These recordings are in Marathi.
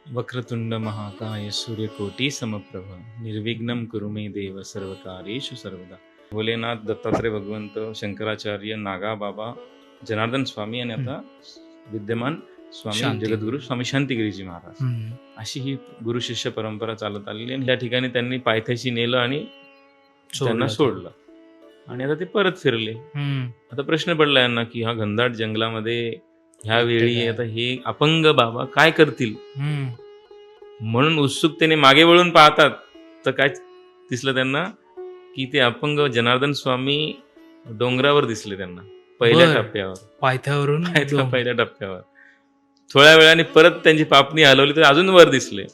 वक्रतुंड महाकाय सूर्यकोटी समप्रभ निर्विघ्नं कुरु मे देव सर्वकार्येषु सर्वदा. भोलेनाथ, दत्तात्रय भगवंत, शंकराचार्य, नागा बाबा, जनार्दन स्वामी आणि आता विद्यमान स्वामी शांती. जगद्गुरु स्वामी शांतिगिरीजी महाराज, अशी ही गुरु शिष्य परंपरा चालत आलेली. आणि या ठिकाणी त्यांनी पायथ्याशी नेलं आणि त्यांना सोडलं आणि आता ते परत फिरले. आता प्रश्न पडला यांना की हा घनदाट जंगलामध्ये ह्या वेळी आता हे अपंग बाबा काय करतील, म्हणून उत्सुकतेने मागे वळून पाहतात तर काय दिसलं त्यांना की ते अपंग जनार्दन स्वामी डोंगरावर दिसले त्यांना पहिल्या टप्प्यावर, पायथ्यावरून पहिल्या टप्प्यावर. थोड्या वेळाने परत त्यांची पापणी हलवली तर अजून वर दिसले.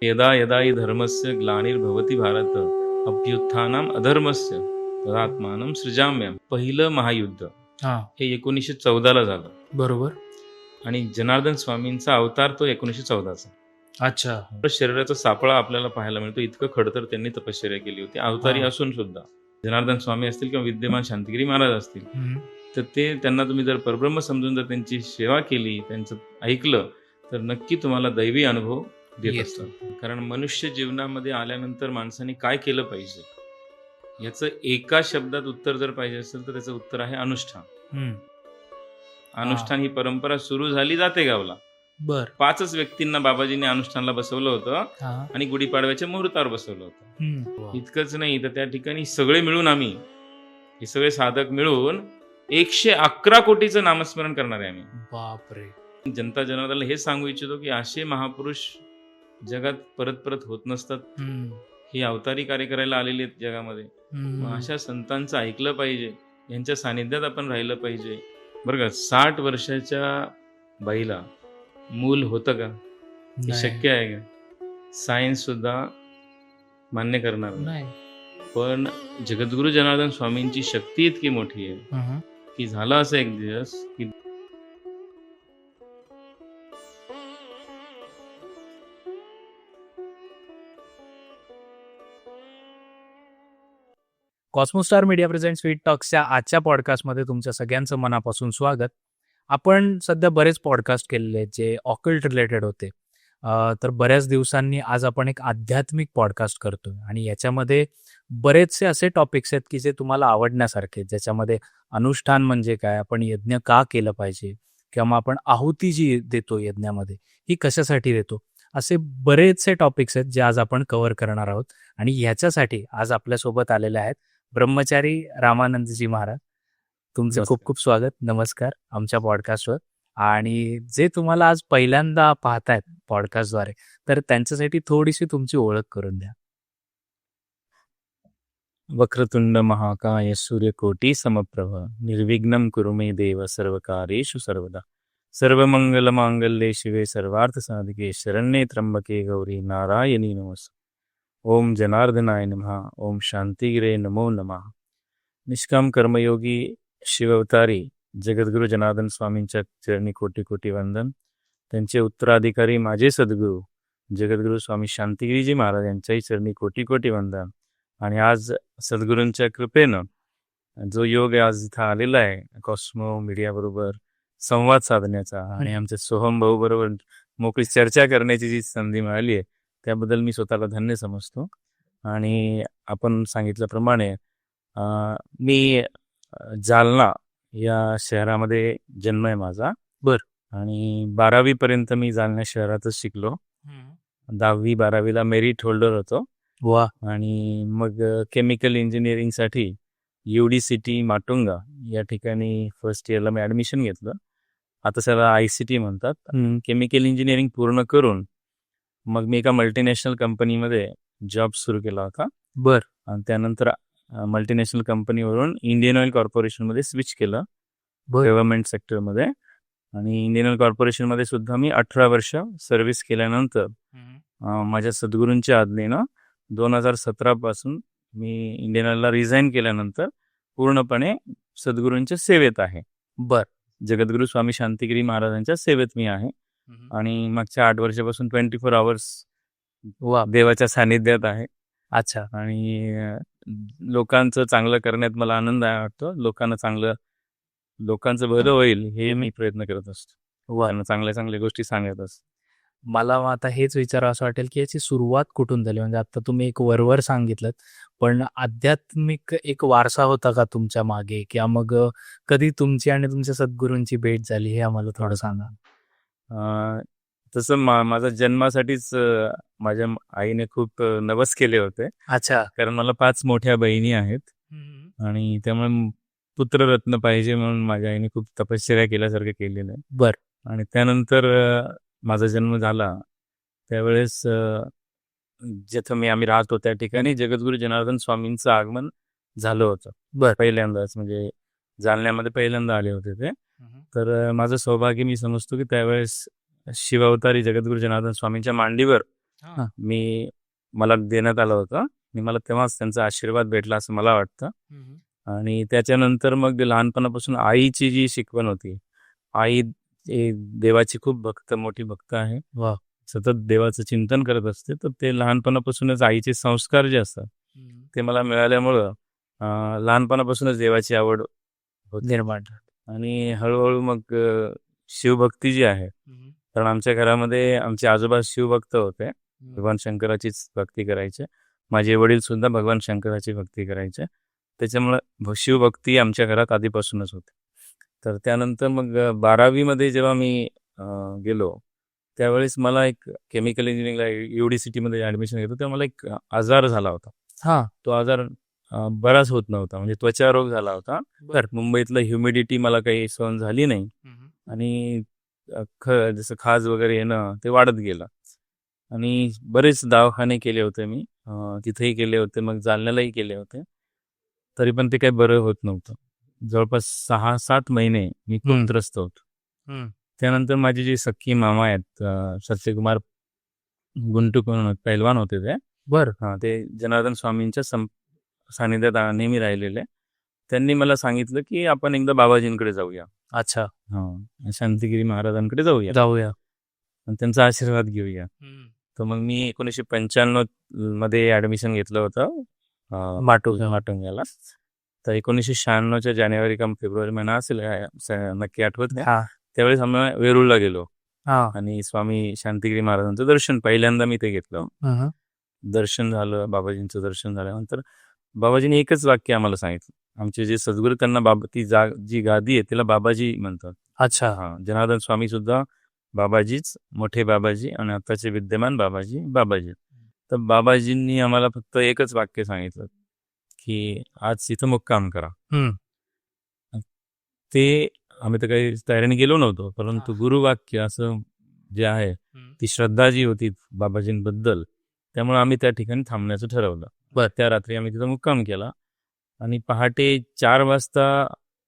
यदा यदा हि धर्मस्य ग्लानिर्भवति भारत अभ्युत्थानम अधर्मस्य तदात्मानं सृजाम्यहम्. पहिलं महायुद्ध हे 1914ला झालं. बरोबर. आणि जनार्दन स्वामींचा अवतार तो 1914चा. अच्छा. शरीराचा सापळा आपल्याला पाहायला मिळतो. इतकं खडतर त्यांनी तपश्चर्या केली होती अवतारी असून सुद्धा. जनार्दन स्वामी असतील किंवा विद्यमान शांतिगिरी महाराज असतील तर ते त्यांना तुम्ही जर परब्रह्म समजून जर त्यांची सेवा केली, त्यांचं ऐकलं तर नक्की तुम्हाला दैवी अनुभव देत असतात. कारण मनुष्य जीवनामध्ये आल्यानंतर माणसाने काय केलं पाहिजे याचं एका शब्दात उत्तर जर पाहिजे असेल तर त्याचं उत्तर आहे अनुष्ठान. अनुष्ठान ही परंपरा सुरू झाली जाते गावला. 5च व्यक्तींना बाबाजीने अनुष्ठानला बसवलं होतं आणि गुढीपाडव्याच्या मुहूर्तावर बसवलं होतं. इतकंच नाही तर त्या ठिकाणी सगळे मिळून आम्ही हे सगळे साधक मिळून 111 कोटीचं नामस्मरण करणार आहे आम्ही. बापरे. जनता जनार्दनला हे सांगू इच्छितो की असे महापुरुष जगात परत परत होत नसतात. हे अवतारी कार्य करायला आलेले आहेत जगामध्ये. अशा संतांचं ऐकलं पाहिजे, यांच्या सानिध्यात आपण राहिलं पाहिजे. बरं का, 60 वर्षाच्या बाईला मूल होतं का? हे शक्य आहे का? सायन्स सुद्धा मान्य करणार नाही. पण जगद्गुरु जनार्दन स्वामींची शक्ती इतकी मोठी आहे की झालं असं एक दिवस की कॉस्मोस्टार मीडिया प्रेझेंट स्वीट टॉक्सच्या आजच्या पॉडकास्टमध्ये तुमच्या सगळ्यांचं मनापासून स्वागत. आपण सध्या बरेच पॉडकास्ट केलेले आहेत जे ऑकल्ट रिलेटेड होते. तर बऱ्याच दिवसांनी आज आपण एक आध्यात्मिक पॉडकास्ट करतोय आणि याच्यामध्ये बरेचसे असे टॉपिक्स आहेत की जे तुम्हाला आवडण्यासारखे, ज्याच्यामध्ये अनुष्ठान म्हणजे काय, आपण यज्ञ का केलं पाहिजे, किंवा मग आपण आहुती जी देतो यज्ञामध्ये ही कशासाठी देतो, असे बरेचसे टॉपिक्स आहेत जे आज आपण कव्हर करणार आहोत. आणि ह्याच्यासाठी आज आपल्यासोबत आलेले आहेत ब्रह्मचारी रामानंदजी महाराज. तुमचं खूप खूप स्वागत, नमस्कार आमच्या पॉडकास्टवर. आणि जे तुम्हाला आज पहिल्यांदा पाहतायत पॉडकास्टद्वारे तर त्यांच्यासाठी थोडीशी तुमची ओळख करून द्या. वक्रतुंड महाकाय सूर्यकोटी समप्रभ निर्विघ्नं कुरु मे देव सर्वकार्येषु सर्वदा. सर्वमंगल मांगल्ये शिवे सर्वार्थ साधिके शरण्ये त्र्यंबके गौरी नारायणी नमोस्तुते. ओम जनार्दनाय नमः. ओम शांतिगिरे नमो नमः. निष्काम कर्मयोगी शिवअवतारी जगद्गुरु जनार्दन स्वामींच्या चरणी कोटी कोटी वंदन. त्यांचे उत्तराधिकारी माझे सद्गुरू जगद्गुरु स्वामी शांतिगिरीजी महाराज यांच्याही चरणी कोटी कोटी वंदन. आणि आज सद्गुरूंच्या कृपेनं जो योग आज इथं आलेला आहे कॉस्मो मीडिया बरोबर संवाद साधण्याचा आणि आमच्या सोहम भाऊ बरोबर मोकळी चर्चा करण्याची जी संधी मिळाली आहे त्याबद्दल मी स्वतःला धन्य समजतो. आणि आपण सांगितल्याप्रमाणे मी जालना या शहरामध्ये जन्म आहे माझा. आणि 12वी पर्यंत मी जालना शहरातच शिकलो. 10वी 12वीला मेरिट होल्डर होतो. आणि मग केमिकल इंजिनिअरिंगसाठी UDCT माटुंगा या ठिकाणी फर्स्ट इयरला मी ॲडमिशन घेतलं. आता त्याला ICT म्हणतात. केमिकल इंजिनिअरिंग पूर्ण करून मग मी एका मल्टीनॅशनल कंपनीमध्ये जॉब सुरू केला होता. आणि त्यानंतर मल्टीनॅशनल कंपनीवरून इंडियन ऑइल कॉर्पोरेशनमध्ये स्विच केलं गव्हर्नमेंट सेक्टरमध्ये. आणि इंडियन ऑइल कॉर्पोरेशनमध्ये सुद्धा मी 18 वर्ष सर्व्हिस केल्यानंतर माझ्या सद्गुरूंच्या आज्ञेनं 2017 पासून मी इंडियन ऑइलला रिझाईन केल्यानंतर पूर्णपणे सद्गुरूंच्या सेवेत आहे. जगद्गुरु स्वामी शांतिगिरी महाराजांच्या सेवेत मी आहे. आणि मागच्या 8 वर्षापासून 24 आवर्स देवाच्या सानिध्यात आहे. अच्छा. आणि लोकांचं चांगलं करण्यात मला आनंद वाटतो. लोकांचं भलं होईल हे मी प्रयत्न करत असतो. त्यांना चांगल्या चांगल्या गोष्टी सांगत असतो. मला मग आता हेच विचारावं असं वाटेल, की याची सुरुवात कुठून झाली? म्हणजे आता तुम्ही एक वरवर सांगितलंत, पण आध्यात्मिक एक वारसा होता का तुमच्या मागे? किंवा मग कधी तुमची आणि तुमच्या सद्गुरूंची भेट झाली हे आम्हाला थोडं सांगा? अ, तसं माझा जन्मासाठीच माझ्या आईने खूप नवस केले होते. अच्छा. कारण मला 5 मोठ्या बहिणी आहेत आणि त्यामुळे पुत्ररत्न पाहिजे म्हणून माझ्या आईने खूप तपश्चर्या केल्यासारखं केलेलं आहे. बरं. आणि त्यानंतर माझा जन्म झाला त्यावेळेस जिथं आम्ही राहतो त्या ठिकाणी जगद्गुरू जनार्दन स्वामींचं आगमन झालं होतं. बरं. पहिल्यांदाच म्हणजे जालन्यामध्ये पहिल्यांदा आले होते ते. तर माझं सौभाग्य मी समजतो की त्यावेळेस शिवावतारी जगद्गुरू जनार्दन स्वामींच्या मांडीवर हां. मला देण्यात आलं होतं आणि मला तेव्हाच त्यांचा आशीर्वाद भेटला असं मला वाटतं. आणि त्याच्यानंतर मग लहानपणापासून आईची जी शिकवण होती, आई देवाची खूप मोठी भक्त आहे. वाह! सतत देवाचं चिंतन करत असते. तर ते लहानपणापासूनच आईचे संस्कार जे असतात ते मला मिळाल्यामुळं लहानपणापासूनच देवाची आवड होती. निर्माण. आणि हळूहळू मग शिवभक्ती जी आहे, कारण आमच्या घरामध्ये आमचे आजोबा शिवभक्त होते. भगवान शंकराचीच भक्ती करायचे. माझे वडील सुद्धा भगवान शंकराची भक्ती करायचे. त्याच्यामुळं शिवभक्ती आमच्या घरात आधीपासूनच होती. तर त्यानंतर मग 12वी जेव्हा मी गेलो त्यावेळेस मला एक केमिकल इंजिनिअरिंगला UDCTमध्ये ॲडमिशन घेतो तेव्हा मला एक आजार झाला होता. हां. तो आजार बराच होत नव्हता. म्हणजे त्वचारोग झाला होता. बरं. मुंबईतलं ह्युमिडिटी मला काही सहन झाली नाही आणि जसं खाज वगैरे येणं ते वाढत गेलं आणि बरेच दवाखाने केले होते मी. तिथेही केले होते, मग जालन्यालाही केले होते. तरी पण ते काही बरं होत नव्हतं. जवळपास 6-7 महिने मी खूप त्रस्त होतो. त्यानंतर माझे जे सख्खी मामा आहेत सत्यकुमार गुंटू करून पैलवान होते ते. बरं. ते जनार्दन स्वामींच्या सानिध्यात नेहमी राहिलेले. त्यांनी मला सांगितलं की आपण एकदा बाबाजींकडे जाऊया. अच्छा. शांतिगिरी महाराजांकडे जाऊया आणि त्यांचा आशीर्वाद घेऊया. तर मग मी 1995 ॲडमिशन घेतलं होतं माटुंग्याला. तर 1996च्या जानेवारी का फेब्रुवारी महिना असेल नक्की आठवत नाही. त्यावेळेस आम्ही वेरूळला गेलो आणि स्वामी शांतिगिरी महाराजांचं दर्शन पहिल्यांदा मी ते घेतलं. दर्शन झालं, बाबाजींचं दर्शन झाल्यानंतर बाबाजींनी एकच वाक्य आम्हाला सांगितलं. आमचे जे सद्गुरू त्यांना ती जी गादी आहे तिला बाबाजी म्हणतात. अच्छा. जनार्दन स्वामी सुद्धा बाबाजीच, मोठे बाबाजी आणि आताचे विद्यमान बाबाजी. तर बाबाजींनी आम्हाला फक्त एकच वाक्य सांगितलं की आज इथं मुक्काम करा. ते आम्ही तर काही तयारीने गेलो नव्हतो, परंतु गुरुवाक्य असं जे आहे ती श्रद्धा जी होती बाबाजींबद्दल, त्यामुळे आम्ही त्या ठिकाणी थांबण्याचं ठरवलं. त्या रात्री आम्ही तिथं मुक्काम केला आणि पहाटे 4 वाजता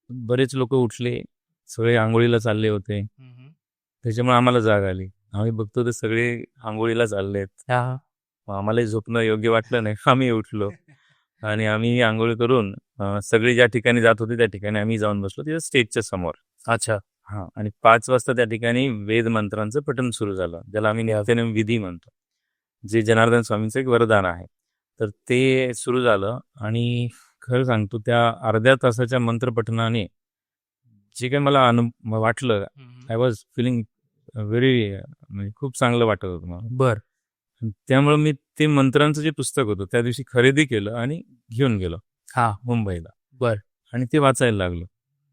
बरेच लोक उठले, सगळे आंघोळीला चालले होते. त्याच्यामुळे आम्हाला जाग आली. आम्ही बघतो ते सगळे आंघोळीला चाललेत. आम्हालाही झोपणं योग्य वाटलं नाही. आम्ही उठलो आणि आम्ही आंघोळ करून सगळे ज्या ठिकाणी जात होते त्या ठिकाणी आम्ही जाऊन बसलो तिथं स्टेजच्या समोर. अच्छा. आणि 5 वाजता त्या ठिकाणी वेद मंत्रांचं पठण सुरू झालं, ज्याला आम्ही नित्यनेम विधी म्हणतो, जे जनार्दन स्वामींचं एक वरदान आहे. तर ते सुरू झालं आणि खरं सांगतो त्या अर्ध्या तासाच्या मंत्रपठणाने जे काही मला वाटलं, आय वॉज फिलिंग व्हेरी म्हणजे खूप चांगलं वाटत होतं मला. बरं. त्यामुळे मी ते मंत्रांचं जे पुस्तक होतं त्या दिवशी खरेदी केलं आणि घेऊन गेलो मुंबईला. बरं. आणि ते वाचायला लागलो.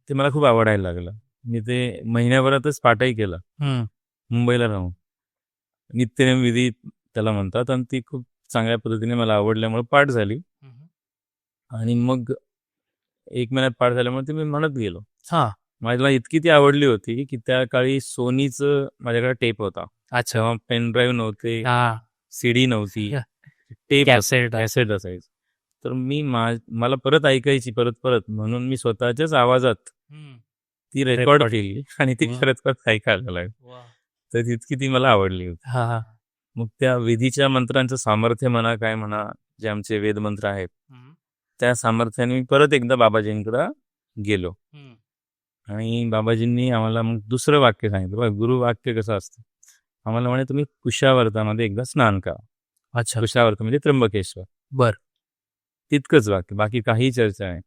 ते मला खूप आवडायला लागलं. मी ते महिन्याभरातच पाठही केलं मुंबईला राहून. नित्यनेम विधी त्याला म्हणतात आणि ती खूप चांगल्या पद्धतीने मला आवडल्यामुळे पाठ झाली आणि मग 1 महिन्यात पाठ झाल्यामुळे ते मी म्हणत गेलो. मला इतकी ती आवडली होती की त्या काळी सोनीचं माझ्याकडे टेप होता. तेव्हा पेन ड्राईव्ह नव्हते, CD नव्हती, टेप कॅसेट असायचं. तर मला परत ऐकायची परत म्हणून मी स्वतःच्याच आवाजात ती रेकॉर्ड केली आणि ती परत ऐकायला लागली. तर तितकी ती मला आवडली होती. मग त्या विधीच्या मंत्रांचं सामर्थ्य म्हणा काय म्हणा, जे आमचे वेदमंत्र आहेत त्या सामर्थ्याने मी परत एकदा बाबाजींकडे गेलो आणि बाबाजींनी आम्हाला मग दुसरं वाक्य सांगितलं. बघा गुरुवाक्य कसं असतं, आम्हाला म्हणे तुम्ही कुशावर्तामध्ये एकदा स्नान करा. कुशावर्त म्हणजे त्र्यंबकेश्वर. बरं. तितकंच वाक्य, बाकी काही चर्चा आहे.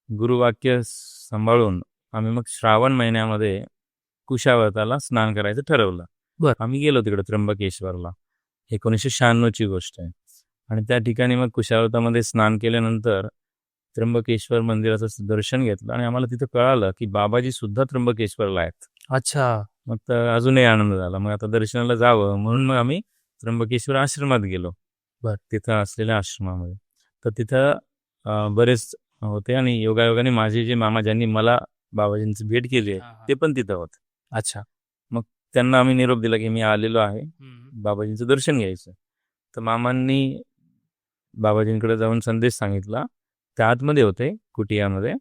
गुरुवाक्य सांभाळून आम्ही मग श्रावण महिन्यामध्ये कुशावर्ताला स्नान करायचं ठरवलं. बर. आम्ही गेलो तिकडे त्र्यंबकेश्वरला. 1996ची गोष्ट आहे. आणि त्या ठिकाणी मग कुशावतामध्ये स्नान केल्यानंतर त्र्यंबकेश्वर मंदिराचं दर्शन घेतलं आणि आम्हाला तिथं कळालं की बाबाजी सुद्धा त्र्यंबकेश्वरला आहेत. अच्छा. मग तर अजूनही आनंद झाला. मग आता दर्शनाला जावं म्हणून मग आम्ही त्र्यंबकेश्वर आश्रमात गेलो. बर. तिथं असलेल्या आश्रमामध्ये. तर तिथं बरेच होते आणि योगायोगाने माझे जे मामा ज्यांनी मला बाबाजींची भेट केली आहे ते पण तिथं होते. अच्छा. मग त्यांना आम्ही निरोप दिला की मी आलेलो आहे, बाबाजींचं दर्शन घ्यायचं. तर मामांनी बाबाजींकडे जाऊन संदेश सांगितला. त्या आतमध्ये होते कुटियामध्ये.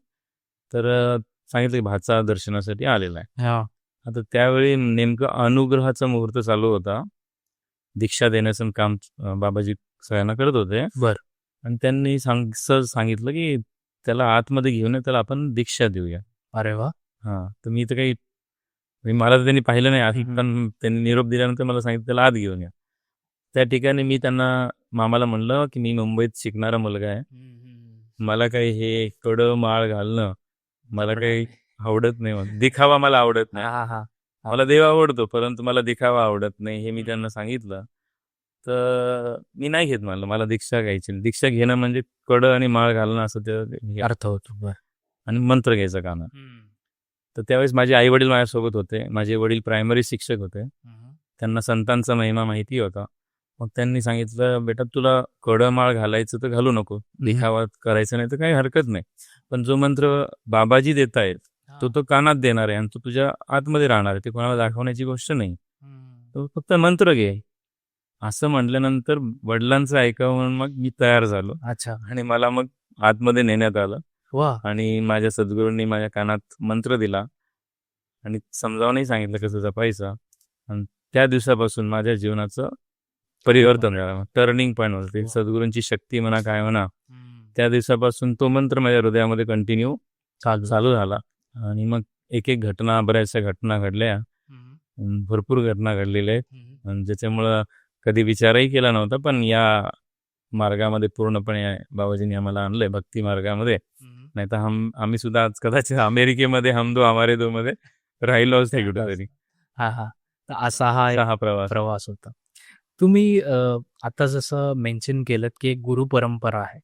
तर सांगितलं की भाचा दर्शनासाठी आलेला आहे. हा. आता त्यावेळी नेमकं अनुग्रहाचा मुहूर्त चालू होता. दीक्षा देण्याचं काम बाबाजी सगळ्यांना करत होते. बर. आणि त्यांनी सहज सांगितलं की त्याला आतमध्ये घेऊन त्याला आपण दीक्षा देऊया. अरे वा. हां, तर मी तर काही मला तर त्यांनी पाहिलं नाही आधी, पण त्यांनी निरोप दिल्यानंतर मला सांगितलं त्याला आत घेऊन या. त्या ठिकाणी मी त्यांना मामाला म्हणलं की मी मुंबईत शिकणारा मुलगा आहे. मला काही हे कडं माळ घालणं मला काही आवडत नाही. दिखावा मला आवडत नाही. मला देव आवडतो, परंतु मला दिखावा आवडत नाही, हे मी त्यांना सांगितलं. तर मी नाही घेत म्हणलं, मला दीक्षा घ्यायची. दीक्षा घेणं म्हणजे कडं आणि माळ घालणं असं ते अर्थ होतो. आणि मंत्र घ्यायचं कानात. तर त्यावेळेस माझे आई वडील माझ्यासोबत होते. माझे वडील प्रायमरी शिक्षक होते. त्यांना संतांचा महिमा माहिती होता. मग त्यांनी सांगितलं, बेटा तुला कडं माळ घालायचं तर घालू नको, दिखावा करायचं नाही तर काही हरकत नाही, पण जो मंत्र बाबाजी देत आहेत तो कानात देणार आहे आणि तो तुझ्या आतमध्ये राहणार आहे, ते कोणाला दाखवण्याची गोष्ट नाही, तो फक्त मंत्र घे. असं म्हटल्यानंतर वडिलांचं ऐकावं म्हणून मग मी तयार झालो. अच्छा. आणि मला मग आतमध्ये नेण्यात आलं. वा. आणि माझ्या सद्गुरूंनी माझ्या कानात मंत्र दिला आणि समजावूनही सांगितलं कसं जपायचं. आणि त्या दिवसापासून माझ्या जीवनाचं परिवर्तन झालं. टर्निंग पॉईंट होतं. सद्गुरूंची शक्ती म्हणा काय म्हणा, त्या दिवसापासून तो मंत्र माझ्या हृदयामध्ये कंटिन्यू चालू झाला. आणि मग एक एक घटना, बऱ्याचशा घटना घडल्या, भरपूर घटना घडलेल्या आहेत, आणि ज्याच्यामुळं कधी विचारही केला नव्हता, पण या मार्गामध्ये पूर्णपणे बाबाजींनी आम्हाला आणलंय भक्ती मार्गामध्ये. नाही तर आम्ही सुद्धा आज कदाचित अमेरिकेमध्ये हम दो हमारे दो मध्ये राहिलो असते कुठेतरी. असा हा प्रवास होता. तुम्ही आता जसं मेन्शन केलं की एक गुरु परंपरा आहे,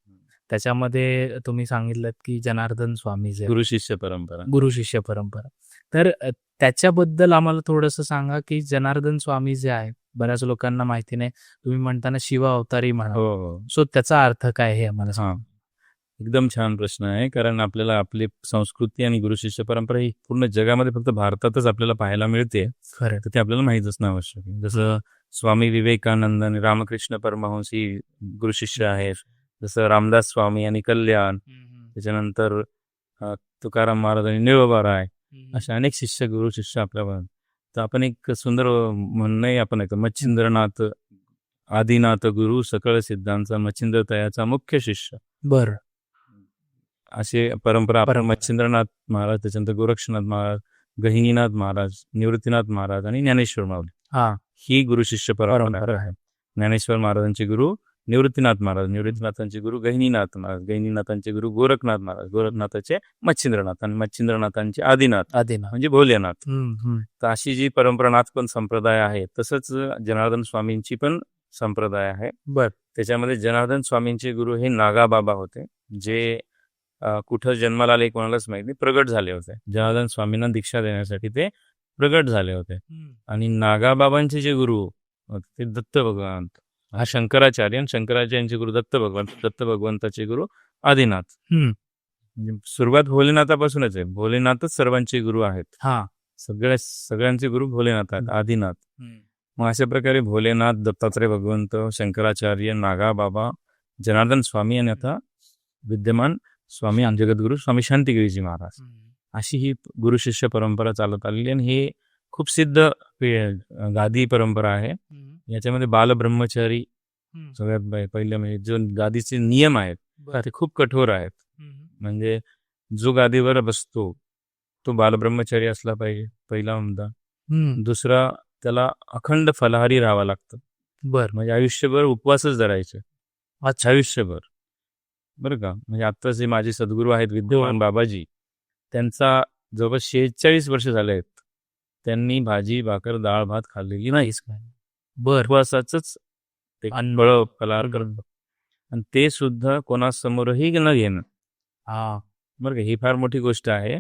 त्याच्यामध्ये तुम्ही सांगितलं की जनार्दन स्वामी जे गुरु शिष्य परंपरा. तर त्याच्याबद्दल आम्हाला थोडंसं सांगा की जनार्दन स्वामी जे आहे, बऱ्याच लोकांना माहिती नाही. तुम्ही म्हणताना शिव अवतारी म्हणा, हो. सो त्याचा अर्थ काय हे आम्हाला सांगा. एकदम छान प्रश्न आहे, कारण आपल्याला आपली संस्कृती आणि गुरु शिष्य परंपरा ही पूर्ण जगामध्ये फक्त भारतातच आपल्याला पाहायला मिळते. खरं. तर ते आपल्याला माहीत असणं आवश्यक आहे. जसं स्वामी विवेकानंद आणि रामकृष्ण परमहंस ही गुरु शिष्य आहेत, जसं रामदास स्वामी आणि कल्याण, त्याच्यानंतर तुकाराम महाराज आणि निळोबाराय, अशा अनेक शिष्य गुरु शिष्य आपल्याला. तर आपण एक सुंदर म्हणणंही आपण ऐकतो, मच्छिंद्रनाथ आदिनाथ गुरु सकळ सिद्धांचा मच्छिंद्र तयाचा मुख्य शिष्य. बरं. असे परंपरा आपण मच्छिंद्रनाथ महाराज, त्याच्यानंतर गोरक्षनाथ महाराज, गहिनीनाथ महाराज, निवृत्तीनाथ महाराज आणि ज्ञानेश्वर माऊली, ही गुरु शिष्य परंपरा आहे. ज्ञानेश्वर महाराजांचे गुरु निवृत्तीनाथ महाराज, निवृत्तीनाथांचे गुरु गहिनीनाथ महाराज, गहिनीनाथांचे गुरु गोरखनाथ महाराज, गोरखनाथाचे मच्छिंद्रनाथ आणि मच्छिंद्रनाथांचे आदिनाथ म्हणजे भोलेनाथ. तर अशी जी परंपरा नाथपण संप्रदाय आहे, तसंच जनार्दन स्वामींची पण संप्रदाय आहे. त्याच्यामध्ये जनार्दन स्वामींचे गुरु हे नागाबाबा होते, जे कुठं जन्माला आले कोणालाच माहिती नाही, प्रगट झाले होते. जनार्दन स्वामींना दीक्षा देण्यासाठी ते प्रगट झाले होते. आणि नागाबाबांचे जे गुरु ते दत्त भगवंत, हा शंकराचार्य, आणि शंकराचार्यांचे गुरु दत्त भगवंत, दत्त भगवंताचे गुरु आदिनाथ. म्हणजे सुरुवात भोलेनाथापासूनच आहे. भोलेनाथच सर्वांचे गुरु आहेत. सगळ्यांचे गुरु भोलेनाथ आहेत, आदिनाथ. मग अशा प्रकारे भोलेनाथ, दत्तात्रय भगवंत, शंकराचार्य, नागाबाबा, जनार्दन स्वामी आणि आता विद्यमान स्वामी जगद्गुरु स्वामी शांतिगिरीजी महाराज, अशी ही गुरु शिष्य परंपरा चालत आलेली. आणि हे खूप सिद्ध गादी परंपरा आहे. याच्यामध्ये बालब्रह्मचारी सगळ्यात पहिलं, म्हणजे जो गादीचे नियम आहेत ते खूप कठोर आहेत. म्हणजे जो गादीवर बसतो तो बालब्रह्मचारी असला पाहिजे, पहिला मुद्दा. दुसरा, त्याला अखंड फलाहारी राहावं लागतं. म्हणजे आयुष्यभर उपवासच धरायचे, आयुष्यभर, बरं का. म्हणजे आता जे माझे सद्गुरू आहेत विद्यमान बाबाजी, त्यांचा जवळ 46 वर्ष झाले आहेत त्यांनी भाजी भाकर डाळ भात खाल्लेली नाही. बर उपवासाचंच ते अन्न. फळं फलाहार करतो आणि ते सुद्धा कोणासमोरही न घेणं. हा बरं का, ही फार मोठी गोष्ट आहे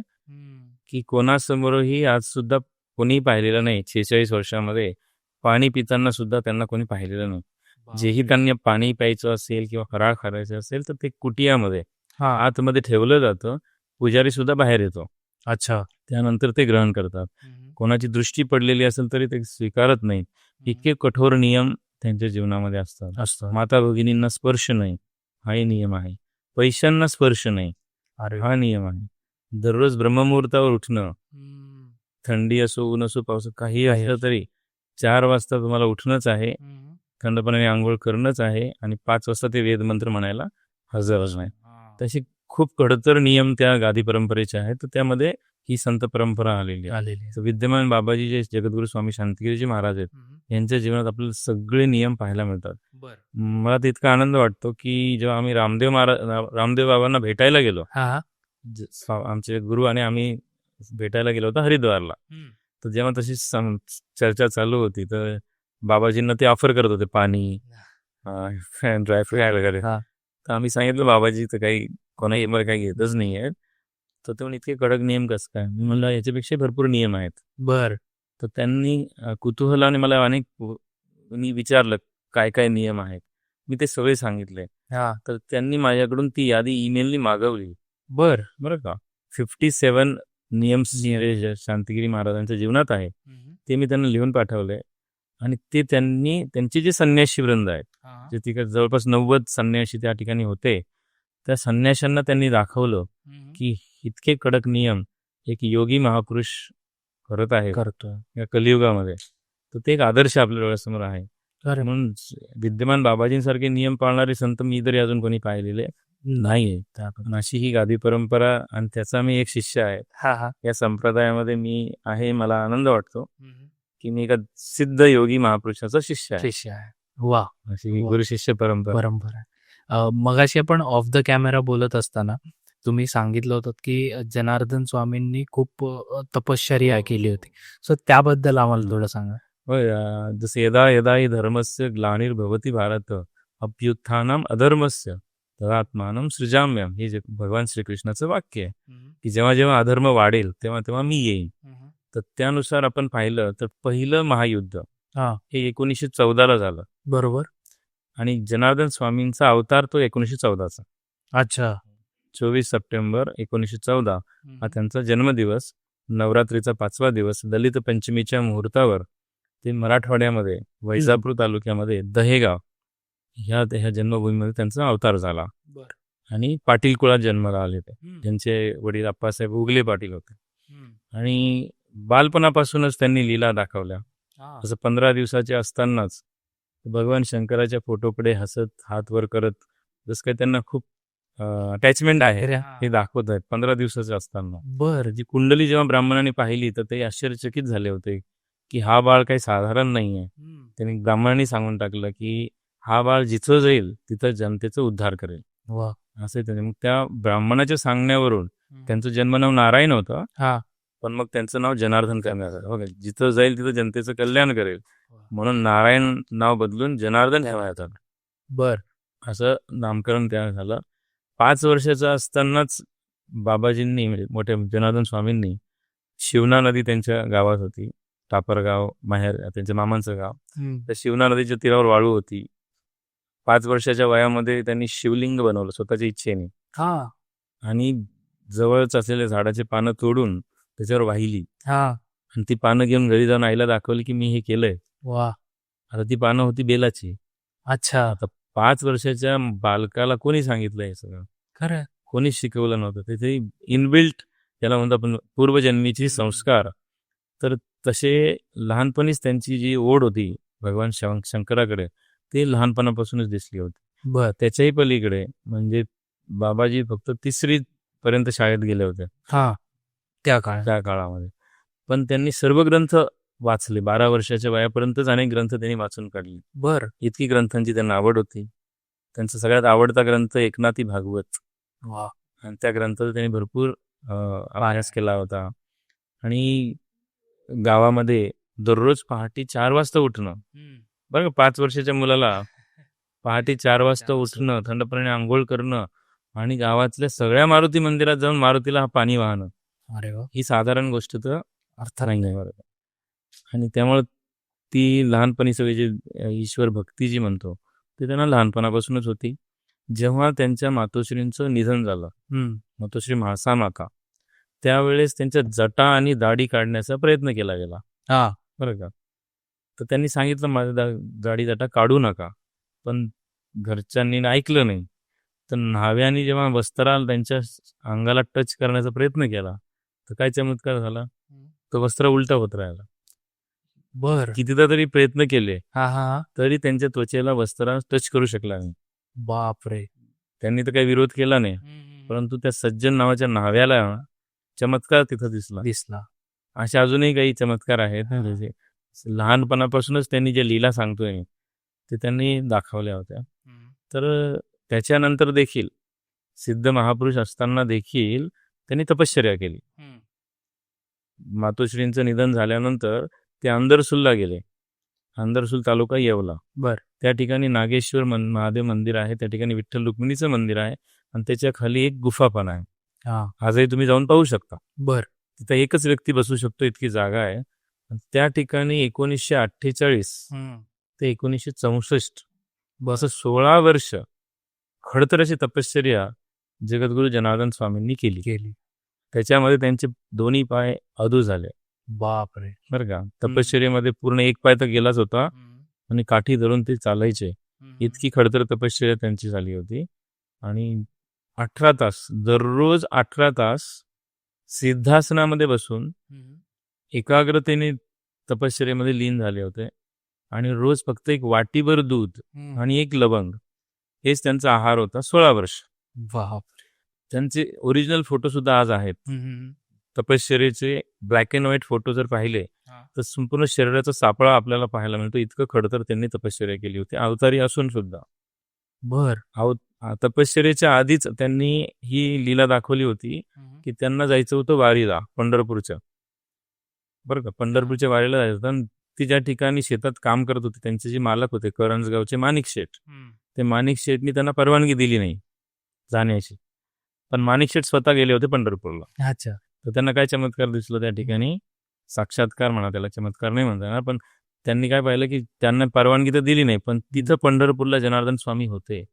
की कोणासमोरही आज सुद्धा कोणी पाहिलेलं नाही. 46 वर्षामध्ये पाणी पिताना सुद्धा त्यांना कोणी पाहिलेलं नाही. जेही त्यांना पाणी प्यायचं असेल किंवा फराळ करायचं असेल तर ते कुटियामध्ये हा आतमध्ये ठेवलं जातं. पुजारी सुद्धा बाहेर येतो. अच्छा त्यानंतर ते ग्रहण करतात. कोणाची दृष्टी पडलेली असेल तरी ते स्वीकारत नाहीत. इतके कठोर नियम त्यांच्या जीवनामध्ये असतात. असतं. माता भगिनींना स्पर्श नाही, हाही नियम आहे. पैशांना स्पर्श नाही, अरे हा नियम आहे. दररोज ब्रह्ममुहूर्तावर उठणं, थंडी असो ऊन असो पाऊस काही असलं तरी 4 वाजता तुम्हाला उठणंच आहे, थंड पाण्याने आंघोळ करणंच आहे आणि 5 वाजता ते वेदमंत्र म्हणायला हजरच नाही. तसे खूप कडतर नियम त्या गादी परंपरेचे आहेत. तर त्यामध्ये ही संत परंपरा आलेली आहे. तर विद्यमान बाबाजी जे जगद्गुरू स्वामी शांतिगिरीजी महाराज आहेत, यांच्या जीवनात आपल्याला सगळे नियम पाहायला मिळतात. मला तर इतका आनंद वाटतो की जेव्हा आम्ही रामदेव बाबांना भेटायला गेलो, आमचे गुरु आणि आम्ही भेटायला गेलो होतो हरिद्वारला. तर जेव्हा तशी चर्चा चालू होती तर बाबाजींना ते ऑफर करत होते पाणी, ड्रायफ्रूट वगैरे. तर आम्ही सांगितलं बाबाजी तर काही कोणाही काही घेतच नाही आहे. तर ते इतके कडक नियम कसं काय? मी म्हणलं याच्यापेक्षा भरपूर नियम आहेत. बर तर त्यांनी कुतूहलाने मला मी विचारलं काय काय नियम आहेत. मी ते सगळे सांगितले. तर त्यांनी माझ्याकडून ती यादी ईमेलनी मागवली. बरं का, 57 नियम्स जे शांतिगिरी महाराजांच्या जीवनात आहे ते मी त्यांना लिहून पाठवले. आणि ते त्यांचे जे संन्यासी वृंद आहेत, जे तिकडे जवळपास 90 संन्यासी त्या ठिकाणी होते, त्या संन्याशांना त्यांनी दाखवलं की इतके कडक नियम एक योगी महापुरुष करत आहे या कलियुगामध्ये. तर ते एक आदर्श आपल्या डोळ्यासमोर आहे. म्हणून विद्यमान बाबाजींसारखे नियम पाळणारे संत मी तरी अजून कोणी पाहिलेले नाही. अशी ही गादी परंपरा आणि त्याचा मी एक शिष्य आहे. या संप्रदायामध्ये मी आहे. मला आनंद वाटतो की मी एका सिद्ध योगी महापुरुषाचा शिष्य आहे. वा अशी गुरु शिष्य परंपरा. मगाशी आपण ऑफ द कॅमेरा बोलत असताना तुम्ही सांगितलं होतं की जनार्दन स्वामींनी खूप तपश्चर्या केली होती. सो त्याबद्दल आम्हाला थोडं सांगा. होय, जसं यदा यदा हि धर्मस्य ग्लानिर्भवति भारत अभ्युत्थानम अधर्मस्य तदात्मानं सृजाम्यम, हे जे भगवान श्रीकृष्णाचं वाक्य आहे की जेव्हा जेव्हा अधर्म वाढेल तेव्हा तेव्हा मी येईन. तर त्यानुसार आपण पाहिलं तर पहिलं महायुद्ध हे 1914ला झालं. बरोबर. आणि जनार्दन स्वामींचा अवतार तो 1914चा. अच्छा. 24 सप्टेंबर 1914 हा त्यांचा जन्मदिवस. नवरात्रीचा 5वा दिवस. दलित पंचमीच्या मुहूर्तावर ते मराठवाड्यामध्ये वैजापूर तालुक्यामध्ये दहेगाव ह्या जन्मभूमीमध्ये त्यांचा अवतार झाला. आणि पाटील कुळात जन्माला आले ते. त्यांचे वडील अप्पासाहेब उगले पाटील होते. आणि बालपणापासूनच त्यांनी लीला दाखवल्या. असं 15 दिवसाचे असतानाच भगवान शंकराच्या फोटोकडे हसत हात वर करत जसं काही त्यांना खूप अटॅचमेंट आहे हे दाखवत आहेत 15 दिवसाचे असताना. जी कुंडली जेव्हा ब्राह्मणांनी पाहिली तर ते आश्चर्यचकित झाले होते की हा बाळ काही साधारण नाही आहे. त्यांनी ब्राह्मणांनी सांगून टाकलं की हा बाळ जिथं जाईल तिथं जनतेचा उद्धार करेल. असे त्यांनी. मग त्या ब्राह्मणाच्या सांगण्यावरून त्यांचं जन्मनाव नारायण होतं, पण मग त्यांचं नाव जनार्दन करण्यात आलं. बघा, जिथं जाईल तिथं जनतेचं कल्याण करेल म्हणून नारायण नाव बदलून जनार्दन ठेवण्यात आलं. असं नामकरण तयार झालं. 5 वर्षाचं असतानाच बाबाजींनी म्हणजे मोठ्या जनार्दन स्वामींनी शिवना नदी त्यांच्या गावात होती. टापरगाव माहेर त्यांच्या मामांचं गाव. त्या शिवना नदीच्या तीरावर वाळू होती. 5 वर्षाच्या वयामध्ये त्यांनी शिवलिंग बनवलं स्वतःच्या इच्छेने. आणि जवळच असलेल्या झाडाचे पानं तोडून त्याच्यावर वाहिली. आणि ती पानं घेऊन घरी जाऊन आईला दाखवली की मी हे केलंय. आता ती पानं होती बेलाची. अच्छा. आता 5 वर्षाच्या बालकाला कोणी सांगितलं हे सगळं? खरं कोणीच शिकवलं नव्हतं. तिथे इनबिल्ट त्याला म्हणतो आपण पूर्वजन्मीची संस्कार. तर तसे लहानपणीच त्यांची जी ओढ होती भगवान शंकराकडे ते लहानपणापासूनच दिसली होती. त्याच्याही पलीकडे म्हणजे बाबाजी फक्त 3री पर्यंत शाळेत गेले होते त्या काळामध्ये. पण त्यांनी सर्व ग्रंथ वाचले. 12 वर्षाच्या वयापर्यंतच अनेक ग्रंथ त्यांनी वाचून काढले. इतकी ग्रंथांची त्यांना आवड होती. त्यांचा सगळ्यात आवडता ग्रंथ एकनाथी भागवत. आणि त्या ग्रंथाचा त्यांनी भरपूर अभ्यास केला होता. आणि गावामध्ये दररोज पहाटे 4 वाजता उठणं. बरं का, 5 वर्षाच्या मुलाला पहाटे 4 वाजता उठणं, थंड पाण्याने अंघोळ करणं आणि गावातल्या सगळ्या मारुती मंदिरात जाऊन मारुतीला पाणी वाहणं, अरे वा, ही साधारण गोष्ट तर अर्थ नाही आहे बरं का. आणि त्यामुळे ती लहानपणी सगळी जी ईश्वर भक्ती जी म्हणतो ती त्यांना लहानपणापासूनच होती. जेव्हा त्यांच्या मातोश्रींचं निधन झालं, मातोश्री म्हाळसा माका, त्यावेळेस त्यांच्या जटा आणि दाढी काढण्याचा प्रयत्न केला गेला. हा, बरं का. तर त्यांनी सांगितलं माझ्या दाढी जटा काढू नका, पण घरच्यांनी ऐकलं नाही. तर न्हाव्याने जेव्हा वस्त्राला त्यांच्या अंगाला टच करण्याचा प्रयत्न केला तर काय चमत्कार झाला, तो वस्त्र उलटा होत राहिला. बर, कितीदा तरी प्रयत्न केले हा हा, तरी त्यांच्या त्वचेला वस्त्र टच करू शकला नाही. बापरे, त्यांनी तर काही विरोध केला नाही, परंतु त्या सज्जन नावाच्या न्हाव्याला चमत्कार तिथं दिसला. दिसला. असे अजूनही काही चमत्कार आहेत. जसे लहानपणापासूनच त्यांनी जे लीला सांगतोय ते त्यांनी दाखवल्या होत्या. तर त्याच्यानंतर देखील सिद्ध महापुरुष असताना देखील त्यांनी तपश्चर्या केली. मातोश्रींचं निधन झाल्यानंतर ते अंदरसूलला गेले. अंदरसूल तालुका येवला. बर, त्या ठिकाणी नागेश्वर महादेव मंदिर आहे, त्या ठिकाणी विठ्ठल रुक्मिणीचं मंदिर आहे आणि त्याच्या खाली एक गुफा पण आहे. हा, आजही तुम्ही जाऊन पाहू शकता. बर, तिथं एकच व्यक्ती बसू शकतो इतकी जागा आहे. आणि त्या ठिकाणी 1948 ते 1964 असं 16 वर्ष खडतर अशी तपश्चर्या जगद्गुरु जनार्दन स्वामींनी केली. त्याच्यामध्ये त्यांचे दोन्ही पाय अधू झाले. बापरे, बरं का. तपश्चर्येमध्ये पूर्ण एक पाय तर गेलाच होता आणि काठी धरून ते चालायचे. इतकी खडतर तपश्चर्या त्यांची झाली होती. आणि 18 तास, दररोज 18 तास सिद्धासनामध्ये बसून एकाग्रतेने तपश्चर्येमध्ये लीन झाले होते. आणि रोज फक्त एक वाटीभर दूध आणि एक लवंग हेच त्यांचा आहार होता. 16 वर्ष. बापरे, त्यांचे ओरिजिनल फोटो सुद्धा आज आहेत. तपश्चर्येचे ब्लॅक अँड व्हाईट फोटो जर पाहिले तर संपूर्ण शरीराचा सापळा आपल्याला पाहायला मिळतो. इतकं खडतर त्यांनी तपश्चर्या केली होती, अवतारी असून सुद्धा. बर, तपश्चर्येच्या आधीच त्यांनी ही लीला दाखवली होती की त्यांना जायचं होतं वारीला, पंढरपूरच्या. बरं का. पंढरपूरच्या वारीला जायचं होतं. ती ज्या ठिकाणी शेतात काम करत होते त्यांचे जे मालक होते करंजगावचे माणिक शेठ, ते माणिक शेठनी त्यांना परवानगी दिली नाही जाण्याची. पण माणिक शेठ स्वतः गेले होते पंढरपूरला. अच्छा, तर त्यांना काय चमत्कार दिसलं त्या ठिकाणी, साक्षात्कार म्हणा, त्याला चमत्कार नाही म्हणता येणार, पण त्यांनी काय पाहिलं की त्यांना परवानगी तर दिली नाही, पण तिथं पंढरपूरला जनार्दन स्वामी होते.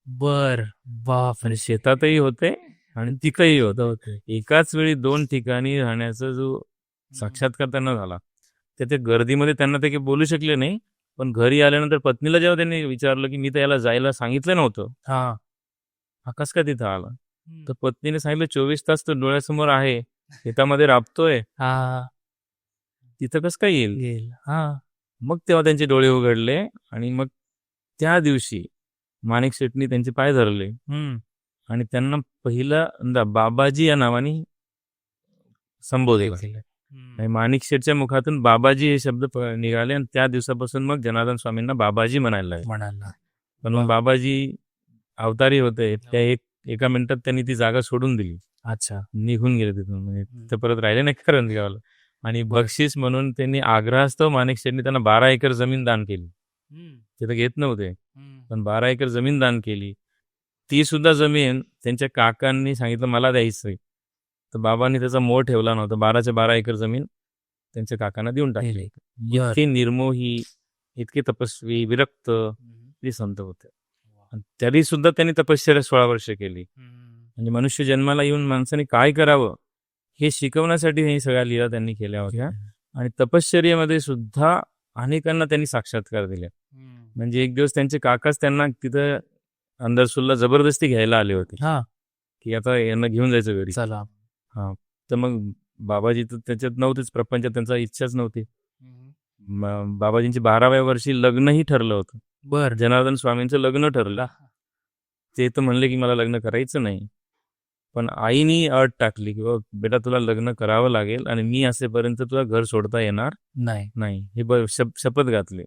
बर, बापरे, शेतातही होते आणि तिकही होते. एकाच वेळी 2 ठिकाणी राहण्याचा जो साक्षात्कार त्यांना झाला. त्या गर्दीमध्ये त्यांना ते काही बोलू शकले नाही. पण घरी आल्यानंतर पत्नीला जेव्हा त्यांनी विचारलं की मी तर याला जायला सांगितलं नव्हतं, हा कस काय तिथं आला, तर पत्नीने सांगितलं 24 तास तो डोळ्यासमोर आहे, शेतामध्ये राबतोय, तिथं कस काय येईल. मग तेव्हा त्यांचे डोळे उघडले आणि मग त्या दिवशी माणिक शेठनी त्यांचे पाय धरले आणि त्यांना पहिल्यांदा बाबाजी या नावाने संबोधले. आणि माणिक शेठच्या मुखातून बाबाजी हे शब्द निघाले आणि त्या दिवसापासून मग जनार्दन स्वामींना बाबाजी म्हणायला लागले. पण मग बाबाजी अवतारी होते, त्या एका मिनिटात त्यांनी ती जागा सोडून दिली. अच्छा, निघून गेले तिथून, म्हणजे ते परत राहिले नाही करंजगावला. आणि बक्षीस म्हणून त्यांनी आग्रहास्तव माणिक शेठनी त्यांना 12 एकर जमीन दान केली. ते तर घेत नव्हते, पण 12 एकर जमीन दान केली. ती सुद्धा जमीन त्यांच्या काकांनी सांगितलं मला द्यायचंय, तर बाबांनी त्याचा मोह ठेवला नव्हता. 12च्या 12 एकर जमीन त्यांच्या काकांना देऊन टाकली. इतकी निर्मोही, इतके तपस्वी, विरक्त ते संत होते. तरी सुद्धा त्यांनी तपश्चर्या 16 वर्ष केली. म्हणजे मनुष्य जन्माला येऊन माणसाने काय करावं हे शिकवण्यासाठी हे सगळ्या लीला त्यांनी केल्या होत्या. आणि तपश्चर्येमध्ये सुद्धा अनेकांना त्यांनी साक्षात्कार दिले. म्हणजे एक दिवस त्यांचे काकाच त्यांना तिथं अंदरसूलला जबरदस्ती घ्यायला आले होते की आता यांना घेऊन जायचं घरी. चला, तर मग बाबाजी तर त्याच्यात नव्हतेच, प्रपंचात त्यांचा इच्छाच नव्हती. बाबाजींची 12व्या वर्षी लग्नही ठरलं होतं. बर, जनार्दन स्वामींचं लग्न ठरलं. ते तर म्हणले की मला लग्न करायचं नाही, पण आईनी अट टाकली की बेटा तुला लग्न करावं लागेल आणि मी असेपर्यंत तुला घर सोडता येणार नाही, हे शपथ घातली.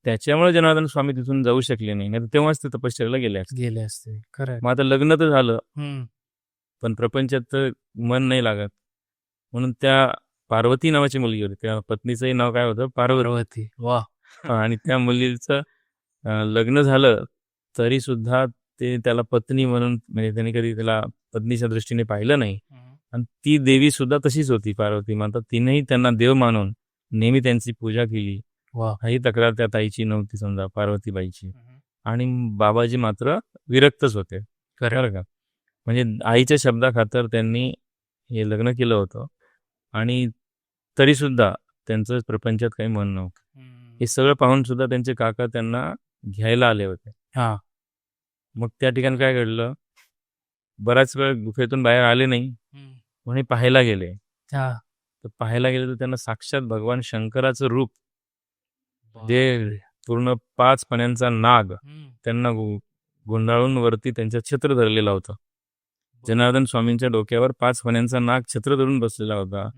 त्याच्यामुळे जनार्दन स्वामी तिथून जाऊ शकले नाही, तेव्हाच ते तपश्चर्याला गेले असते. मग आता लग्न तर झालं, पण प्रपंचात तर मन नाही लागत. म्हणून त्या पार्वती नावाची मुलगी होती. त्या पत्नीचंही नाव काय होतं? पार्वती. पार्वती. वा. आणि त्या मुलीचं लग्न झालं तरी सुद्धा ते त्याला पत्नी म्हणून, म्हणजे त्यांनी कधी त्याला पत्नीच्या दृष्टीने पाहिलं नाही. आणि ती देवी सुद्धा तशीच होती, पार्वती माता. तिनेही त्यांना देव मानून नेहमी त्यांची पूजा केली. वा. ही तक्रार त्या ताईची नव्हती समजा, पार्वतीबाईची. आणि बाबाजी मात्र विरक्तच होते. बरं का. म्हणजे आईच्या शब्दाखातर त्यांनी हे लग्न केलं होतं आणि तरी सुद्धा त्यांचं प्रपंचात काही मन नव्हतं. हे सगळं पाहून सुद्धा त्यांचे काका त्यांना घ्यायला आले होते. हा. मग त्या ठिकाणी काय घडलं, बराच वेळ गुफेतून बाहेर आले नाही, म्हणे पाहायला गेले. हा. तर पाहायला गेले तर त्यांना साक्षात भगवान शंकराचं रूप, जे पूर्ण 5 फण्यांचा नाग त्यांना गुंडाळून वरती त्यांच्या छत्र धरलेला होता. जनार्दन स्वामींच्या डोक्यावर 5 फण्यांचा नाग छत्र धरून बसलेला होता.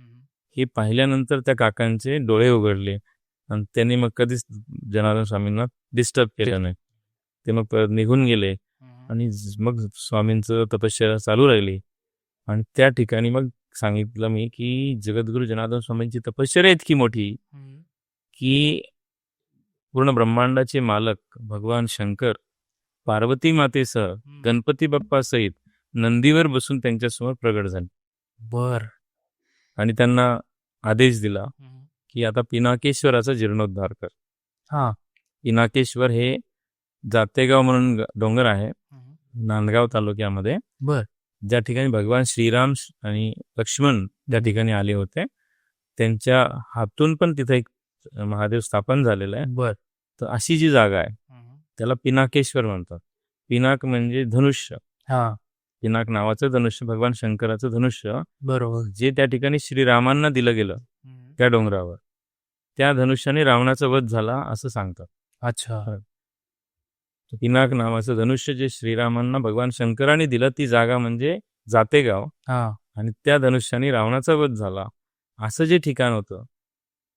हे पाहिल्यानंतर त्या काकांचे डोळे उघडले आणि त्यांनी मग कधीच जनार्दन स्वामींना डिस्टर्ब केलं नाही. ते मग परत निघून गेले आणि मग स्वामींचं तपश्चर्या चालू राहिली. आणि त्या ठिकाणी मग सांगितलं मी की जगद्गुरु जनार्दन स्वामींची तपश्चर्या इतकी मोठी की पूर्ण ब्रह्मांडाचे मालक भगवान शंकर पार्वती मातेसह गणपती बाप्पा सहित नंदीवर बसून त्यांच्यासमोर प्रगट झाले. बर. आणि त्यांना आदेश दिला की आता पिनाकेश्वराचा जीर्णोद्धार कर. हा. पिनाकेश्वर हे जातेगाव म्हणून डोंगर आहे नांदगाव तालुक्यामध्ये. बर. ज्या ठिकाणी भगवान श्रीराम आणि लक्ष्मण ज्या ठिकाणी आले होते, त्यांच्या हातून पण तिथे एक महादेव स्थापन झालेला आहे. बर. तर अशी जी जागा आहे त्याला पिनाकेश्वर म्हणतात. पिनाक म्हणजे धनुष्य. हा. पिनाक नावाचं धनुष्य, भगवान शंकराचं धनुष्य, बरोबर. जे त्या ठिकाणी श्रीरामांना दिलं गेलं त्या डोंगरावर, त्या धनुष्याने रावणाचा वध झाला असं सांगतात. अच्छा. पिनाक नावाचं धनुष्य जे श्रीरामांना भगवान शंकराने दिलं, ती जागा म्हणजे जातेगाव. हा. आणि त्या धनुष्याने रावणाचा वध झाला असं जे ठिकाण होतं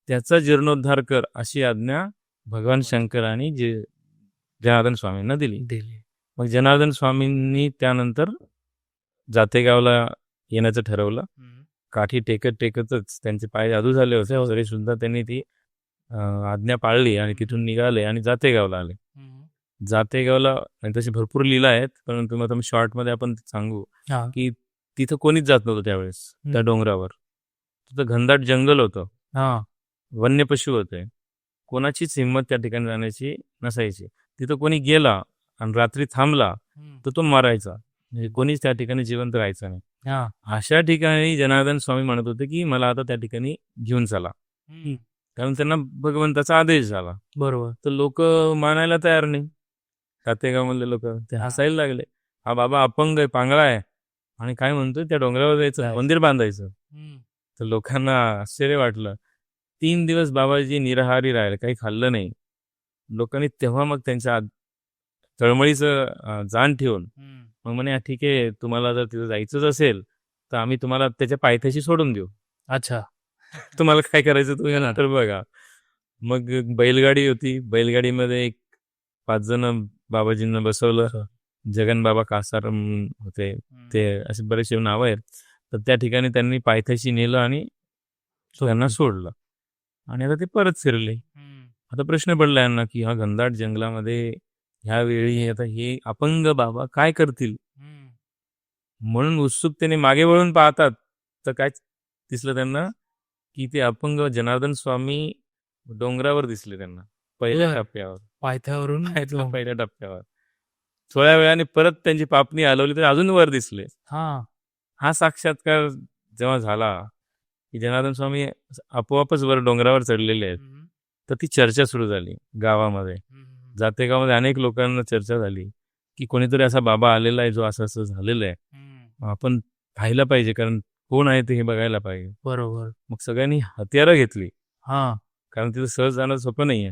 त्याचा जीर्णोद्धार कर अशी आज्ञा भगवान शंकराने जनार्दन स्वामींना दिली. मग जनार्दन स्वामींनी त्यानंतर जातेगावला येण्याचं ठरवलं. काठी टेकतच त्यांचे पाय जादू झाले होते, तरी सुद्धा त्यांनी ती आज्ञा पाळली आणि तिथून निघाले आणि जातेगावला आले. जातेगावला तशी भरपूर लीला आहेत, परंतु मग तुम्ही शॉर्टमध्ये आपण सांगू की तिथं कोणीच जात नव्हतं त्यावेळेस. त्या डोंगरावर तिथं घनदाट जंगल होतं, वन्य पशु होते, कोणाचीच हिंमत त्या ठिकाणी जाण्याची नसायची. तिथं कोणी गेला आणि रात्री थांबला तर तो मारायचा, म्हणजे कोणीच त्या ठिकाणी जिवंत राहायचं नाही. अशा ठिकाणी जनार्दन स्वामी म्हणत होते की मला आता त्या ठिकाणी घेऊन चला, कारण त्यांना भगवंताचा आदेश झाला. बरोबर. तर लोक मानायला तयार नाही. जातेगावमधले लोक ते हसायला लागले, हा बाबा अपंग आहे, पांगळा आहे आणि काय म्हणतोय त्या डोंगरावर जायचं, मंदिर बांधायचं. तर लोकांना आश्चर्य वाटलं. 3 दिवस बाबाजी निराहारी राहिले, काही खाल्लं नाही. लोकांनी तेव्हा मग त्यांच्या तळमळीचं जाण ठेवून मग म्हणे ठीक आहे, तुम्हाला जर तिथं जायचंच असेल तर आम्ही तुम्हाला त्याच्या पायथ्याशी सोडून देऊ. अच्छा. तुम्हाला काय करायचं तुम्ही ना तर बघा. मग बैलगाडी होती, बैलगाडीमध्ये एक 5 जण बाबाजींना बसवलं. जगन बाबा कासारम होते, ते असे बरेचसे नाव आहेत. तर त्या ठिकाणी त्यांनी पायथ्याशी नेलं आणि त्यांना सोडलं आणि आता ते परत फिरले. आता प्रश्न पडला यांना की हा घनदाट जंगलामध्ये ह्या वेळी आता हे अपंग बाबा काय करतील, म्हणून उत्सुकतेने मागे वळून पाहतात तर काय दिसलं त्यांना की ते अपंग जनार्दन स्वामी डोंगरावर दिसले त्यांना पहिल्या टप्प्यावर, पायथ्यावरून पहिल्या टप्प्यावर. थोड्या वेळाने परत त्यांची पापणी हलवली तर अजून वर दिसले. हा साक्षात्कार जेव्हा झाला की जनार्दन स्वामी आपोआपच वर डोंगरावर चढलेले आहेत, तर ती चर्चा सुरू झाली गावामध्ये. जातेगावमध्ये अनेक लोकांना चर्चा झाली की कोणीतरी असा बाबा आलेला आहे जो असं असं झालेलं आहे, आपण पाहिलं पाहिजे, कारण कोण आहे ते हे बघायला पाहिजे. बरोबर. मग सगळ्यांनी हत्यारं घेतली, कारण तिथं सहज जाणं सोपं नाहीये.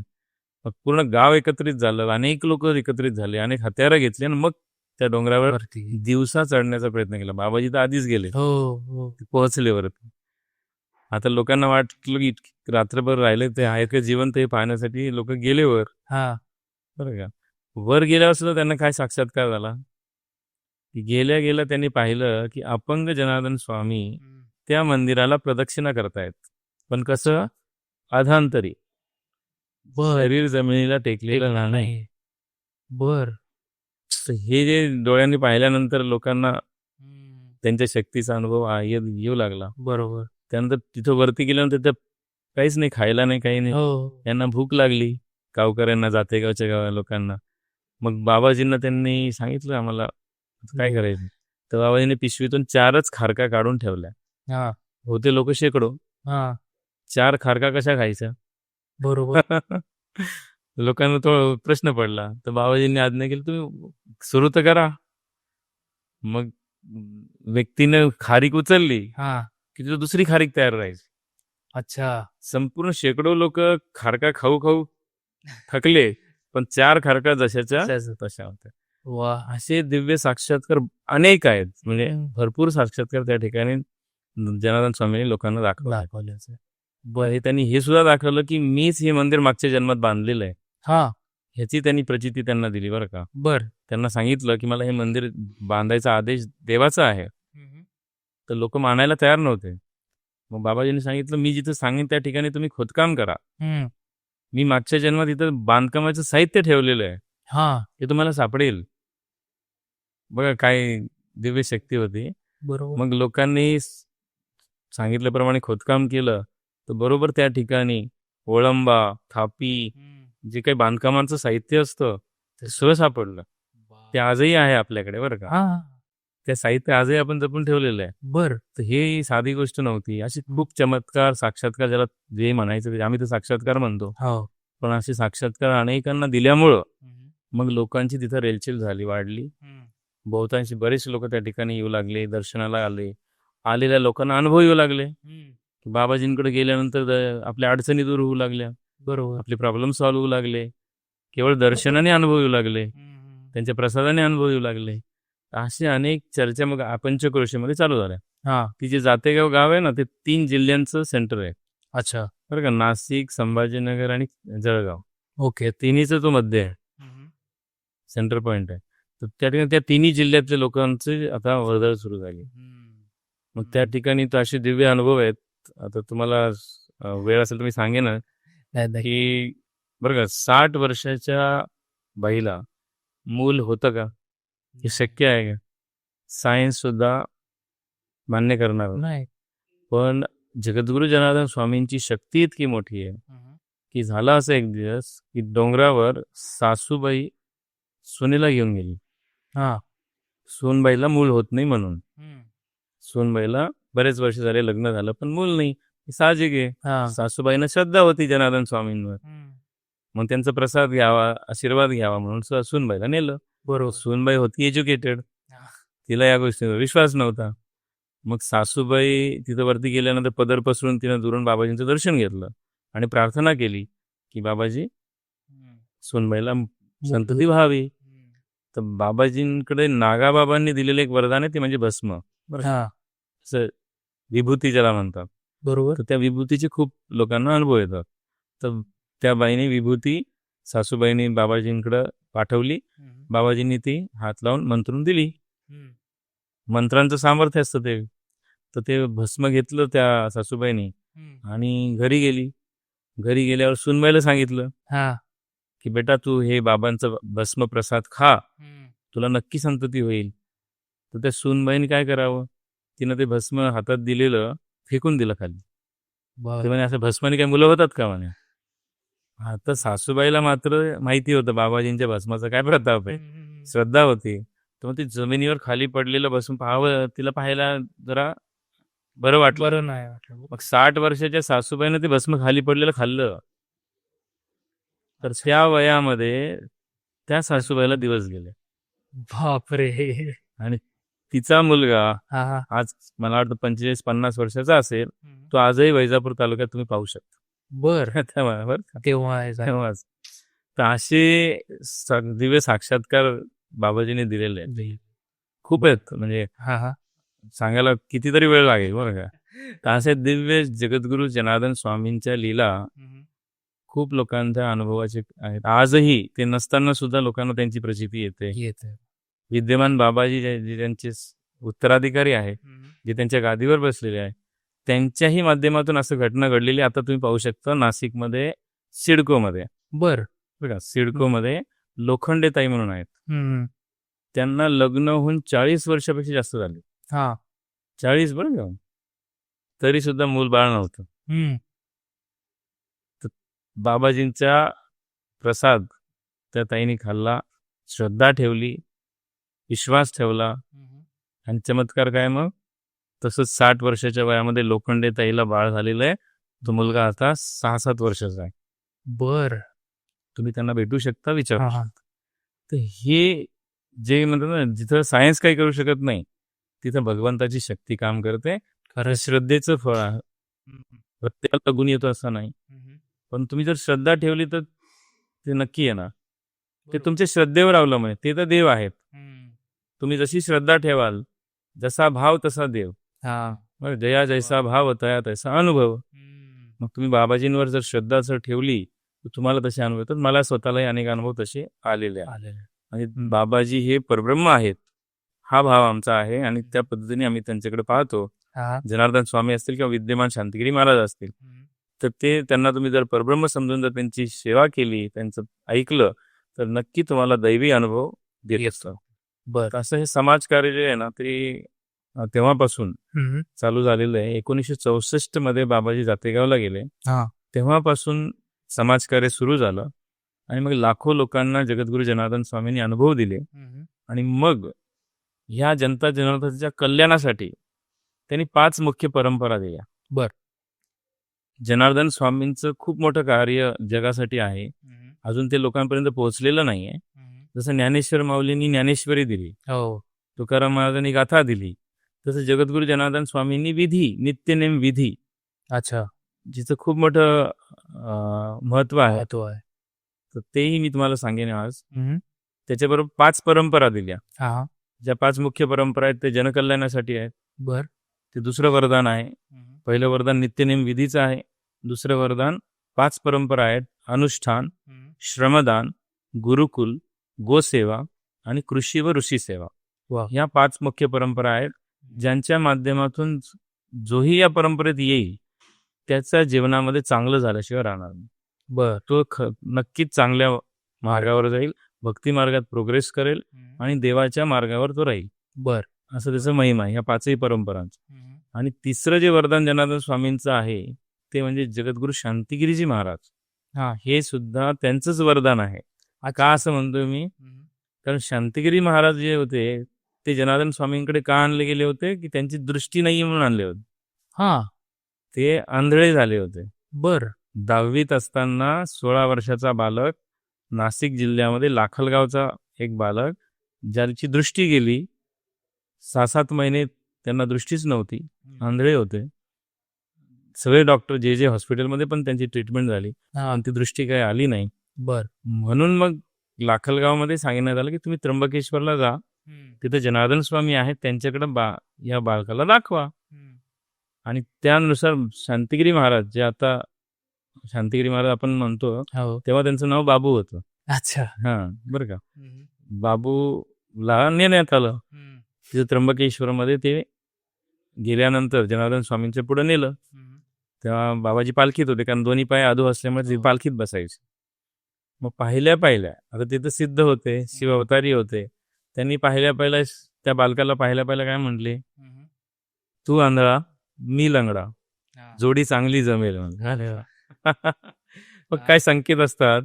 मग पूर्ण गाव एकत्रित झालं, अनेक लोक एकत्रित झाले, अनेक हत्यारं घेतली आणि मग त्या डोंगरावर दिवसा चढण्याचा प्रयत्न केला. बाबाजी तर आधीच गेले, पोहोचले वरती. आता लोकांना वाटलं की रात्रभर राहिले ते आहेत का जिवंत हे पाहण्यासाठी लोक गेले वर. बरं का. वर गेल्यावर सुद्धा त्यांना काय साक्षात्कार झाला की गेल्या गेल्या त्यांनी पाहिलं की अपंग जनार्दन स्वामी त्या मंदिराला प्रदक्षिणा करतायत. पण कसं अधांतरी बर शरीर जमिनीला टेकलेलं नाही. बर तर हे जे डोळ्यांनी पाहिल्यानंतर लोकांना त्यांच्या शक्तीचा अनुभव येऊ लागला. बरोबर. त्यानंतर तिथं वरती गेल्यानंतर त्या काहीच नाही, खायला नाही, काही नाही. हो. त्यांना भूक लागली, गावकऱ्यांना, जातेगावच्या लोकांना. मग बाबाजींना त्यांनी सांगितलं, आम्हाला आता काय करायचं. तर बाबाजींनी पिशवीतून 4च खारका काढून ठेवल्या. हा होते लोक शेकडो. हा 4 खारका कशा खायच्या? बरोबर. लोकांना तो प्रश्न पडला. तर बाबाजींनी आज्ञा केली, तुम्ही सुरू तर करा. मग व्यक्तीनं खारीक उचलली हा की तिथं दुसरी खारीक तयार राहायची. अच्छा. संपूर्ण शेकडो लोक खारका खाऊ खाऊ थकले, पण 4 खारका जशाच्या तशा होत्या. वा. असे दिव्य साक्षात्कार अनेक आहेत. म्हणजे भरपूर साक्षात्कार त्या ठिकाणी जनार्दन स्वामींनी लोकांना दाखवले. बरं, त्यांनी हे सुद्धा दाखवलं की मीच हे मंदिर मागच्या जन्मात बांधलेलं आहे. हा ह्याची त्यांनी प्रचिती त्यांना दिली बरं का. बर त्यांना सांगितलं की मला हे मंदिर बांधायचा आदेश देवाचा आहे. तर लोक मानायला तयार नव्हते. मग बाबाजींनी सांगितलं, मी जिथं सांगेन त्या ठिकाणी तुम्ही खोदकाम करा. मी मागच्या जन्मात इथं बांधकामाचं साहित्य ठेवलेलं आहे, हा ते तुम्हाला सापडेल. बघा काय दिव्य शक्ती होती. बरोबर. मग लोकांनी सांगितल्याप्रमाणे खोदकाम केलं, तर बरोबर त्या ठिकाणी ओळंबा, थापी, जे काही बांधकामाचं साहित्य असतं ते सगळं सापडलं. ते आजही आहे आपल्याकडे बरं का. हा त्या साहित्य आजही आपण जपून ठेवलेलं आहे. बर तर हे साधी गोष्ट नव्हती. अशी खूप चमत्कार, साक्षात्कार, ज्याला जे म्हणायचं ते आम्ही तर साक्षात्कार म्हणतो. हो. पण असे साक्षात्कार अनेकांना दिल्यामुळं मग लोकांची तिथं रेलचेल झाली, वाढली. बहुतांशी बरेच लोक त्या ठिकाणी येऊ लागले, दर्शनाला आले. आलेल्या लोकांना अनुभव येऊ लागले. बाबाजींकडे गेल्यानंतर आपल्या अडचणी दूर होऊ लागल्या, बरोबर. आपले प्रॉब्लेम सॉल्व्ह होऊ लागले. केवळ दर्शनाने अनुभव येऊ लागले, त्यांच्या प्रसादाने अनुभव येऊ लागले. असे अनेक चर्चा मग पंचक्रोशीमध्ये चालू झाल्या. हा ती जे जातेगाव गाव आहे ना, ते 3 जिल्ह्यांचं सेंटर आहे अच्छा. बरं का. नाशिक, संभाजीनगर आणि जळगाव, ओके. तिन्हीचं तो मध्ये आहे, सेंटर पॉइंट आहे. तर त्या ठिकाणी त्या तिन्ही जिल्ह्यातल्या लोकांची आता वर्दळ सुरू झाली. मग त्या ठिकाणी तर असे दिव्य अनुभव आहेत. आता तुम्हाला वेळ असेल तर मी सांगेन नाही. की बरं का, 60 वर्षाच्या बाईला मूल होतं का? हे शक्य आहे का? सायन्स सुद्धा मान्य करणार नाही. पण जगद्गुरु जनार्दन स्वामींची शक्ती इतकी मोठी आहे की झाला असं एक दिवस की डोंगरावर सासूबाई सुनेला घेऊन गेली. हा सूनबाईला मूल होत नाही म्हणून. सूनबाईला बरेच वर्ष झाले, लग्न झालं पण मूल नाही. साहजिक आहे. हा सासूबाईंना श्रद्धा होती जनार्दन स्वामींवर. मग त्यांचा प्रसाद घ्यावा, आशीर्वाद घ्यावा म्हणून सूनबाईला नेलं. बरोबर. सूनबाई होती एज्युकेटेड, तिला या गोष्टीवर विश्वास नव्हता. मग सासूबाई तिथं वरती गेल्यानंतर पदर पसरून तिनं दुरून बाबाजींचं दर्शन घेतलं आणि प्रार्थना केली की बाबाजी, सूनबाईला संतती व्हावी. तर बाबाजींकडे नागाबाबांनी दिलेलं एक वरदान आहे, ते म्हणजे भस्म. हा असं विभूती ज्याला म्हणतात. बरोबर. तर त्या विभूतीचे खूप लोकांना अनुभव येतात. तर त्या बाईने विभूती सासूबाईंनी बाबाजींकडे पाठवली. बाबाजींनी ती हात लावून मंत्रून दिली. मंत्रांचं सामर्थ्य असतं ते. तर ते भस्म घेतलं त्या सासूबाईंनी आणि घरी गेली. घरी गेल्यावर सुनबाईला सांगितलं हा की बेटा, तू हे बाबांचं भस्म प्रसाद खा, तुला नक्की संतती होईल. तर त्या सुनबाईने काय करावं, तिनं ते भस्म हातात दिलेलं फेकून दिलं खाली. ते म्हणे, असं भस्माने काय मुलं होतात का म्हणे. आता सासूबाईला मात्र माहिती होतं बाबाजींच्या भस्माचा काय प्रताप आहे, श्रद्धा होती. तर मग ती जमिनीवर खाली पडलेलं भस्म पाहावं, तिला पाहायला जरा बरं वाटलं. बरं नाही वाटलं. मग 60 वर्षाच्या सासूबाईनं ते भस्म खाली पडलेलं खाल्लं. तर त्या वयामध्ये त्या सासूबाईला दिवस गेले. बापरे. आणि तिचा मुलगा हा हा आज मला वाटतं 45-50 वर्षाचा असेल, तो आजही वैजापूर तालुक्यात तुम्ही पाहू शकता. बर बरं का? तेव्हा आहे झालं. तेव्हाच. तर असे दिव्य साक्षात्कार बाबाजीने दिलेले आहेत, खूप आहेत. म्हणजे हा हा सांगायला कितीतरी वेळ लागेल बरं का. तर असे दिव्य जगद्गुरु जनार्दन स्वामींच्या लीला खूप लोकांच्या अनुभवाचे आहेत. आजही ते नसताना सुद्धा लोकांना त्यांची प्रचिती येते. येते. विद्यमान बाबाजी जे त्यांचे उत्तराधिकारी आहे, जे त्यांच्या गादीवर बसलेले आहे, त्यांच्याही माध्यमातून असं घटना घडलेली. आता तुम्ही पाहू शकता नाशिकमध्ये सिडकोमध्ये, बर. बघा सिडकोमध्ये लोखंडे ताई म्हणून आहेत. हम्म. त्यांना लग्न होऊन 40 वर्षापेक्षा जास्त झाले. हा. 40 बरं का, तरी सुद्धा मूल बाळ नव्हतं. हम्म. बाबाजींचा प्रसाद त्या ताईने खाल्ला, श्रद्धा ठेवली, विश्वास ठेवला आणि चमत्कार काय मग, तसंच 60 वर्षाच्या वयामध्ये लोखंडे ताईला बाळ झालेलं आहे. तो मुलगा आता 6-7 वर्षाचा आहे. बर. तुम्ही त्यांना भेटू शकता, विचारू हा, शकता. हा. तर हे जे म्हणतात ना, जिथं सायन्स काही करू शकत नाही तिथं भगवंताची शक्ती काम करते. खरंच. श्रद्धेचं फळ आहे. प्रत्येकाला गुण येतो असं नाही, पण तुम्ही जर श्रद्धा ठेवली तर ते नक्की येणार. ते तुमच्या श्रद्धेवर अवलंबून आहे. ते तर देव आहेत. तुम्ही जशी श्रद्धा ठेवाल, जसा भाव तसा देव. हा. बरं, जया जैसा भाव तया तैसा अनुभव. मग तुम्ही बाबाजींवर जर श्रद्धा जर ठेवली तर तुम्हाला तसे अनुभव येतात. मला स्वतःलाही अनेक अनुभव तसे आलेले आहेत. आणि बाबाजी हे परब्रह्म आहेत, हा भाव आमचा आहे आणि त्या पद्धतीने आम्ही त्यांच्याकडे पाहतो. हा. जनार्दन स्वामी असतील किंवा विद्यमान शांतिगिरी महाराज असतील, तर ते त्यांना तुम्ही जर परब्रह्म समजून जर त्यांची सेवा केली, त्यांचं ऐकलं, तर नक्की तुम्हाला दैवी अनुभव देत असतो. बर. असं हे समाजकार्य जे आहे ना, ते तेव्हापासून चालू झालेलं आहे. 1964 मध्ये बाबाजी जातेगावला गेले, हा. तेव्हापासून समाजकार्य सुरू झालं आणि मग लाखो लोकांना जगद्गुरू जनार्दन स्वामींनी अनुभव दिले. आणि मग ह्या जनता जनार्दनाच्या कल्याणासाठी त्यांनी 5 मुख्य परंपरा दिल्या. बर. जनार्दन स्वामींचं खूप मोठं कार्य जगासाठी आहे, अजून ते लोकांपर्यंत पोहोचलेलं नाहीये. जसं ज्ञानेश्वर माऊलींनी ज्ञानेश्वरी दिली, हो. तुकाराम महाराजांनी गाथा दिली, तसं जगद्गुरू जनार्दन स्वामींनी विधी, नित्यनेम विधी, अच्छा. जिचं खूप मोठं महत्व आहे. तो आहे. तर तेही मी तुम्हाला सांगेन आज. त्याच्याबरोबर 5 परंपरा दिल्या. हा. ज्या 5 मुख्य परंपरा आहेत ते जनकल्याणासाठी आहेत. बर. ते दुसरं वरदान आहे. पहिलं वरदान नित्यनेम विधीचं आहे. दुसरं वरदान 5 परंपरा आहेत: अनुष्ठान, श्रमदान, गुरुकुल, गोसेवा आणि कृषी व ऋषी सेवा. वा. ह्या 5 मुख्य परंपरा आहेत, ज्यांच्या माध्यमातून जोही या परंपरेत येईल त्याच्या जीवनामध्ये चांगलं झाल्याशिवाय राहणार नाही. बर. तो नक्कीच चांगल्या मार्गावर जाईल, भक्ती मार्गात प्रोग्रेस करेल आणि देवाच्या मार्गावर तो राहील. बर. असं त्याचं महिमा आहे ह्या 5ही परंपरांचं. आणि तिसरं जे वरदान जनार्दन स्वामींचं आहे ते म्हणजे जगद्गुरू शांतिगिरीजी महाराज. हा. हे सुद्धा त्यांचंच वरदान आहे. का असं म्हणतोय मी, कारण शांतिगिरी महाराज जे होते ते जनार्दन स्वामींकडे का आणले गेले होते, की त्यांची दृष्टी नाही म्हणून आणले होते. हा. ते आंधळे झाले होते. बर. 10वीत असताना 16 वर्षाचा बालक, नाशिक जिल्ह्यामध्ये लाखलगावचा एक बालक, ज्याची दृष्टी गेली, 6-7 महिने त्यांना दृष्टीच नव्हती, आंधळे होते. सगळे डॉक्टर जे हॉस्पिटलमध्ये पण त्यांची ट्रीटमेंट झाली, आणि ती दृष्टी काही आली नाही. बर. म्हणून मग लाखलगावमध्ये सांगण्यात आलं की तुम्ही त्र्यंबकेश्वरला जा, तिथे जनार्दन स्वामी आहेत, त्यांच्याकडे या बालकाला दाखवा. आणि त्यानुसार शांतिगिरी महाराज, जे आता शांतिगिरी महाराज आपण म्हणतो, तेव्हा त्यांचं नाव बाबू होतं. अच्छा. हा, बरं का. बाबूला नेण्यात आलं. तिथं त्र्यंबकेश्वरमध्ये ते गेल्यानंतर जनार्दन स्वामींच्या पुढे नेलं. तेव्हा बाबाजी पालखीत होते, कारण दोन्ही पाय आधू असल्यामुळे ते पालखीत बसायचे. मग पाहिल्या आता तिथं सिद्ध होते, शिवावतारी होते. त्यांनी पाहिल्या त्या बालकाला पाहिल्या काय म्हटले, तू आंधळा मी लंगडा, जोडी चांगली जमेल. मग काय संकेत असतात,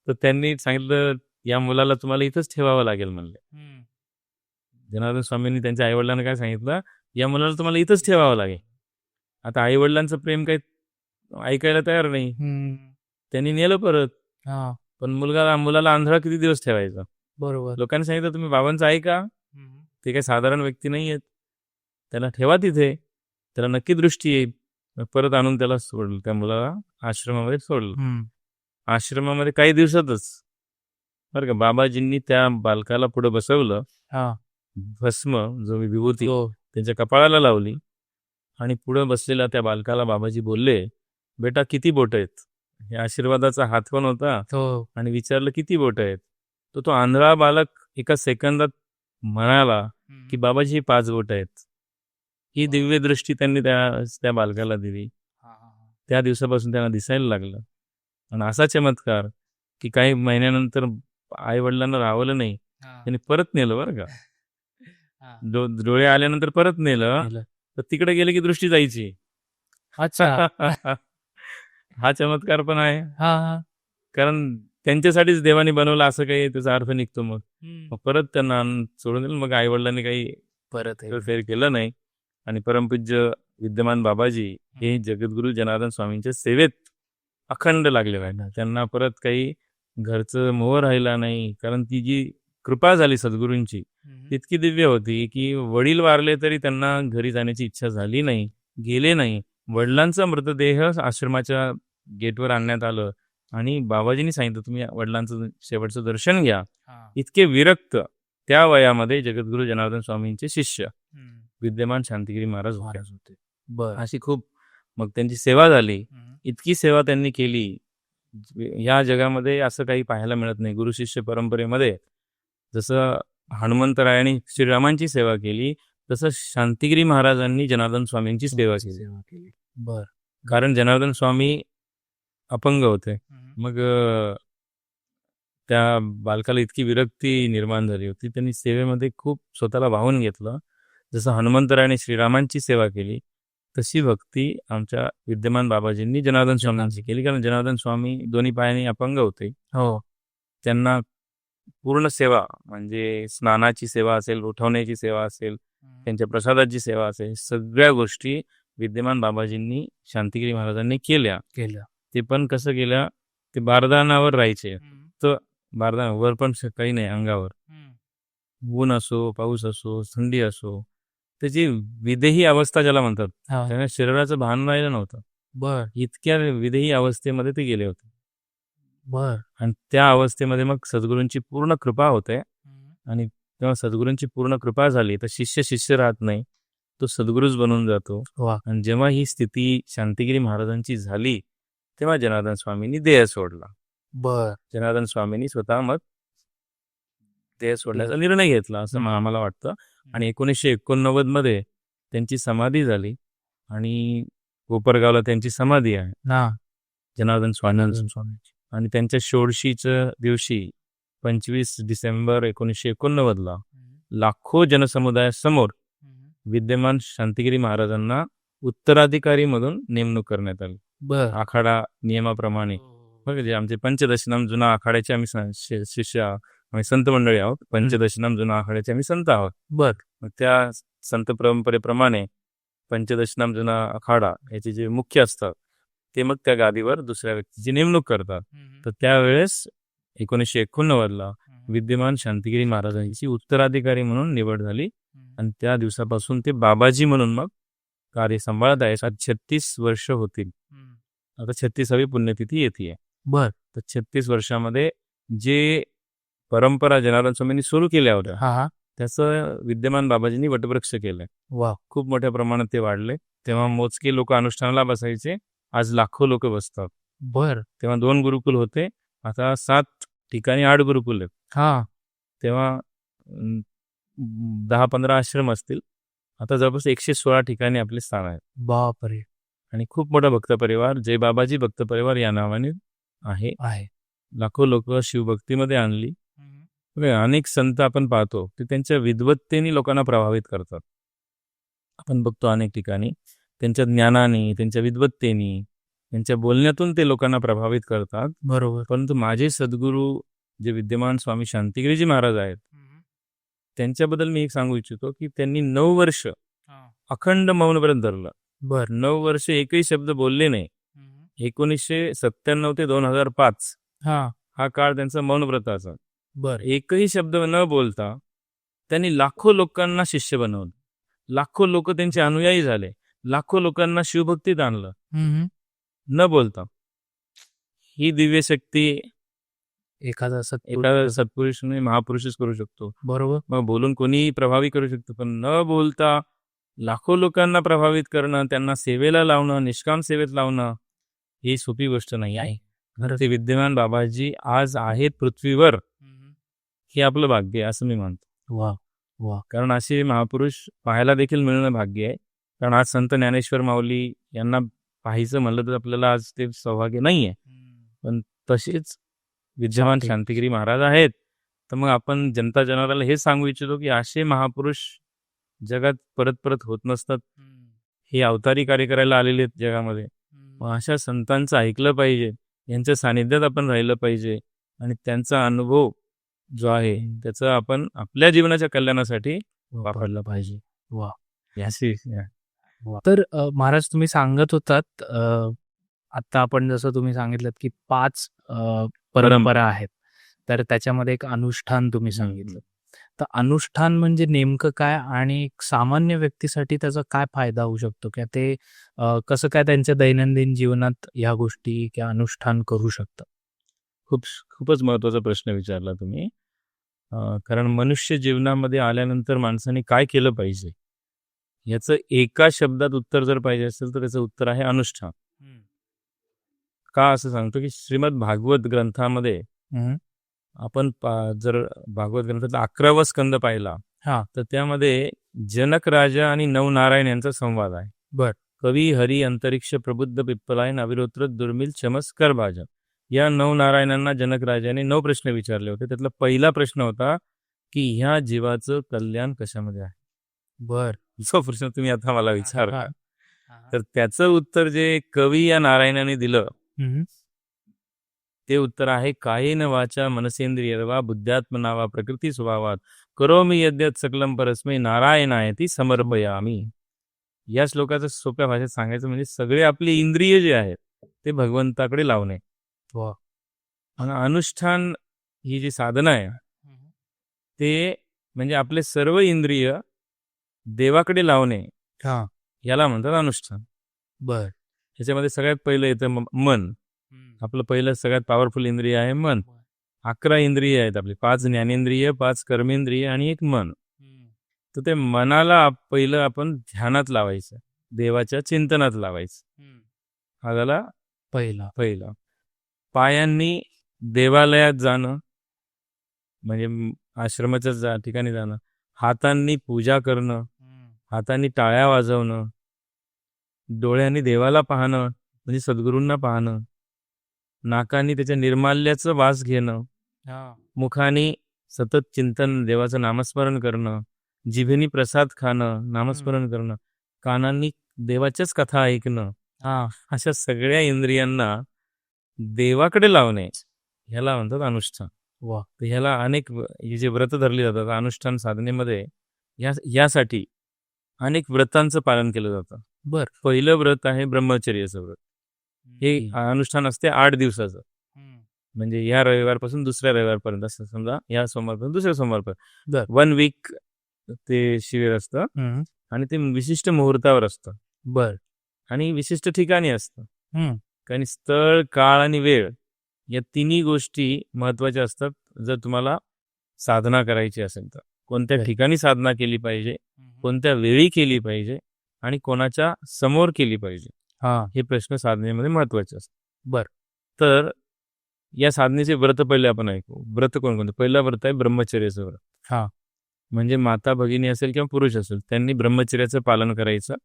तर त्यांनी सांगितलं या मुलाला तुम्हाला इथंच ठेवावं लागेल म्हणले. जनार्दन स्वामींनी त्यांच्या आईवडिलांना काय सांगितलं, या मुलाला तुम्हाला इथंच ठेवावं लागेल. आता आईवडिलांचं प्रेम काही ऐकायला तयार नाही. त्यांनी नेलं परत. पण मुलाला आंधळा किती दिवस ठेवायचा. बरोबर. लोकांनी सांगितलं तुम्ही बाबांचं ऐका, ते काही साधारण व्यक्ती नाही आहेत, त्याला ठेवा तिथे, त्याला नक्की दृष्टी येईल. परत आणून त्याला सोडलं, त्या मुलाला आश्रमामध्ये सोडलं. आश्रमामध्ये काही दिवसातच बरं का बाबाजींनी त्या बालकाला पुढे बसवलं. भस्म जो विभूती त्यांच्या कपाळाला लावली आणि पुढे बसलेला त्या बालकाला बाबाजी बोलले, बेटा किती बोट आहेत. हे आशीर्वादाचा हात पण होता. आणि विचारलं किती बोट आहेत. तो आंधळा बालक एका सेकंदात म्हणाला की बाबाजी 5 बोट आहेत. ही दिव्य दृष्टी त्यांनी त्या बालकाला दिली. हा, हा, हा. त्या दिवसापासून त्यांना दिसायला लागलं. आणि असा चमत्कार की काही महिन्यानंतर आई वडिलांना राहवलं नाही, हा. त्यांनी परत नेलं बरं का. हा. डोळे आल्यानंतर परत नेलं, नेलं. तर तिकडे गेले की दृष्टी जायची. अच्छा. हा चमत्कार पण आहे, हा, हा. कारण त्यांच्यासाठीच देवाने बनवलं असं काही त्याचा अर्थ निघतो. मग हम्म. मग परत त्यांना सोडून दिलं. मग आई वडिलांनी काही परत आहे. फेर केलं नाही. आणि परमपूज्य विद्यमान बाबाजी हे जगद्गुरु जनार्दन स्वामींच्या सेवेत अखंड लागले पाहिजे. त्यांना परत काही घरचं मोह राहिला नाही, कारण ती जी कृपा झाली सद्गुरूंची इतकी दिव्य होती की वडील वारले तरी त्यांना घरी जाण्याची इच्छा झाली नाही, गेले नाही. वडिलांचा मृतदेह आश्रमाच्या गेटवर आणण्यात आलं आणि बाबाजींनी सांगितलं तुम्ही वडिलांचं शेवटचं दर्शन घ्या. हा. इतके विरक्त त्या वयामध्ये जगद्गुरु जनार्दन स्वामींचे शिष्य हम्म. विद्यमान शांतिगिरी महाराज होते. महाराज होते. बर. अशी खूप मग त्यांची सेवा झाली. इतकी सेवा त्यांनी केली, या जगामध्ये असं काही पाहायला मिळत नाही. गुरु शिष्य परंपरेमध्ये जसं हनुमंतरायांनी श्रीरामांची सेवा केली, तसं शांतिगिरी महाराजांनी जनार्दन स्वामींची सेवा केली. बर. कारण जनार्दन स्वामी अपंग होते. मग त्या बालकाला इतकी विरक्ती निर्माण झाली होती, त्यांनी सेवेमध्ये खूप स्वतःला वाहून घेतलं. जसं हनुमंतरायाने श्रीरामांची सेवा केली, तशी भक्ती आमच्या विद्यमान बाबाजींनी जनार्दन स्वामींची केली. कारण जनार्दन स्वामी दोन्ही पायाने अपंग होते. हो. त्यांना पूर्ण सेवा म्हणजे स्नानाची सेवा असेल, उठवण्याची सेवा असेल, त्यांच्या प्रसादाची सेवा असेल, सगळ्या गोष्टी विद्यमान बाबाजींनी शांतिगिरी महाराजांनी केल्या. ते पण कसं केल्या, ते बारदानावर राहायचे. तर बारदानावर पण काही नाही, अंगावर ऊन असो, पाऊस असो, थंडी असो, त्याची विदेही अवस्था ज्याला म्हणतात, त्यांना शरीराचं भान राहिलं नव्हतं. बर. इतक्या विदेही अवस्थेमध्ये ते गेले होते. बर. आणि त्या अवस्थेमध्ये मग सद्गुरूंची पूर्ण कृपा होते. आणि तेव्हा सद्गुरूंची पूर्ण कृपा झाली तर शिष्य राहत नाही, तो सद्गुरूच बनून जातो. आणि जेव्हा ही स्थिती शांतिगिरी महाराजांची झाली, तेव्हा जनार्दन स्वामींनी देह सोडला. बर. जनार्दन स्वामींनी स्वतः मग देह सोडण्याचा निर्णय घेतला असं आम्हाला वाटतं. आणि 1989 मध्ये त्यांची समाधी झाली आणि कोपरगावला त्यांची समाधी आहे जनार्दन स्वामींची. आणि त्यांच्या षोडशीच्या दिवशी 25 डिसेंबर 1989 लाखो जनसमुदायासमोर विद्यमान शांतिगिरी महाराजांना उत्तराधिकारी म्हणून नेमणूक करण्यात आली. आखाडा नियमाप्रमाणे. बघा, जे आमचे पंचदशनाम जुना आखाड्याचे आम्ही शिष्य आम्ही संत मंडळी आहोत. पंचदशनाम जुना आखाड्याचे आम्ही संत आहोत. मग त्या संत परंपरेप्रमाणे पंचदशनाम जुना आखाडा याचे जे मुख्य असतात ते मग त्या गादीवर दुसऱ्या व्यक्तीची नेमणूक करतात. तर त्यावेळेस 1989 विद्यमान शांतिगिरी महाराजांची उत्तराधिकारी म्हणून निवड झाली. आणि त्या दिवसापासून ते बाबाजी म्हणून मग कार्य सांभाळत आहे. 36 वर्ष होतील. आता 36वी पुण्यतिथी येते. तर 36 वर्षामध्ये जे परंपरा जनार्दन स्वामींनी सुरू केल्या होत्या त्याचं विद्यमान बाबाजींनी वटवृक्ष केलंय. खूप मोठ्या प्रमाणात ते वाढले. तेव्हा मोजके लोक अनुष्ठानाला बसायचे, आज लाखो लोक बसतात. तेव्हा 2 गुरुकुल होते, आता 7 ठिकाणी 8 गुरुकुल आहेत. तेव्हा 10-15 आश्रम असतील. आता जवळपास 116 ठिकाणी आपले स्थान आहेत. बापरे. आणि खूप मोठा भक्त परिवार जय बाबाजी भक्त परिवार या नावाने आहे. लाखो लोक शिवभक्तीमध्ये आणली. अनेक संत आपण पाहतो ते त्यांच्या विद्वत्तेने लोकांना प्रभावित करतात. आपण बघतो अनेक ठिकाणी त्यांच्या ज्ञानाने, त्यांच्या विद्वत्तेने, त्यांच्या बोलण्यातून ते लोकांना प्रभावित करतात. परंतु माझे सद्गुरू जे विद्यमान स्वामी शांतिगिरीजी महाराज आहेत, त्यांच्याबद्दल मी एक सांगू इच्छितो की त्यांनी 9 वर्ष अखंड मौन व्रत धरलं. 9 वर्ष एकही शब्द बोलले नाही. 1997 ते 2005 हा काळ त्यांचा मौन व्रताचा. एकही शब्द न बोलता त्यांनी लाखो लोकांना शिष्य बनवलं. लाखो लोक त्यांचे अनुयायी झाले. लाखो लोकांना शिवभक्तीत आणलं न बोलता. ही दिव्य शक्ती एखादा सत्पुरुष नाही, महापुरुषच करू शकतो. मग बोलून कोणीही प्रभावित करू शकतो, पण न बोलता लाखो लोकांना प्रभावित करणं, त्यांना सेवेला लावणं, निष्काम सेवेत लावणं ही सोपी गोष्ट नाही आहे. ते विद्यमान बाबाजी आज आहेत पृथ्वीवर, हे आपलं भाग्य आहे असं मी मानतो. कारण असे महापुरुष पाहायला देखील मिळणं भाग्य आहे. कारण आज संत ज्ञानेश्वर माऊली यांना पाहायचं म्हणलं तर आपल्याला आज ते सौभाग्य नाहीये, पण तसेच विद्यमान शांती. शांतिगिरी महाराज आहेत. तर मग आपण जनता जनावराला हे सांगू इच्छितो की असे महापुरुष जगात परत परत होत नसतात. हे अवतारी कार्य करायला आलेले आहेत जगामध्ये. मग अशा संतांचं ऐकलं पाहिजे, यांच्या सानिध्यात आपण राहिलं पाहिजे आणि त्यांचा अनुभव जो आहे त्याचा आपण आपल्या जीवनाच्या कल्याणासाठी वापरलं पाहिजे. वा. याशी तर महाराज तुम्ही सांगत होतात आता आपण जसं तुम्ही सांगितलं की 5 परंपरा आहेत, तर त्याच्यामध्ये एक अनुष्ठान तुम्ही सांगितलं. तर अनुष्ठान म्हणजे नेमकं काय आणि एक सामान्य व्यक्तीसाठी त्याचा काय फायदा होऊ शकतो किंवा ते कसं काय त्यांच्या दैनंदिन जीवनात ह्या गोष्टी किंवा अनुष्ठान करू शकतात? खूपच महत्त्वाचा प्रश्न विचारला तुम्ही. कारण मनुष्य जीवनामध्ये आल्यानंतर माणसाने काय केलं पाहिजे याचं एका शब्दात उत्तर जर पाहिजे असेल तर त्याचं उत्तर आहे अनुष्ठान. का असं सांगतो की श्रीमद भागवत ग्रंथामध्ये आपण जर भागवत ग्रंथाचा 11वा स्कंद पाहिला तर त्यामध्ये जनक राजा आणि नवनारायण यांचा संवाद आहे. बर. कवी हरी अंतरिक्ष प्रबुद्ध पिप्पलायन अविरोत्र दुर्मिल चमस कर भाजा. या नवनारायणांना जनक राजाने 9 प्रश्न विचारले होते. त्यातला पहिला प्रश्न होता की ह्या जीवाचं कल्याण कशामध्ये आहे. बर. जो प्रश्न तुम्ही आता मला विचारला तर त्याचं उत्तर जे कवी या नारायणाने दिलं ते उत्तर आहे कायेन वाचा मनसेंद्रिय वा बुद्ध्यात्मना वा प्रकृती स्वभावात करोमी यद्यत सकलम परस्मै नारायणायती समर्पयामी. या श्लोकाचं सोप्या भाषेत सांगायचं म्हणजे सगळे आपली इंद्रिय जे आहेत ते भगवंताकडे लावणे. आणि अनुष्ठान ही जी साधना आहे ते म्हणजे आपले सर्व इंद्रिय देवाकडे लावणे याला म्हणतात अनुष्ठान. बर. ह्याच्यामध्ये सगळ्यात पहिलं येतं मन. आपलं पहिलं सगळ्यात पॉवरफुल इंद्रिय आहे मन. 11 इंद्रिय आहेत आपली, 5 ज्ञानेंद्रिय, 5 कर्मेंद्रिय आणि 1 मन. तर ते मनाला पहिलं आपण ध्यानात लावायचं, देवाच्या चिंतनात लावायचं. हा झाला पहिला. पायांनी देवालयात जाणं म्हणजे आश्रमाच्या ठिकाणी जाणं, हातांनी पूजा करणं, हातांनी टाळ्या वाजवणं, डोळ्यांनी देवाला पाहणं म्हणजे सद्गुरूंना पाहणं, नाकांनी त्याच्या निर्माल्याचं वास घेणं, मुखाने सतत चिंतन देवाचं नामस्मरण करणं, जिभेनी प्रसाद खाणं, नामस्मरण करणं, कानांनी देवाच्याच कथा ऐकणं, अशा सगळ्या इंद्रियांना देवाकडे लावणे ह्याला म्हणतात अनुष्ठान. तर ह्याला अनेक हे जे व्रत धरली जातात अनुष्ठान साधनेमध्ये यासाठी अनेक व्रतांचं पालन केलं जातं. बर. पहिलं व्रत आहे ब्रह्मचर्याचं व्रत. हे अनुष्ठान असते 8 दिवसाचं. म्हणजे या रविवारपासून दुसऱ्या रविवारपर्यंत असं समजा, या सोमवारपासून दुसऱ्या सोमवारपर्यंत 1 वीक ते शिबिर असतं आणि ते विशिष्ट मुहूर्तावर असतं. बर. आणि विशिष्ट ठिकाणी असतं. कारण स्थळ, काळ आणि वेळ या तिन्ही गोष्टी महत्वाच्या असतात. जर तुम्हाला साधना करायची असेल तर कोणत्या ठिकाणी साधना केली पाहिजे, कोणत्या वेळी केली पाहिजे आणि कोणाच्या समोर केली पाहिजे, हे प्रश्न साधनेमध्ये महत्वाचे असतात. बर. तर या साधनेचे व्रत पहिले आपण ऐकू. व्रत कोणकोणते? पहिला व्रत आहे ब्रह्मचर्याचं व्रत. म्हणजे माता भगिनी असेल किंवा पुरुष असेल त्यांनी ब्रह्मचर्याचं पालन करायचं.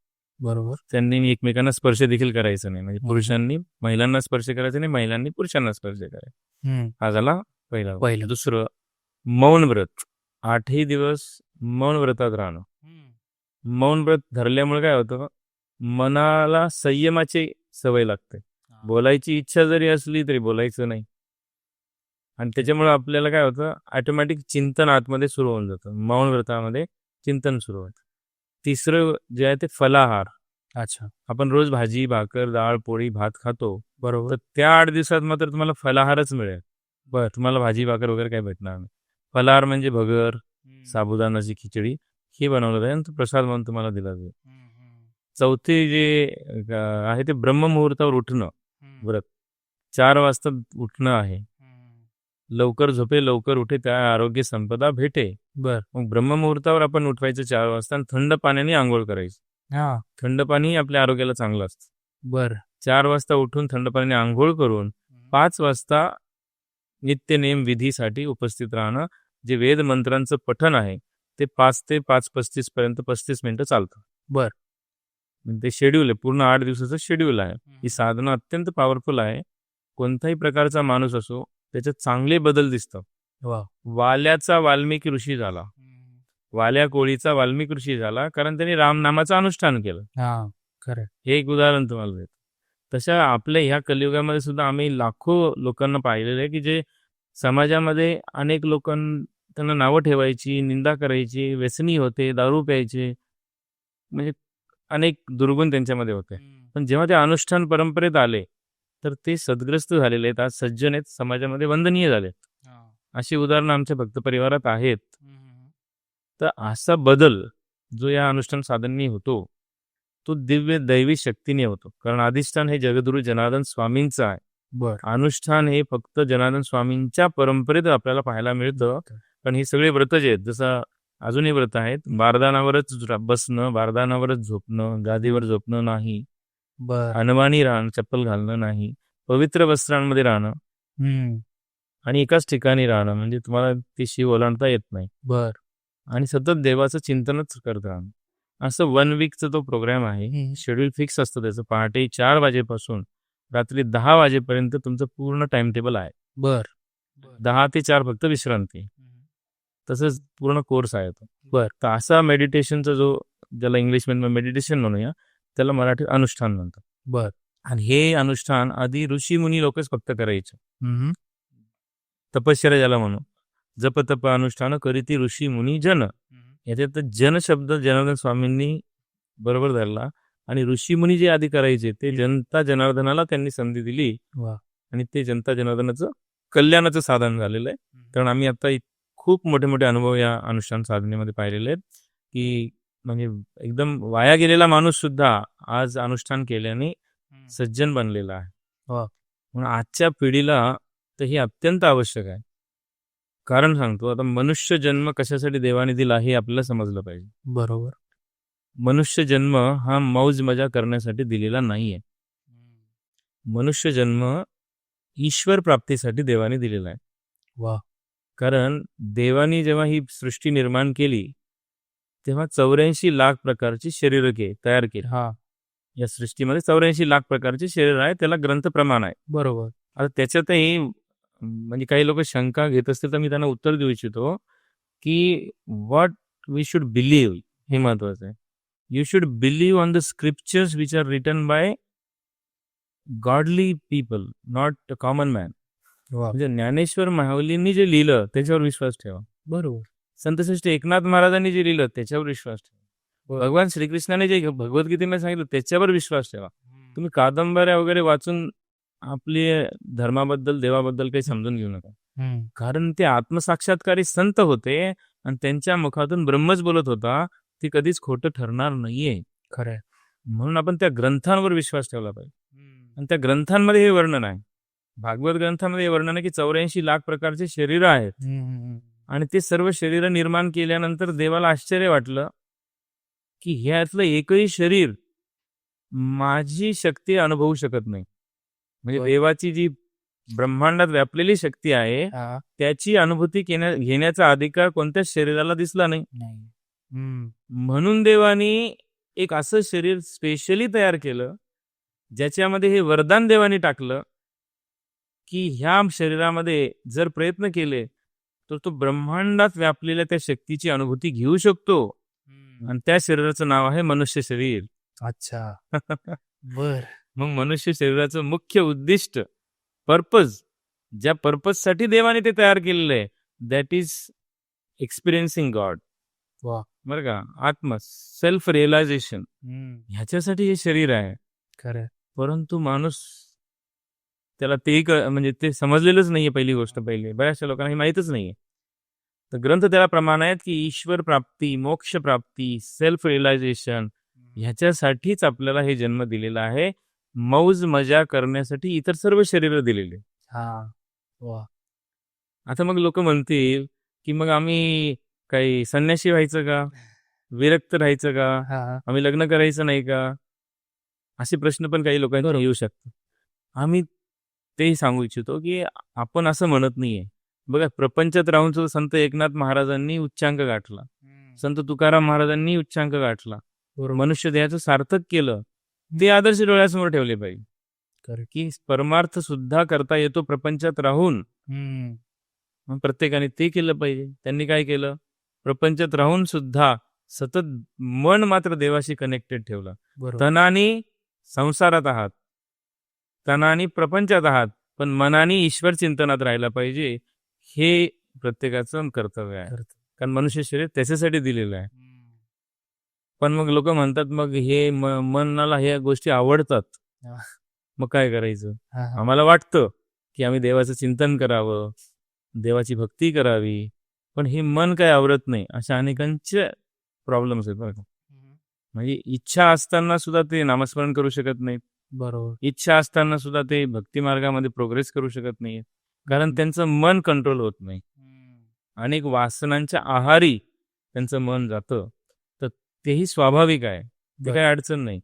बरोबर. त्यांनी एकमेकांना स्पर्श देखील करायचा नाही. म्हणजे पुरुषांनी महिलांना स्पर्श करायचा नाही, महिलांनी पुरुषांना स्पर्श करायचा. हा झाला पहिला. दुसरं मौन व्रत. 8ही दिवस मौन व्रतात राहणं. मौन व्रत धरल्यामुळे काय होतं, मनाला संयमाची सवय लागते. बोलायची इच्छा जरी असली तरी बोलायचं नाही आणि त्याच्यामुळे आपल्याला काय होतं, ऑटोमॅटिक चिंतन आतमध्ये सुरू होऊन जातं. मौन व्रतामध्ये चिंतन सुरू होतं. तिसरं जे आहे ते फलाहार. अच्छा. आपण रोज भाजी, भाकर, डाळ, पोळी, भात खातो. बरोबर. तर त्या 8 दिवसात मात्र तुम्हाला फलाहारच मिळेल. तुम्हाला भाजी भाकर वगैरे काही भेटणार नाही. फलाहार म्हणजे भगर, साबुदाणाची खिचडी हे बनवलं जाईल आणि तो प्रसाद म्हणून तुम्हाला दिला जाईल. चौथे जे आहे ते ब्रह्ममुहूर्तावर उठणं व्रत. 4 वाजता उठणं आहे. लवकर झोपे लवकर उठे त्या आरोग्य संपदा भेटे. मग ब्रह्ममुहूर्तावर आपण उठवायचं 4 वाजता आणि थंड पाण्याने आंघोळ करायची. थंड पाणी आपल्या आरोग्याला चांगलं असतं. बर. 4 वाजता उठून थंड पाण्याने आंघोळ करून 5 वाजता नित्यनेम विधीसाठी उपस्थित राहणं. जे वेद मंत्रांचं पठण आहे ते 5 ते 5:35 पर्यंत 35 मिनिटं चालतं. बर. ते शेड्यूल आहे, पूर्ण 8 दिवसाचं शेड्यूल आहे. ही साधना अत्यंत पॉवरफुल आहे. कोणताही प्रकारचा माणूस असो, त्याच्यात चांगले बदल दिसतात. वा. वाल्याचा वाल्मिकी ऋषी झाला, वाल्या कोळीचा वाल्मिकी ऋषी झाला, कारण त्यांनी रामनामाचं अनुष्ठान केलं. हा, खरं. हे एक उदाहरण तुम्हाला देतो. तशा आपल्या ह्या कलियुगामध्ये सुद्धा आम्ही लाखो लोकांना पाहिलेलं आहे की जे समाजामध्ये अनेक त्यांना नावं ठेवायची, निंदा करायची, व्यसनी होते, दारू प्यायचे, म्हणजे अनेक दुर्गुण त्यांच्यामध्ये होते. पण जेव्हा ते अनुष्ठान परंपरेत आले तर ते सद्ग्रस्त झालेले आहेत, आज सज्जन आहेत, समाजामध्ये वंदनीय झाले. अशी उदाहरणं आमच्या भक्त परिवारात आहेत. तर असा बदल जो या अनुष्ठान साधनेने होतो तो दिव्य दैवी शक्तीने होतो, कारण अधिष्ठान हे जगद्गुरु जनार्दन स्वामींचं आहे. बर. अनुष्ठान हे फक्त जनार्दन स्वामींच्या परंपरेत आपल्याला पाहायला मिळतं. कारण ही सगळी व्रत जे आहेत, जसं अजूनही व्रत आहेत, बारदानावरच बसणं, बारदानावरच झोपणं, गादीवर झोपणं नाही, बर. अनवाणी राहणं, चप्पल घालणं नाही, पवित्र वस्त्रांमध्ये राहणं आणि एकाच ठिकाणी राहणं, म्हणजे तुम्हाला ती शिव ओलांडता येत नाही. बर. आणि सतत देवाचं चिंतनच करत राहणं, असं 1 वीकचा तो प्रोग्राम आहे. शेड्यूल फिक्स असतं त्याचं. पहाटे 4 वाजेपासून रात्री 10 वाजेपर्यंत तुमचं पूर्ण टाइम टेबल आहे. बर. 10 ते 4 फक्त विश्रांती, तसंच पूर्ण कोर्स आहे तो. बर. तर असा मेडिटेशनचा जो, ज्याला इंग्लिशमध्ये मेडिटेशन म्हणूया, त्याला मराठीत अनुष्ठान म्हणतात. बर. आणि हे अनुष्ठान आधी ऋषी मुनी लोकच फक्त करायचे. तपश्चर्या ज्याला म्हणू, जप तप अनुष्ठान करीती ऋषी मुनी जन. याच्यात जन शब्द जनार्दन स्वामींनी बरोबर धरला, आणि ऋषी मुनी जे आधी करायचे ते जनता जनार्दनाला त्यांनी संधी दिली. वा. आणि ते जनता जनार्दनाचं कल्याणाचं साधन झालेलं आहे. कारण आम्ही आता खूप मोठे मोठे अनुभव या अनुष्ठान साधनेमध्ये पाहिलेले आहेत, की म्हणजे एकदम वाया गेलेला माणूस सुद्धा आज अनुष्ठान केल्याने सज्जन बनलेला आहे. म्हणून आजच्या पिढीला तर हे अत्यंत आवश्यक आहे. कारण सांगतो, आता मनुष्य जन्म कशासाठी देवाने दिला हे आपल्याला समजलं पाहिजे. बरोबर. मनुष्य जन्म हा मौज मजा करण्यासाठी दिलेला नाहीये. मनुष्य जन्म ईश्वर प्राप्तीसाठी देवाने दिलेला आहे. वा. कारण देवाने जेव्हा ही सृष्टी निर्माण केली तेव्हा 84 लाख प्रकारची शरीर तयार केली. या सृष्टीमध्ये 84 लाख प्रकारचे शरीर आहे, त्याला ग्रंथ प्रमाण आहे. बरोबर. आता त्याच्यातही म्हणजे काही लोक शंका घेत असतील तर मी त्यांना उत्तर देऊ इच्छितो की व्हॉट वी शुड बिलीव्ह हे महत्वाचं आहे. You should believe on the scriptures which are written by godly people, not common man. म्हणजे ज्ञानेश्वर माऊलींनी जे लिहिलं त्याच्यावर विश्वास ठेवा. बरोबर. संतश्रेष्ठ एकनाथ महाराजांनी जे लिहिलं त्याच्यावर विश्वास ठेवा. भगवान श्रीकृष्णाने जे भगवद्गीतेमध्ये सांगितलं त्याच्यावर विश्वास ठेवा. तुम्ही कादंबऱ्या वगैरे वाचून आपली धर्माबद्दल देवाबद्दल काही समजून घेऊ नका. कारण ते आत्मसाक्षात्कारी संत होते आणि त्यांच्या मुखातून ब्रह्मच बोलत होता. ती कधीच खोटं ठरणार नाहीये. खरंय. म्हणून आपण त्या ग्रंथांवर विश्वास ठेवला पाहिजे. आणि त्या ग्रंथांमध्ये हे वर्णन आहे, भागवत ग्रंथामध्ये हे वर्णन आहे की 84 लाख प्रकारचे शरीर आहेत. आणि ते सर्व शरीर निर्माण केल्यानंतर देवाला आश्चर्य वाटलं की ह्यातलं एकही शरीर माझी शक्ती अनुभवू शकत नाही. म्हणजे देवाची जी ब्रह्मांडात व्यापलेली शक्ती आहे त्याची अनुभूती घेण्याचा अधिकार कोणत्याच शरीराला दिसला नाही. म्हणून देवानी एक असं शरीर स्पेशली तयार केलं ज्याच्यामध्ये हे वरदान देवानी टाकलं की ह्या शरीरामध्ये जर प्रयत्न केले तर तो ब्रह्मांडात व्यापलेल्या त्या शक्तीची अनुभूती घेऊ शकतो. आणि त्या शरीराचं नाव आहे मनुष्य शरीर. अच्छा. बर. मग मनुष्य शरीराचं मुख्य उद्दिष्ट, पर्पज, ज्या पर्पजसाठी देवाने ते तयार केलेलं आहे, दॅट इज एक्सपिरियन्सिंग गॉड. वा. बरं का, आत्मा, सेल्फ रिअलायझेशन, ह्याच्यासाठी हे शरीर आहे. खरं. परंतु माणूस त्याला म्हणजे ते समजलेलंच नाहीये. पहिली गोष्ट, बऱ्याचशा लोकांना हे माहीतच नाहीये. तर ग्रंथ त्याला प्रमाण आहेत की ईश्वर प्राप्ती, मोक्ष प्राप्ती, सेल्फ रिअलायझेशन ह्याच्यासाठीच आपल्याला हे जन्म दिलेला आहे. मौज मजा करण्यासाठी इतर सर्व शरीर दिलेले. वा. आता मग लोक म्हणतील की मग आम्ही काही संन्यासी व्हायचं का, विरक्त राहायचं का, आम्ही लग्न करायचं नाही का, असे प्रश्न पण काही लोकांना येऊ शकतात. आम्ही तेही सांगू इच्छितो की आपण असं म्हणत नाहीये. बघा, प्रपंचात राहून संत एकनाथ महाराजांनी उच्चांक गाठला, संत तुकाराम महाराजांनी उच्चांक गाठला, बरोबर. मनुष्य देहाचं सार्थक केलं, ते आदर्श डोळ्यासमोर ठेवले पाहिजे Correct. की परमार्थ सुद्धा करता येतो प्रपंचात राहून. हम्म. मग प्रत्येकाने ते केलं पाहिजे. त्यांनी काय केलं? प्रपंचात राहून सुद्धा सतत मन मात्र देवाशी कनेक्टेड ठेवलं. बरोबर. तनाने संसारात आहात, तनाने प्रपंचात आहात, पण मनाने ईश्वर चिंतनात राहायला पाहिजे. हे प्रत्येकाचं कर्तव्य आहे. करतो. कारण मनुष्य शरीर त्याच्यासाठी दिलेलं आहे. हम्म. पण मग लोक म्हणतात मग हे मनाला ह्या गोष्टी आवडतात, हा. मग काय करायचं? हा, हा. आम्हाला वाटतं की आम्ही देवाचं चिंतन करावं, देवाची भक्ती करावी, पण हे मन काय आवडत नाही. अशा अनेकांचे प्रॉब्लेम्स आहेत बरं का. हम्म. म्हणजे इच्छा असताना सुद्धा ते नामस्मरण करू शकत नाहीत. बरोबर. इच्छा असताना सुद्धा ते भक्ती मार्गामध्ये प्रोग्रेस करू शकत नाहीत, कारण त्यांचं मन कंट्रोल होत नाही. अनेक वासनांच्या आहारी त्यांचं मन जातं. तर तेही स्वाभाविक आहे, ते बरं. काही अडचण नाही.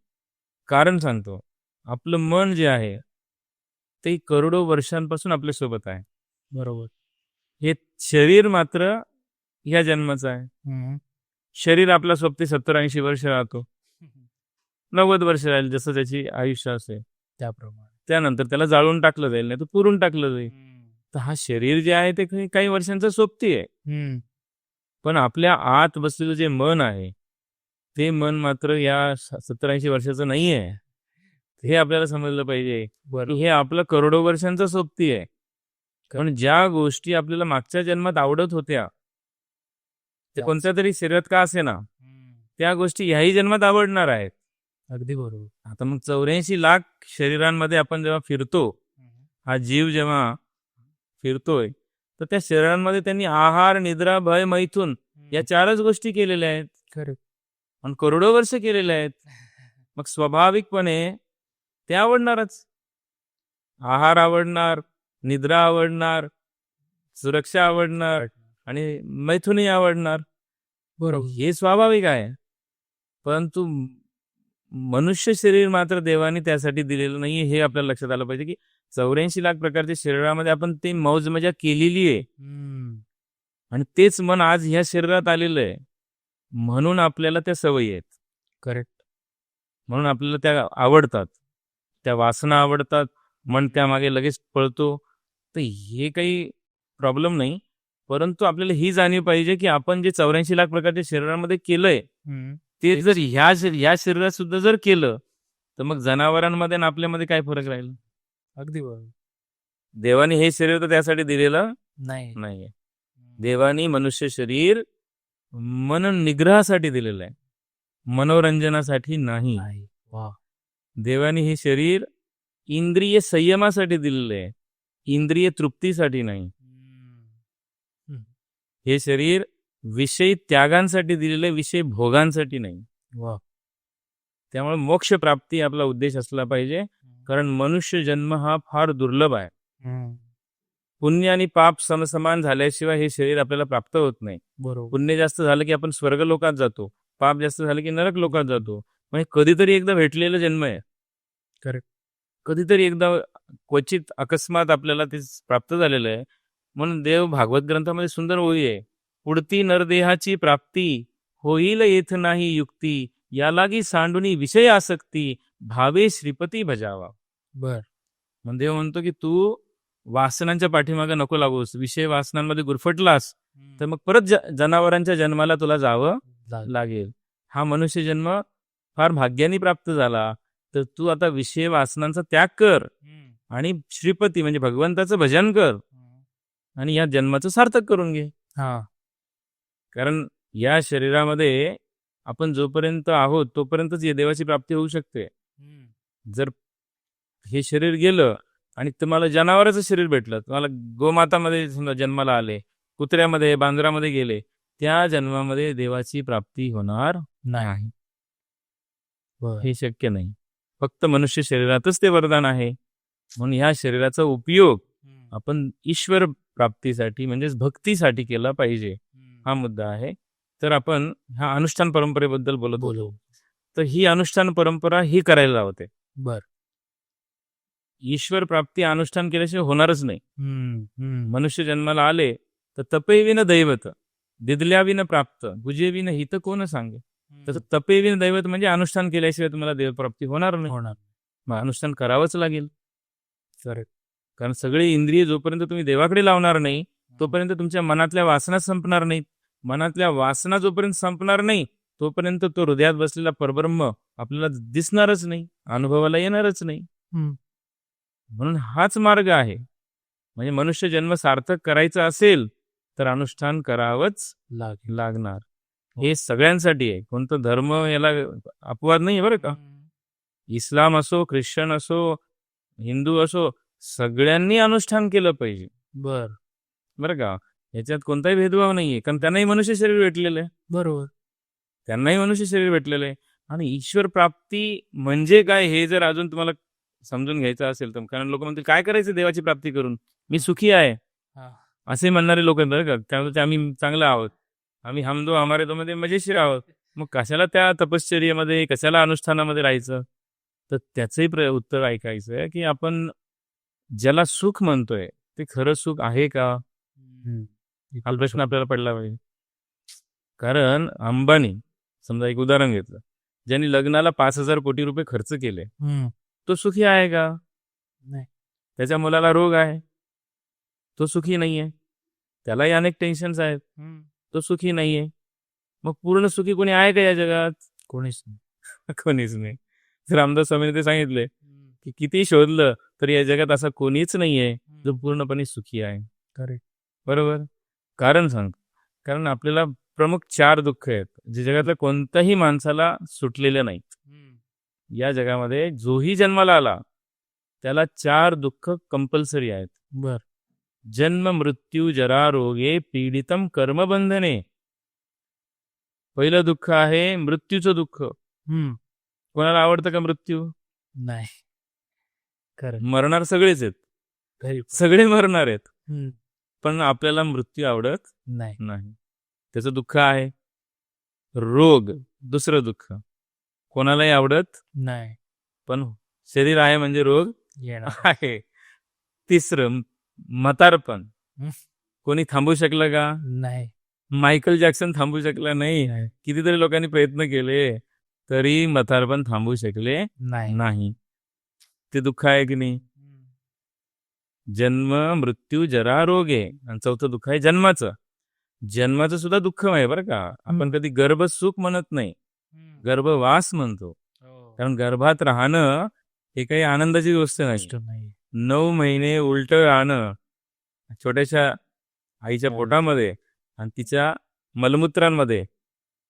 कारण सांगतो, आपलं मन जे आहे ते करोडो वर्षांपासून आपल्यासोबत आहे. बरोबर. हे शरीर मात्र ह्या जन्माचं आहे. हम्म. शरीर आपला सोबती 70-80 वर्ष राहतो, 90 वर्ष राहील, जसं त्याची आयुष्य असेल. त्याप्रमाणे. त्यानंतर त्याला जाळून टाकलं जाईल, नाही तर पुरून टाकलं जाईल. तर हा शरीर जे आहे ते काही वर्षांचं सोबती आहे. हम्म. पण आपल्या आत बसलेलं जे मन आहे, ते मन मात्र या 70-80 वर्षाचं नाही आहे. हे आपल्याला समजलं पाहिजे बरं. की हे आपलं करोडो वर्षांचं सोबती आहे. कारण ज्या गोष्टी आपल्याला मागच्या जन्मात आवडत होत्या, ते कोणत्या तरी शरीरात का असे ना, त्या गोष्टी ह्याही जन्मात आवडणार आहेत. अगदी बरोबर. आता मग 84 लाख शरीरांमध्ये आपण जेव्हा फिरतो, हा जीव जेव्हा फिरतोय, तर त्या शरीरांमध्ये त्यांनी आहार, निद्रा, भय, मैथून या 4च गोष्टी केलेल्या आहेत. खरं. आणि करोडो वर्ष केलेल्या आहेत. मग स्वाभाविकपणे ते आवडणारच. आहार आवडणार, निद्रा आवडणार, सुरक्षा आवडणार आणि मैथुनी आवडणार. बरोबर. हे स्वाभाविक आहे. परंतु मनुष्य शरीर मात्र देवाने त्यासाठी दिलेलं नाही, हे आपल्याला लक्षात आलं पाहिजे की 84 लाख प्रकारच्या शरीरामध्ये आपण ते मौज मजा केलेली आहे. आणि तेच मन आज ह्या शरीरात आलेलं आहे, म्हणून आपल्याला त्या सवयी आहेत. करेक्ट. म्हणून आपल्याला त्या आवडतात, त्या वासना आवडतात, मन त्यामागे लगेच पळतो. तर हे काही प्रॉब्लेम नाही. परंतु आपल्याला ही जाणीव पाहिजे की आपण जे 84 लाख प्रकारच्या शरीरामध्ये केलंय, ते जर ह्या शरीरात सुद्धा जर केलं, तर मग जनावरांमध्ये आणि आपल्यामध्ये काय फरक राहील? अगदी बरोबर. देवाने हे शरीर तर त्यासाठी दिलेलं नाही. नाहीये. देवाने मनुष्य शरीर मन निग्रहासाठी दिलेलं आहे, मनोरंजनासाठी नाही. नाही. वा. देवाने हे शरीर इंद्रिय संयमासाठी दिलेलं आहे, इंद्रिय तृप्तीसाठी नाही. हे शरीर विषय त्यागांसाठी दिलेलं आहे, विषय भोगांसाठी नाही. वा. त्यामुळे मोक्ष प्राप्ती आपला उद्देश असला पाहिजे. कारण मनुष्य जन्म हा फार दुर्लभ आहे. पुण्य आणि पाप समसमान झाल्याशिवाय हे शरीर आपल्याला प्राप्त होत नाही. बरोबर. पुण्य जास्त झालं की आपण स्वर्ग लोकात जातो, पाप जास्त झालं की नरक लोकात जातो. म्हणजे कधीतरी एकदा भेटलेलं जन्म आहे. Correct. कधीतरी एकदा क्वचित अकस्मात आपल्याला ते प्राप्त झालेलं आहे. म्हणून देव भागवत ग्रंथामध्ये सुंदर ओळी आहे, पुढती नरदेहाची प्राप्ती होईल येथ नाही युक्ती, यालागी सांडुनी विषय आसक्ती, भावे श्रीपती भजावा. बर. म्हणजे देव म्हणतो की तू वासनांच्या पाठीमागे नको लागूस, विषय वासनांमध्ये गुरफटलास तर मग परत जनावरांच्या जन्माला तुला जावं लागेल. हा मनुष्य जन्म फार भाग्याने प्राप्त झाला, तर तू आता विषय वासनांचा त्याग कर आणि श्रीपती म्हणजे भगवंताचं भजन कर आणि या जन्माचं सार्थक करून घे. हा. कारण या शरीरामध्ये आपण जोपर्यंत आहोत तोपर्यंतच या देवाची प्राप्ती होऊ शकते. जर हे शरीर गेलं आणि तुम्हाला जनावराचं शरीर भेटलं, तुम्हाला गोमातामध्ये जन्माला आले, कुत्र्यामध्ये बांजरामध्ये गेले, त्या जन्मामध्ये देवाची प्राप्ती होणार नाही. हे शक्य नाही. फक्त मनुष्य शरीरातच ते वरदान आहे. म्हणून ह्या शरीराचा उपयोग आपण ईश्वर प्राप्तीसाठी म्हणजेच भक्तीसाठी केला पाहिजे, हा मुद्दा आहे. तर आपण ह्या अनुष्ठान परंपरेबद्दल बोलत होतो. तर ही अनुष्ठान परंपरा ही करायला लावते. बर. ईश्वर प्राप्ती अनुष्ठान केल्याशिवाय होणारच नाही. मनुष्य जन्माला आले तर तपेविन दैवत, दिदल्याविन प्राप्त, गुजेविन हित कोण सांगे. तसं तपेविन दैवत म्हणजे अनुष्ठान केल्याशिवाय तुम्हाला देवप्राप्ती होणार नाही. होणार. मग अनुष्ठान करावंच लागेल. करेक्ट. कारण सगळे इंद्रिय जोपर्यंत तुम्ही देवाकडे लावणार नाही तोपर्यंत तुमच्या मनातल्या वासना संपणार नाहीत. मनातल्या वासना जोपर्यंत संपणार नाही तोपर्यंत तो हृदयात बसलेला परब्रह्म आपल्याला दिसणारच नाही, अनुभवाला येणारच नाही. म्हणून हाच मार्ग आहे. म्हणजे मनुष्य जन्म सार्थक करायचा असेल तर अनुष्ठान करावंच लागणार. हे सगळ्यांसाठी आहे. कोणतं धर्म याला अपवाद नाही बरं का. इस्लाम असो, ख्रिश्चन असो, हिंदू असो, सगळ्यांनी अनुष्ठान केलं पाहिजे. बरं का. याच्यात कोणताही भेदभाव नाहीये. कारण त्यांनाही मनुष्य शरीर भेटलेलं आहे. बरोबर. त्यांनाही मनुष्य शरीर भेटलेलं आहे. आणि ईश्वर प्राप्ती म्हणजे काय हे जर अजून तुम्हाला समजून घ्यायचं असेल तर, कारण लोक म्हणतील काय करायचं देवाची प्राप्ती करून, मी सुखी आहे असे म्हणणारे लोक आहेत बरं का. त्यामुळे आम्ही चांगलं आहोत, आम्ही हमदो हमारे दो मध्ये मजेशीर आहोत. मग कशाला त्या तपश्चर्येमध्ये, कशाला अनुष्ठानामध्ये राहायचं. तर त्याचंही उत्तर ऐकायचं आहे की आपण ज्याला सुख म्हणतोय ते खरं सुख आहे का, हा प्रश्न आपल्याला पडला पाहिजे. कारण अंबानी समजा एक उदाहरण घेतलं, ज्यांनी लग्नाला 5,000 कोटी रुपये खर्च केले, तो सुखी आहे का? नाही. त्याच्या मुलाला रोग आहे, तो सुखी नाहीये. त्यालाही अनेक टेन्शन्स आहेत, तो सुखी नाहीये. मग पूर्ण सुखी कोणी आहे का या जगात? कोणीच नाही. कोणीच नाही. रामदास स्वामींनी ते सांगितले की किती शोधलं तर या जगात असा कोणीच नाहीये जो पूर्णपणे सुखी आहे. करेक्ट. बरोबर. कारण सांग, कारण आपल्याला प्रमुख 4 दुःख आहेत जे जगातल्या कोणत्याही माणसाला सुटलेले नाहीत. या जगामध्ये जोही जन्माला आला त्याला 4 दुःख कंपल्सरी आहेत. जन्म मृत्यू जरा रोगे पीडितम कर्मबंधने. पहिलं दुःख आहे मृत्यूचं दुःख. कोणाला आवडतं का मृत्यू? नाही. खरं. मरणार सगळेच आहेत, सगळे मरणार आहेत, पण आपल्याला मृत्यू आवडत नाही. त्याचं दुःख आहे. रोग दुसरं दुःख, कोणालाही आवडत नाही, पण शरीर आहे म्हणजे रोग आहे. तिसरं म्हातारपण. कोणी थांबू शकलं का? नाही. मायकल जॅक्सन थांबू शकला नाही. कितीतरी लोकांनी प्रयत्न केले तरी म्हातारपण थांबू शकले नाही. ते दुःख आहे की नाही. जन्म मृत्यू जरा रोग आहे. आणि चौथं दुःख आहे जन्माचं. जन्माचं सुद्धा दुःख आहे बरं का. आपण कधी गर्भ सुख म्हणत नाही, गर्भवास म्हणतो. कारण गर्भात राहणं हे काही आनंदाची गोष्ट नाही. 9 महिने उलट राहणं छोट्याशा आईच्या पोटामध्ये आणि तिच्या मलमूत्रांमध्ये,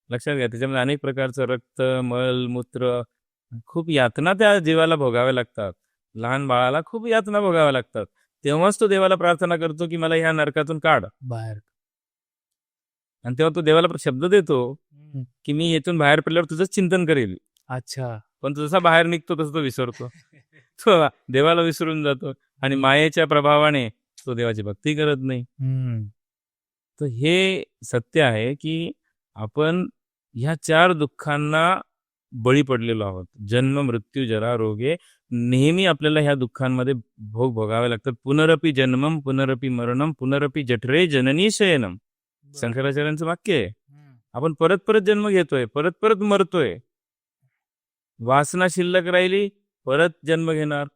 लक्षात घ्या त्याच्यामध्ये अनेक प्रकारचं रक्त, मल, मूत्र, खूप यातना त्या जीवाला भोगाव्या लागतात. लहान बाळाला खूप यातना भोगाव्या लागतात. तेव्हाच तो देवाला प्रार्थना करतो की मला ह्या नरकातून काढ बाहेर. आणि तेव्हा तो देवाला शब्द देतो की मी येथून बाहेर पडल्यावर तुझंच चिंतन करेल. अच्छा. पण तो जसा बाहेर निघतो तसं तो विसरतो. तो देवाला विसरून जातो आणि मायेच्या प्रभावाने तो देवाची भक्ती करत नाही. तर हे सत्य आहे की आपण ह्या 4 दुःखांना बळी पडलेलो आहोत. जन्म मृत्यू जरा रोगे. नेहमी आपल्याला ह्या दुःखांमध्ये भोग भोगावे लागतात. पुनरपि जन्मम पुनरपि मरणम पुनरपि जठरे जननी शयनम. शंकराचार्यांचं वाक्य आहे. आपण परत परत जन्म घेतोय, परत परत मरतोय. वासना शिल्लक राहिली, परत जन्म घेणार,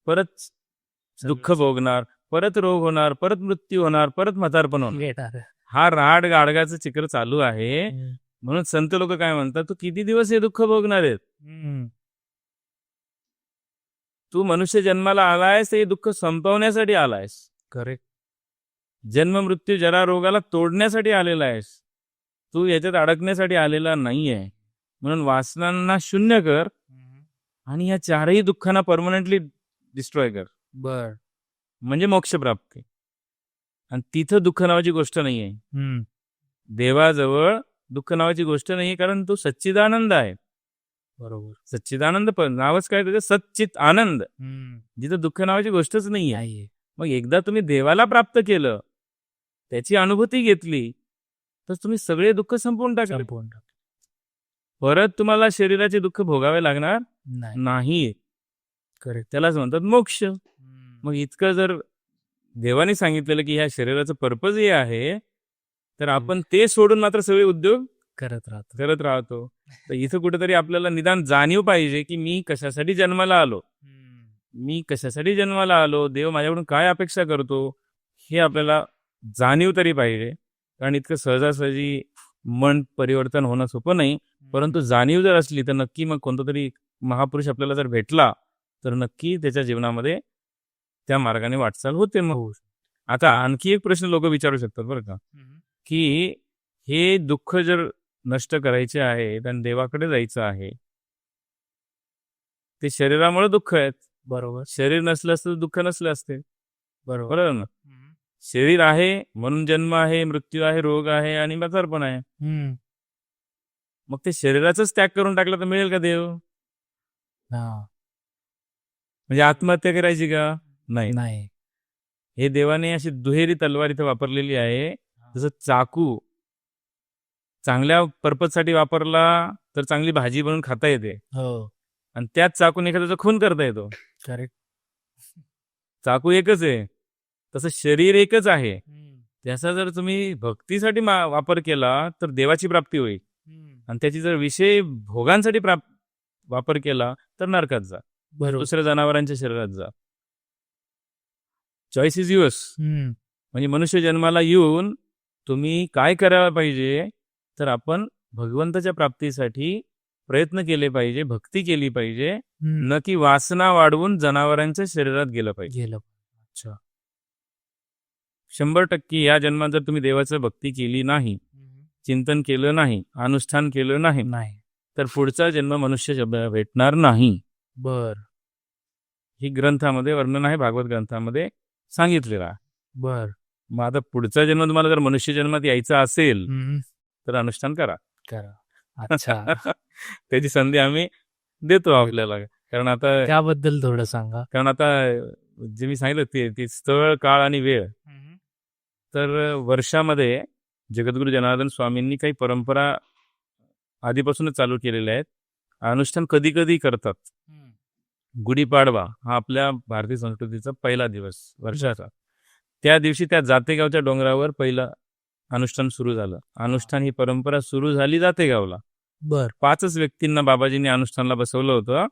परत दुःख भोगणार, परत रोग होणार, परत मृत्यू होणार, परत म्हातारपण होणार. हा राड गाडगाचं चित्र चालू आहे. म्हणून संत लोक काय म्हणतात, तू किती दिवस हे दुःख भोगणार आहेत. तू मनुष्य जन्माला आलायस हे दुःख संपवण्यासाठी आलायस. करेक्ट. जन्म मृत्यू जरा रोगाला तोडण्यासाठी आलेला आहेस. तू याच्यात अडकण्यासाठी आलेला नाहीये. म्हणून वासनांना शून्य कर आणि या 4ही दुःखांना परमनंटली डिस्ट्रॉय कर. म्हणजे मोक्ष प्राप्ती. आणि तिथं दुःख नावाची गोष्ट नाहीये. देवाजवळ दुःख नावाची गोष्ट नाहीये, कारण तो सच्चिदानंद आहे. बरोबर. सच्चिदानंद पण नावच काय त्याचं, सच्चित आनंद. जिथं दुःख नावाची गोष्टच नाहीये. मग एकदा तुम्ही देवाला प्राप्त केलं, त्याची अनुभूती घेतली, तर तुम्ही सगळे दुःख संपवून टाकले. परत तुम्हाला शरीराचे दुःख भोगावे लागणार नाही. करेक्ट. त्यालाच म्हणतात मोक्ष. मग इतकं जर देवाने सांगितलेलं की ह्या शरीराचं पर्पज हे आहे, तर आपण ते सोडून मात्र सगळे उद्योग करत राहतो. तर इथं कुठेतरी आपल्याला निदान जाणीव पाहिजे की मी कशासाठी जन्माला आलो, देव माझ्याकडून काय अपेक्षा करतो, हे आपल्याला जाणीव तरी पाहिजे. कारण इतकं सहजासहजी मन परिवर्तन होणं सोपं नाही. परंतु जाणीव जर असली तर नक्की मग कोणता तरी महापुरुष आपल्याला जर भेटला तर नक्की त्याच्या जीवनामध्ये त्या मार्गाने वाटचाल होते. मग आता आणखी एक प्रश्न लोक विचारू शकतात बरं का, की हे दुःख जर नष्ट करायचे आहे आणि देवाकडे जायचं आहे, ते शरीरामुळे दुःख आहेत. बरोबर शरीर नसलं असतं तर दुःख नसले असते. बरोबर बरोबर ना. शरीर आहे म्हणून जन्म आहे, मृत्यू आहे, रोग आहे आणि म्हातारपण आहे. मग ते शरीराचाच त्याग करून टाकला तर मिळेल का देव? म्हणजे आत्महत्या करायची का? नाही. हे देवाने अशी दुहेरी तलवार इथे वापरलेली आहे. जसं चाकू चांगल्या पर्पजसाठी वापरला तर चांगली भाजी बनवून खाता येते, आणि त्याच चाकून एखाद्याचा खून करता येतो. करेक्ट. चाकू एकच आहे, तसं शरीर एकच आहे. त्याचा जर तुम्ही भक्तीसाठी वापर केला तर देवाची प्राप्ती होईल, आणि त्याची जर विषय भोगांसाठी वापर केला तर नरकात जा, दुसऱ्या जनावरांच्या शरीरात जा. Choice is yours. म्हणजे मनुष्य जन्माला येऊन तुम्ही काय करायला पाहिजे, तर आपण भगवंताच्या प्राप्तीसाठी प्रयत्न केले पाहिजे, भक्ती केली पाहिजे, न की वासना वाढवून जनावरांच्या शरीरात गेलं पाहिजे. 100% या जन्मात जर तुम्ही देवाचं भक्ती केली नाही, चिंतन केलं नाही, अनुष्ठान केलं नाही, तर पुढचा जन्म मनुष्य भेटणार नाही. ही ग्रंथामध्ये वर्णन आहे, भागवत ग्रंथामध्ये सांगितलेलं आहे. मग आता पुढचा जन्म तुम्हाला जर मनुष्य जन्मात यायचा असेल तर अनुष्ठान करा. त्याची संधी आम्ही देतो आपल्याला. कारण आता त्याबद्दल थोडं सांगा. कारण आता जे मी सांगितलं ते स्थळ, काळ आणि वेळ. तर वर्षामध्ये जगद्गुरु जनार्दन स्वामींनी काही परंपरा आधीपासूनच चालू केलेल्या आहेत. अनुष्ठान कधी कधी करतात. गुढीपाडवा हा आपल्या भारतीय संस्कृतीचा पहिला दिवस वर्षाचा. त्या दिवशी त्या जातेगावच्या डोंगरावर पहिलं अनुष्ठान सुरू झालं. अनुष्ठान ही परंपरा सुरू झाली जातेगावला. 5च व्यक्तींना बाबाजींनी अनुष्ठानला बसवलं होतं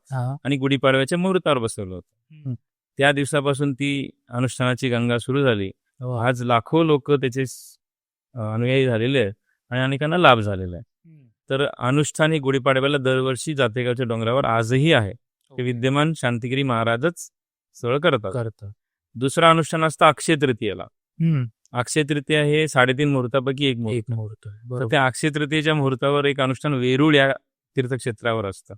आणि गुढीपाडव्याच्या मुहूर्तावर बसवलं होतं. त्या दिवसापासून ती अनुष्ठानाची गंगा सुरू झाली. आज लाखो लोक त्याचे अनुयायी झालेले आहेत आणि अनेकांना लाभ झालेला आहे. तर अनुष्ठान ही गुढीपाडव्याला दरवर्षी जातेगावच्या डोंगरावर आजही आहे. ते विद्यमान शांतिगिरी महाराजच सगळं करतात. दुसरं अनुष्ठान असतं अक्षय तृतीयेला. अक्षय तृतीया हे 3.5 मुहूर्तापैकी एक मुहूर्त. तर त्या अक्षय तृतीयेच्या मुहूर्तावर एक अनुष्ठान वेरूळ या तीर्थक्षेत्रावर असतं.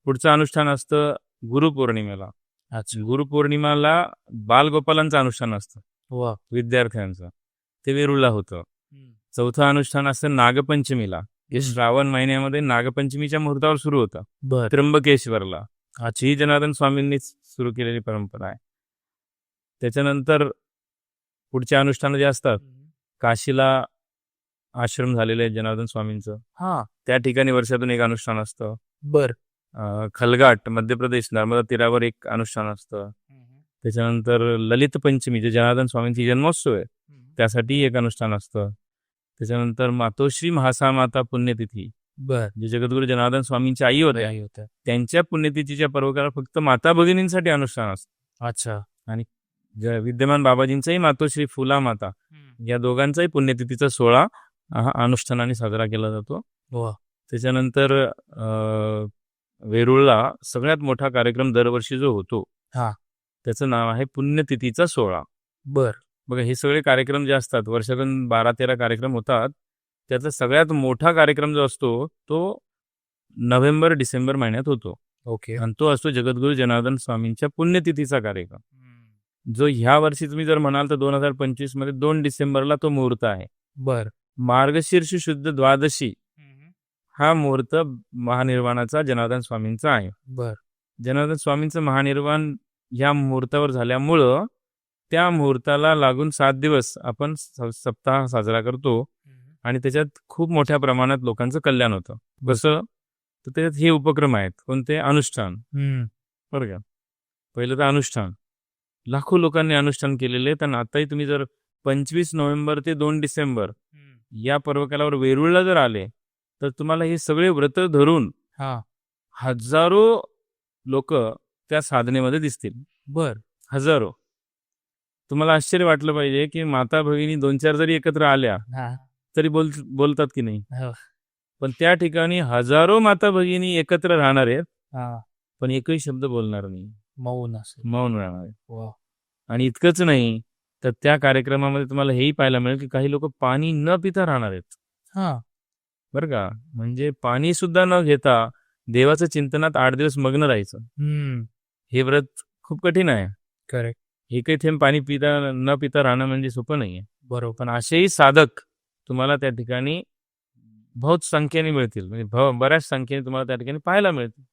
पुढचं अनुष्ठान असतं गुरुपौर्णिमेला. गुरुपौर्णिमाला बालगोपालांचं अनुष्ठान असतं विद्यार्थ्यांचं, ते वेरूळला होतं. चौथं अनुष्ठान असतं नागपंचमीला. हे श्रावण महिन्यामध्ये नागपंचमीच्या मुहूर्तावर सुरू होतं त्र्यंबकेश्वरला. ही जनार्दन स्वामींनीच सुरू केलेली परंपरा आहे. त्याच्यानंतर पुढचे अनुष्ठान जे असतात, काशीला आश्रम झालेले आहे जनार्दन स्वामींचं, त्या ठिकाणी वर्षातून एक अनुष्ठान असतं. खलघाट मध्य प्रदेश नर्मदा तीरावर एक अनुष्ठान असतं. त्याच्यानंतर ललित पंचमी जे जनार्दन स्वामींची जन्मोत्सव आहे त्यासाठी एक अनुष्ठान असतं. त्याच्यानंतर मातोश्री महासामाता पुण्यतिथी, जे जगद्गुरु जनार्दन स्वामींची आई होत्या, त्यांच्या पुण्यतिथीच्या पर्वकाला फक्त माता भगिनींसाठी अनुष्ठान असतं. आणि विद्यमान बाबाजींचाही मातोश्री फुला माता या दोघांचाही पुण्यतिथीचा सोहळा हा अनुष्ठानाने साजरा केला जातो. त्याच्यानंतर वेरूळला सगळ्यात मोठा कार्यक्रम दरवर्षी जो होतो त्याचं नाव आहे पुण्यतिथीचा सोहळा. बघा, हे सगळे कार्यक्रम जे असतात वर्षातून 12-13 कार्यक्रम होतात. त्याचा सगळ्यात मोठा कार्यक्रम जो असतो तो नोव्हेंबर-डिसेंबर महिन्यात होतो. आणि तो असतो जगद्गुरु जनार्दन स्वामींच्या पुण्यतिथीचा कार्यक्रम, जो ह्या वर्षी तुम्ही जर म्हणाल तर 2025 मध्ये 2 डिसेंबरला तो मुहूर्त आहे. मार्गशीर्ष शुद्ध द्वादशी हा मुहूर्त महानिर्वाणाचा जनार्दन स्वामींचा आहे. जनार्दन स्वामींचं महानिर्वाण ह्या मुहूर्तावर झाल्यामुळं त्या मुहूर्ताला लागून 7 दिवस आपण सप्ताह साजरा करतो आणि त्याच्यात खूप मोठ्या प्रमाणात लोकांचं कल्याण होतं. कसं तर त्याच्यात हे उपक्रम आहेत. कोणते? अनुष्ठान. बरं का, पहिलं तर अनुष्ठान लाखो लोकांनी अनुष्ठान केलेले आहेत. आणि आताही तुम्ही जर 25 नोव्हेंबर ते 2 डिसेंबर या पर्वकालावर वेरूळला जर आले तर तुम्हाला हे सगळे व्रत धरून हा हजारो लोक त्या साधनेमध्ये दिसतील. बर हजारो. तुम्हाला आश्चर्य वाटलं पाहिजे की माता भगिनी 2-4 जरी एकत्र आल्या हा तरी बोलतात की नाही. हो. पण त्या ठिकाणी हजारो माता भगिनी एकत्र राहणार आहेत, हा पण एकही शब्द बोलणार नाही, मौन असेल. मौन राहणार आहे. वा. आणि इतकंच नाही तर त्या कार्यक्रमामध्ये तुम्हाला हेही पाहायला मिळेल की काही लोक पाणी न पिता राहणार आहेत. हा बरं का. म्हणजे पाणी सुद्धा न घेता देवाचं चिंतनात 8 दिवस मग्न राहायचं. हे व्रत खूप कठीण आहे. करेक्ट. एकही थेंब पाणी न पिता राहणं म्हणजे सोपं नाहीये. बरोबर. पण असेही साधक तुम्हाला त्या ठिकाणी बहुत संख्येने मिळतील. म्हणजे बऱ्याच संख्येने तुम्हाला त्या ठिकाणी पाहायला मिळतील.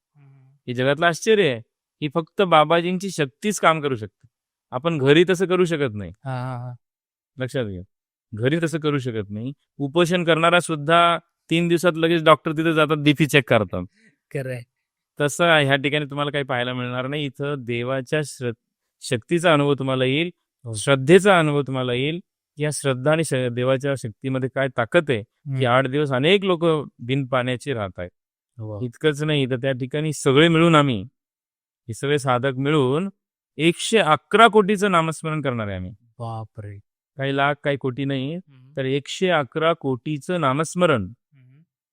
हे जगातलं आश्चर्य आहे की फक्त बाबाजींची शक्तीच काम करू शकते. आपण घरी तसं करू शकत नाही. हा हा हा लक्षात घ्या. घरी तसं करू शकत नाही. उपोषण करणारा सुद्धा 3 दिवसात लगेच डॉक्टर तिथे जातात, बीपी चेक करतात. करेक्ट. तसं ह्या ठिकाणी तुम्हाला काही पाहायला मिळणार नाही. इथं देवाच्या शक्तीचा अनुभव तुम्हाला येईल, श्रद्धेचा अनुभव तुम्हाला येईल. या श्रद्धा आणि देवाच्या शक्तीमध्ये काय ताकद आहे की 8 दिवस अनेक लोक बिन पाण्याचे राहत आहेत. इतकंच नाही तर त्या ठिकाणी सगळे मिळून आम्ही हे सगळे साधक मिळून 111 कोटीचं नामस्मरण करणार आहे आम्ही. बापरे. काही लाख काही कोटी नाही तर 111 कोटीचं नामस्मरण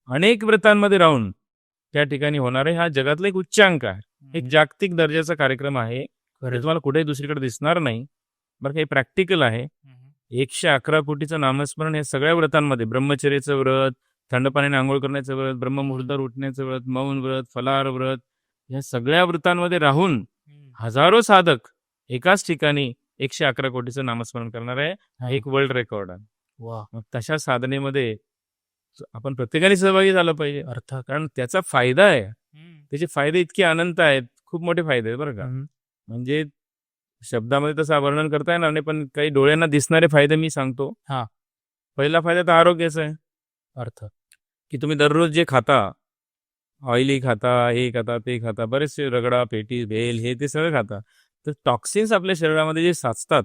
अनेक व्रतांमध्ये राहून त्या ठिकाणी होणार आहे. हा जगातला एक उच्चांक आहे, एक जागतिक दर्जाचा कार्यक्रम आहे. तुम्हाला कुठेही दुसरीकडे दिसणार नाही. बरं काही प्रॅक्टिकल आहे. 111 कोटीचं नामस्मरण हे सगळ्या व्रतांमध्ये, ब्रह्मचर्याचं व्रत, थंड पाण्याने आंघोळ करण्याचं व्रत, ब्रह्ममुहूर्तावर उठण्याचं व्रत, मौन व्रत, फलाहार व्रत, या सगळ्या व्रतांमध्ये राहून हजारो साधक एकाच ठिकाणी 111 कोटीचं नामस्मरण करणार आहे. हा एक वर्ल्ड रेकॉर्ड आहे. वा. मग तशा साधनेमध्ये आपण प्रत्येकाने सहभागी झालं पाहिजे. अर्थात. कारण त्याचा फायदा आहे. त्याचे फायदे इतके अनंत आहेत, खूप मोठे फायदे आहेत बरं का. म्हणजे शब्दामध्ये तसं वर्णन करता येणार नाही, पण काही डोळ्यांना दिसणारे फायदे मी सांगतो. हा. पहिला फायदा तर आरोग्याचा आहे. अर्थात. की तुम्ही दररोज जे खाता, ऑइली खाता, हे खाता, ते खाता, बरेचसे रगडा, पेटी, भेल, हे ते सगळं खाता, तर टॉक्सिन्स आपल्या शरीरामध्ये जे साचतात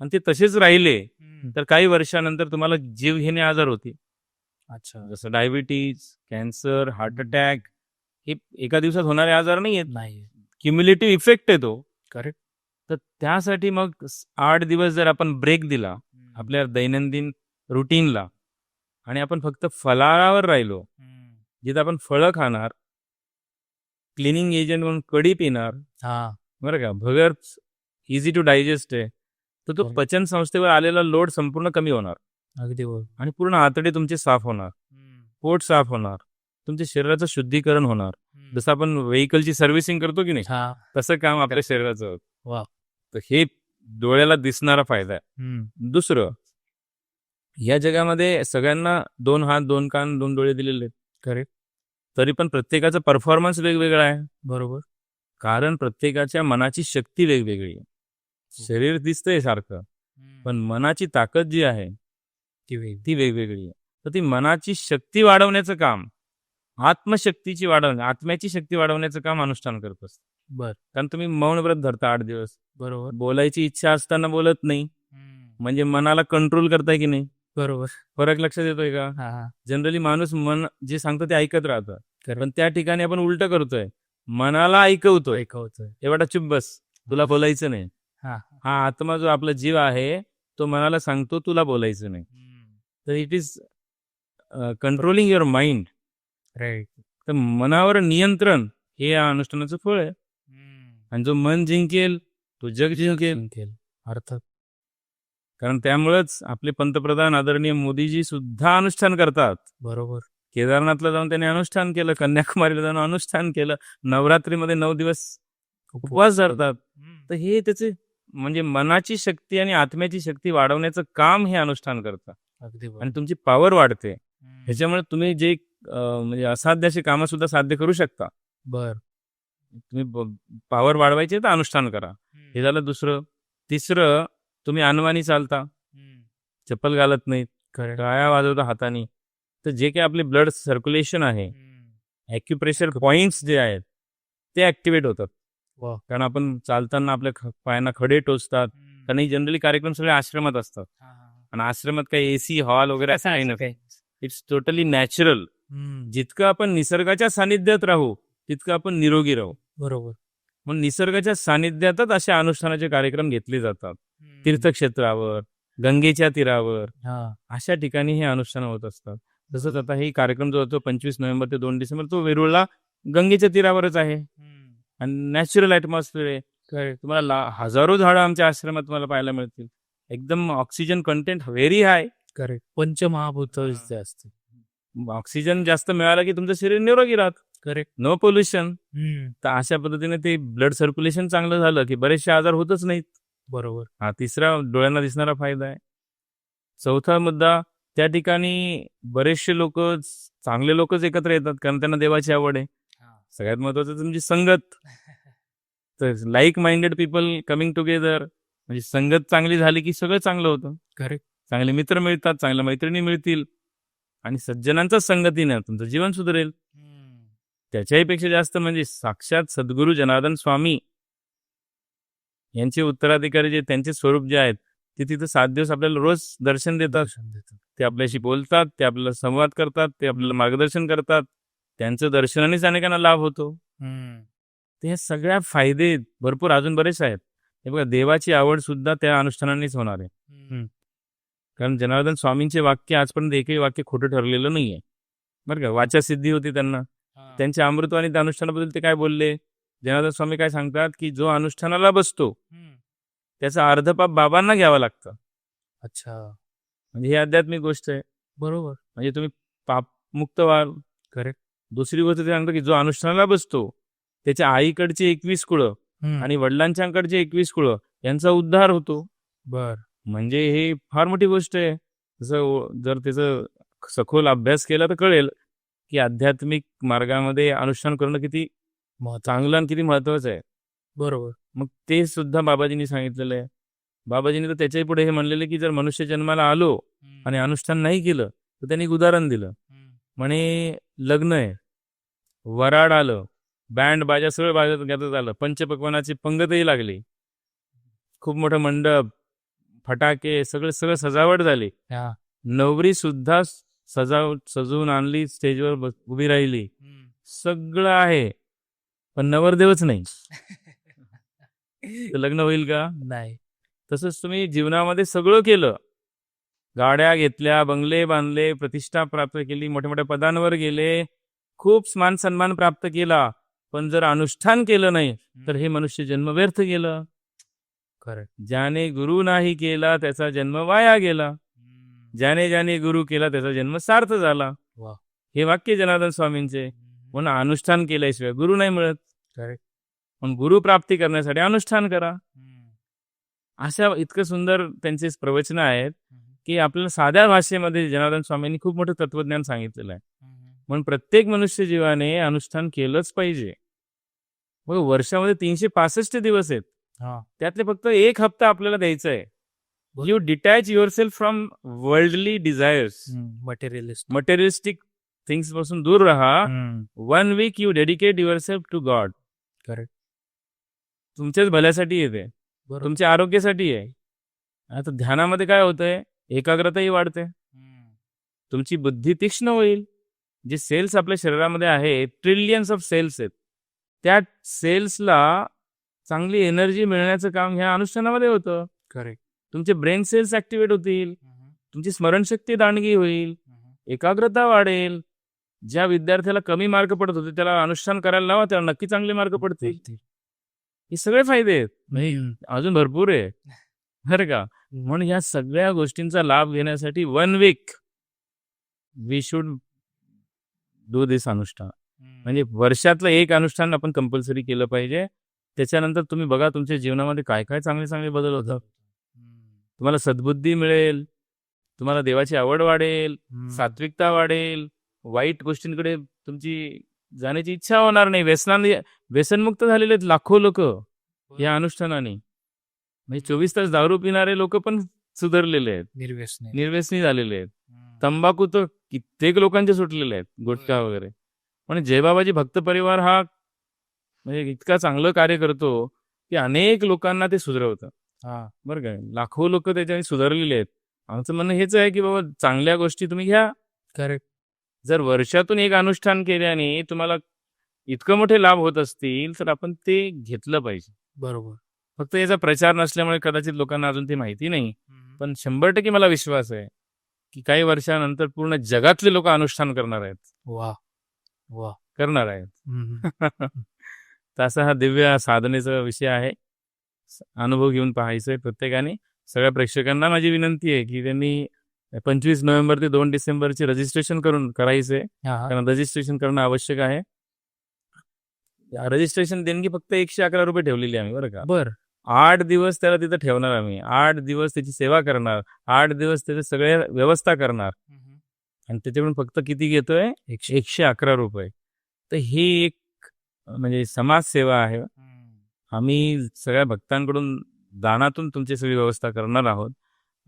आणि ते तसेच राहिले तर काही वर्षानंतर तुम्हाला जीवघेणे आजार होतील. अच्छा. जसं डायबिटीज, कॅन्सर, हार्ट अटॅक, हे एका दिवसात होणारे आजार नाही आहेत. नाही. क्युम्युलेटिव्ह इफेक्ट आहे तो. करेक्ट. तर त्यासाठी मग 8 दिवस जर आपण ब्रेक दिला आपल्या दैनंदिन रुटीनला आणि आपण फक्त फलाहारावर राहिलो, जिथं आपण फळं खाणार, क्लिनिंग एजंट म्हणून कढी पिणार, हा बरं का, भगर इझी टू डायजेस्ट आहे, तर तो पचन संस्थेवर आलेला लोड संपूर्ण कमी होणार. अगदी बरोबर. आणि पूर्ण आतडे तुमचे साफ होणार, पोट साफ होणार, तुमच्या शरीराचं शुद्धीकरण होणार. जसं आपण व्हेकलची सर्व्हिसिंग करतो की नाही, तसं काम आपल्या शरीराचं होतं. वा. तर हे डोळ्याला दिसणारा फायदा आहे. दुसरं, या जगामध्ये सगळ्यांना 2 हात, 2 कान, 2 डोळे दिलेले आहेत. करेक्ट. तरी पण प्रत्येकाचा परफॉर्मन्स वेगवेगळा आहे. बरोबर. कारण प्रत्येकाच्या मनाची शक्ती वेगवेगळी आहे. शरीर दिसतंय सारखं, पण मनाची ताकद जी आहे ती वेगवेगळी आहे. तर ती मनाची शक्ती वाढवण्याचं काम, आत्मशक्तीची आत्म्याची शक्ती वाढवण्याचं काम अनुष्ठान करत असतं. बर. कारण तुम्ही मौन व्रत धरता 8 दिवस. बरोबर. बोलायची इच्छा असताना बोलत नाही, म्हणजे मनाला कंट्रोल करताय की नाही. बरोबर. फरक लक्षात येतोय का. जनरली माणूस मन जे सांगतं ते ऐकत राहतं, पण त्या ठिकाणी आपण उलट करतोय, मनाला ऐकवतोय. एवढा चुप बस, तुला बोलायचं नाही. हा आत्मा जो आपला जीव आहे तो मनाला सांगतो तुला बोलायचं नाही. तर it is controlling your mind. Right. तर मनावर नियंत्रण हे या अनुष्ठानाचं फळ आहे. आणि जो मन जिंकेल तो जग जिंकेल. अर्थात. कारण त्यामुळेच आपले पंतप्रधान आदरणीय मोदीजी सुद्धा अनुष्ठान करतात. बरोबर. केदारनाथला जाऊन त्यांनी अनुष्ठान केलं, कन्याकुमारीला जाऊन अनुष्ठान केलं, नवरात्रीमध्ये 9 दिवस उपवास धरतात. तर हे त्याचे म्हणजे मनाची शक्ती आणि आत्म्याची शक्ती वाढवण्याचं काम हे अनुष्ठान करतं. आणि तुमची पॉवर वाढते. ह्याच्यामुळे तुम्ही जे म्हणजे असाध्य अशी कामं सुद्धा साध्य करू शकता. बर. तुम्ही पॉवर वाढवायची तर अनुष्ठान करा. हे झालं दुसरं. तिसरं, तुम्ही अनवाणी चालता, चप्पल घालत नाहीत, टाळ्या वाजवता हाताने, तर जे काही आपले ब्लड सर्क्युलेशन आहे, ॲक्युप्रेशर पॉइंट्स जे आहेत ते ऍक्टिव्हेट होतात. कारण आपण चालताना आपल्या पायांना खडे टोचतात. कारण जनरली कार्यक्रम सगळे आश्रमात असतात आणि आश्रमात काही एसी हॉल वगैरे असं काही नसतं. काही. It's totally natural. जितकं आपण निसर्गाच्या सानिध्यात राहू तितकं आपण निरोगी राहू. बरोबर. म्हणून निसर्गाच्या सानिध्यातच असे अनुष्ठानाचे कार्यक्रम घेतले जातात. तीर्थक्षेत्रावर, गंगेच्या तीरावर, हा. अशा ठिकाणी हे अनुष्ठान होत असतात. तसंच आता हे कार्यक्रम जो होतो 25 नोव्हेंबर ते 2 डिसेंबर तो वेरूळला गंगेच्या तीरावरच आहे आणि नॅचरल ॲटमॉस्फिअर आहे. Correct. तुम्हाला हजारो झाडं आमच्या आश्रमात तुम्हाला पाहायला मिळतील. एकदम oxygen content very high. Correct. पंचमहाभूत जे असते. ऑक्सिजन जास्त मिळाला की तुमचं शरीर निरोगी राहत. करेक्ट. No pollution. तर अशा पद्धतीने ते ब्लड सर्क्युलेशन चांगलं झालं की बरेचसे आजार होतच नाहीत. बरोबर. हा तिसरा डोळ्यांना दिसणारा फायदा आहे. चौथा मुद्दा, त्या ठिकाणी बरेचसे लोक, चांगले लोकच एकत्र येतात कारण त्यांना देवाची आवड आहे. सगळ्यात महत्वाचं तुमची संगत. तर like minded people coming together, म्हणजे संगत चांगली झाली की सगळं चांगलं होतं. करेक्ट. चांगले मित्र मिळतात, चांगल्या मैत्रिणी मिळतील आणि सज्जनांच्या संगतीने तुमचं जीवन सुधारेल. त्याच्याही पेक्षा जास्त म्हणजे साक्षात सद्गुरू जनार्दन स्वामी यांचे उत्तराधिकारी जे त्यांचे स्वरूप जे आहेत ते तिथं 7 दिवस आपल्याला रोज दर्शन देतात. ते आपल्याशी बोलतात, ते आपल्याला संवाद करतात, ते आपल्याला मार्गदर्शन करतात. त्यांचं दर्शनानेच अनेकांना लाभ होतो. ते हे सगळ्या फायदे भरपूर अजून बरेच आहेत. हे बघा, देवाची आवड सुद्धा त्या अनुष्ठानानेच होणार आहे. कारण जनार्दन स्वामींचे वाक्य आजपर्यंत एकही वाक्य खोटं ठरलेलं नाहीये बरं का. वाचा सिद्धी होती त्यांना. त्यांच्या अमृतवाणी त्या अनुष्ठानाबद्दल ते काय बोलले, जनार्दन स्वामी काय सांगतात की जो अनुष्ठानाला बसतो त्याचा अर्ध पाप बाबांना घ्यावं लागतं. अच्छा. म्हणजे ही आध्यात्मिक गोष्ट आहे. बरोबर. म्हणजे तुम्ही पापमुक्त व्हाल. करेक्ट. दुसरी गोष्ट ते सांगतो की जो अनुष्ठानाला बसतो त्याच्या आईकडचे 21 कुळं आणि वडिलांच्याकडचे 21 कुळं यांचा उद्धार होतो. बर. म्हणजे हे फार मोठी गोष्ट आहे. तसं जर त्याचं सखोल अभ्यास केला तर कळेल की आध्यात्मिक मार्गामध्ये अनुष्ठान करणं किती चांगलं आणि किती महत्वाचं आहे. बरोबर. मग ते सुद्धा बाबाजींनी सांगितलेलं आहे. बाबाजींनी तर त्याच्याही पुढे हे म्हणलेलं की जर मनुष्य जन्माला आलो आणि अनुष्ठान नाही केलं तर त्यांनी एक उदाहरण दिलं. म्हणे लग्न आहे, वराड आलं, बँड बाजा सगळं बाजात आलं, पंचपक्वानाची पंगतही लागली, खूप मोठं मंडप, फटाके, सगळं सजावट झाली. नवरी सुद्धा सजवून आणली, स्टेजवर उभी राहिली, सगळं आहे, पण नवरदेवच नाही. लग्न होईल का? नाही. तसंच तुम्ही जीवनामध्ये सगळं केलं, गाड्या घेतल्या, बंगले बांधले, प्रतिष्ठा प्राप्त केली, मोठ्या मोठ्या पदांवर गेले, खूप मान सन्मान प्राप्त केला, पण जर अनुष्ठान केलं नाही तर हे मनुष्य जन्म व्यर्थ गेलं. करेक्ट. ज्याने गुरु नाही केला त्याचा जन्म वाया गेला, ज्याने ज्याने गुरु केला त्याचा जन्म सार्थ झाला. वा. हे वाक्य जनार्दन स्वामींचे. म्हणून अनुष्ठान केल्याशिवाय गुरु नाही मिळत. करेक्ट. म्हणून गुरु प्राप्ती करण्यासाठी अनुष्ठान करा. अशा इतकं सुंदर त्यांचे प्रवचन आहेत की आपल्याला साध्या भाषेमध्ये जनार्दन स्वामींनी खूप मोठं तत्वज्ञान सांगितलेलं आहे. म्हणून प्रत्येक मनुष्य जीवाने अनुष्ठान केलंच पाहिजे. मग वर्षामध्ये 365 दिवस आहेत, त्यातले फक्त 1 हप्ता आपल्याला द्यायचा आहे. You detach yourself from worldly desires, materialistic things पासून दूर राहा. 1 week you dedicate yourself to God. Correct. तुमच्याच भल्यासाठी येते, तुमच्या आरोग्यासाठी आहे. आता ध्यानामध्ये काय होतंय, एकाग्रताही वाढते, तुमची बुद्धी तीक्ष्ण होईल. जे सेल्स आपल्या शरीरामध्ये आहे, ट्रिलियन्स ऑफ सेल्स आहेत, त्या सेल्सला चांगली एनर्जी मिळण्याचं काम ह्या अनुष्ठानामध्ये होतं. करेक्ट. तुमचे ब्रेन सेल्स ऍक्टिव्हेट होतील, तुमची स्मरणशक्ती दांडगी होईल, एकाग्रता वाढेल. ज्या विद्यार्थ्याला कमी मार्क पडत होते त्याला अनुष्ठान करायला लावा, त्याला नक्की चांगले मार्क पडतील. हे सगळे फायदे आहेत, अजून भरपूर आहे बरं का. म्हणून या सगळ्या गोष्टींचा लाभ घेण्यासाठी 1 वीक वी शुड डू दिस अनुष्ठान. म्हणजे वर्षातलं 1 अनुष्ठान आपण कंपल्सरी केलं पाहिजे. त्याच्यानंतर तुम्ही बघा तुमच्या जीवनामध्ये काय काय चांगले चांगले बदल होतात. तुम्हाला सद्बुद्धी मिळेल, तुम्हाला देवाची आवड वाढेल, सात्विकता वाढेल, वाईट गोष्टींकडे तुमची जाण्याची इच्छा होणार नाही. व्यसनमुक्त झालेले आहेत लाखो लोक या अनुष्ठानाने. म्हणजे 24 तास दारू पिणारे लोक पण सुधारलेले आहेत, निर्व्यसनी झालेले आहेत. तंबाखू तर कित्येक लोकांचे सुटलेले आहेत, गुटखा वगैरे. म्हणजे जयबाबाजी भक्त परिवार हा म्हणजे इतका चांगलं कार्य करतो की अनेक लोकांना ते सुधरवतं. बरं का. लाखो लोक त्याच्याने सुधारलेले आहेत. आमचं म्हणणं हेच आहे की बाबा चांगल्या गोष्टी तुम्ही घ्या. करेक्ट. जर वर्षातून एक अनुष्ठान केल्याने तुम्हाला इतकं मोठे लाभ होत असतील तर आपण ते घेतलं पाहिजे. बरोबर. फक्त याचा प्रचार नसल्यामुळे कदाचित लोकांना अजून ते माहिती नाही. पण 100% मला विश्वास आहे की काही वर्षानंतर पूर्ण जगातले लोक अनुष्ठान करणार आहेत. वा वा. करणार आहेत. हम्म. तर असा हा दिव्य साधनेचा विषय आहे. अनुभव घेऊन पाहायचंय प्रत्येकाने. सगळ्या प्रेक्षकांना माझी विनंती आहे की त्यांनी 25 नोव्हेंबर ते 2 डिसेंबरचे रजिस्ट्रेशन करायचंय. हा. कारण रजिस्ट्रेशन करणं आवश्यक आहे. रजिस्ट्रेशन देणगी फक्त 111 रुपये ठेवलेली आहे आम्ही, बरं का. बर. 8 दिवस त्याला तिथं ठेवणार आम्ही. 8 दिवस त्याची सेवा करणार. 8 दिवस त्याचे सगळे व्यवस्था करणार. आणि त्याच्याकडून फक्त किती घेतोय? 111 रुपये. तर ही एक म्हणजे समाजसेवा आहे. आम्ही सगळ्या भक्तांकडून दानातून तुमची सगळी व्यवस्था करणार आहोत.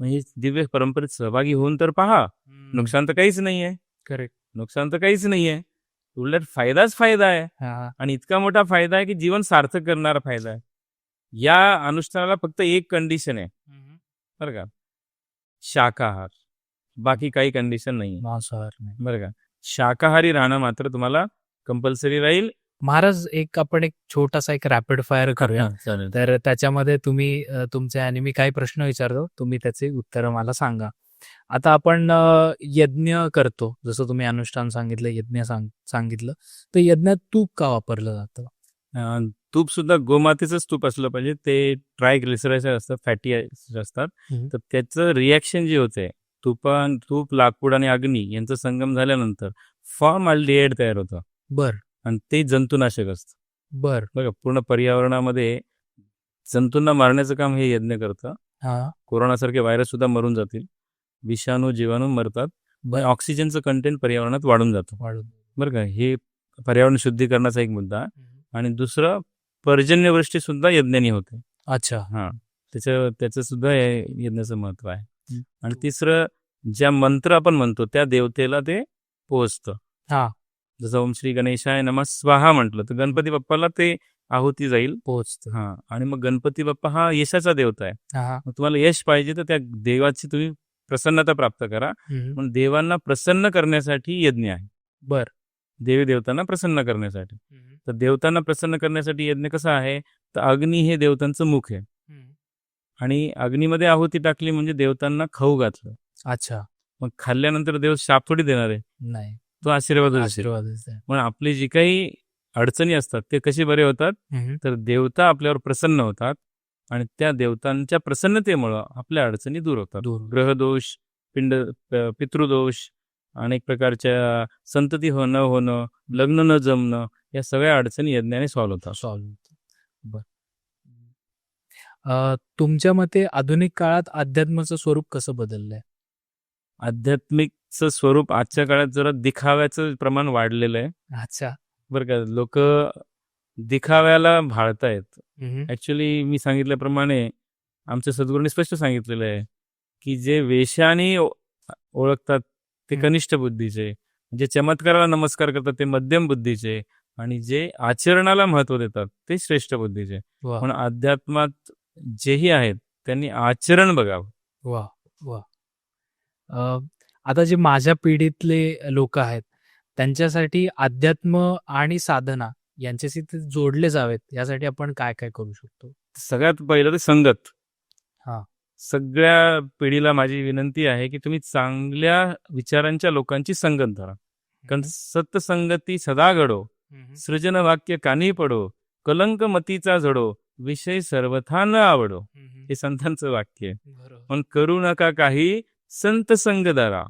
म्हणजे दिव्य परंपरेत सहभागी होऊन तर पहा. नुकसान तर काहीच नाही आहे. करेक्ट. नुकसान तर काहीच नाही आहे. उलट फायदाच फायदा आहे. आणि इतका मोठा फायदा आहे की जीवन सार्थक करणारा फायदा आहे. या अनुष्ठानाला फक्त एक कंडिशन आहे, बरं का, शाकाहार. बाकी काही कंडिशन नाही, मांसाहार नाही. बरं का. शाकाहारी राहणं मात्र तुम्हाला कंपल्सरी राहील. महाराज, आपण एक छोटासा एक रॅपिड फायर करूया. चालेल. तर त्याच्यामध्ये तुम्ही तुमचे आणि मी काही प्रश्न विचारतो, तुम्ही त्याचे उत्तर मला सांगा. आता आपण यज्ञ करतो, जसं तुम्ही अनुष्ठान सांगितलं, यज्ञ सांगितलं, तर यज्ञात तूप का वापरलं जातं? तूप सुद्धा गोमातेचंच तूप असलं पाहिजे. ते ट्रायग्लिसराईड असतात, फॅटी असतात. तर त्याचं रिॲक्शन जे होते, तूप, लाकूड आणि अग्नी यांचा संगम झाल्यानंतर फॉर्मल्डिहाइड तयार होतं. बर. आणि ते जंतुनाशक असतं. बर. बघा, पूर्ण पर्यावरणामध्ये जंतूंना मारण्याचं काम हे यज्ञ करतं. कोरोनासारखे व्हायरस सुद्धा मरून जातील. विषाणू, जीवाणू मरतात. ऑक्सिजनचं कंटेंट पर्यावरणात वाढून जातं, बरं का. हे पर्यावरण शुद्धीकरणाचा एक मुद्दा. आणि दुसरं, पर्जन्यवृष्टी सुद्धा यज्ञाने होते. अच्छा. हा, त्याचं सुद्धा यज्ञाचं महत्व आहे. आणि तिसरं, ज्या मंत्र आपण म्हणतो त्या देवतेला ते पोहोचतं. हा. जसं ओम श्री गणेशाय नमः स्वाहा म्हटलं तर गणपती बाप्पाला ते आहुती जाईल, पोहोचतं. हा. आणि मग गणपती बाप्पा हा यशाचा देवता आहे. मग तुम्हाला यश पाहिजे तर त्या देवाची तुम्ही प्रसन्नता प्राप्त करा. पण देवांना प्रसन्न करण्यासाठी यज्ञ आहे. बर. देवी देवतांना प्रसन्न करण्यासाठी. तर देवतांना प्रसन्न करण्यासाठी यज्ञ कसा आहे, तर अग्नी हे देवतांचं मुख आहे. आणि अग्नीमध्ये आहुती टाकली म्हणजे देवतांना खाऊ घातलं. अच्छा. मग खाल्ल्यानंतर देव शाप थोडी देणार आहे, नाही, तो आशीर्वाद. पण आपली जी काही अडचणी असतात ते कसे बरे होतात, तर देवता आपल्यावर प्रसन्न होतात आणि त्या देवतांच्या प्रसन्नतेमुळं आपल्या अडचणी दूर होतात. ग्रहदोष, पितृदोष, अनेक प्रकारच्या संतती न होणं, लग्न न जमणं, या सगळ्या अडचणी यज्ञाने सॉल्व्ह होतात. बर. तुमच्या मते आधुनिक काळात अध्यात्माचं स्वरूप कसं बदललंय? आध्यात्मिकचं स्वरूप आजच्या काळात जरा दिखाव्याचं प्रमाण वाढलेलं आहे. अच्छा. बरं का. लोक दिखाव्याला भाळतायत. ऍक्च्युली मी सांगितल्याप्रमाणे आमच्या सद्गुरूंनी स्पष्ट सांगितलेलं आहे की जे वेशाने ओळखतात ते कनिष्ठ बुद्धीचे, जे चमत्काराला नमस्कार करतात ते मध्यम बुद्धीचे, आणि जे आचरणाला महत्व देतात ते श्रेष्ठ बुद्धीचे. पण अध्यात्मात जेही आहेत त्यांनी आचरण बघावं. वा वा. आता जे माझ्या पिढीतले लोक आहेत त्यांच्यासाठी अध्यात्म आणि साधना यांच्याशी ते जोडले जावेत, यासाठी आपण काय काय करू शकतो? सगळ्यात पहिलं ते संगत. हा. सगळ्या पिढीला माझी विनंती आहे की तुम्ही चांगल्या विचारांच्या लोकांची संगत धरा. कारण सत्संगती सदा घडो, सृजन वाक्य कानी पडो, कलंक मतीचा झडो, विषय सर्वथा न आवडो. हे संतांचं वाक्य आहे. पण करू नका काही संत संग धरा,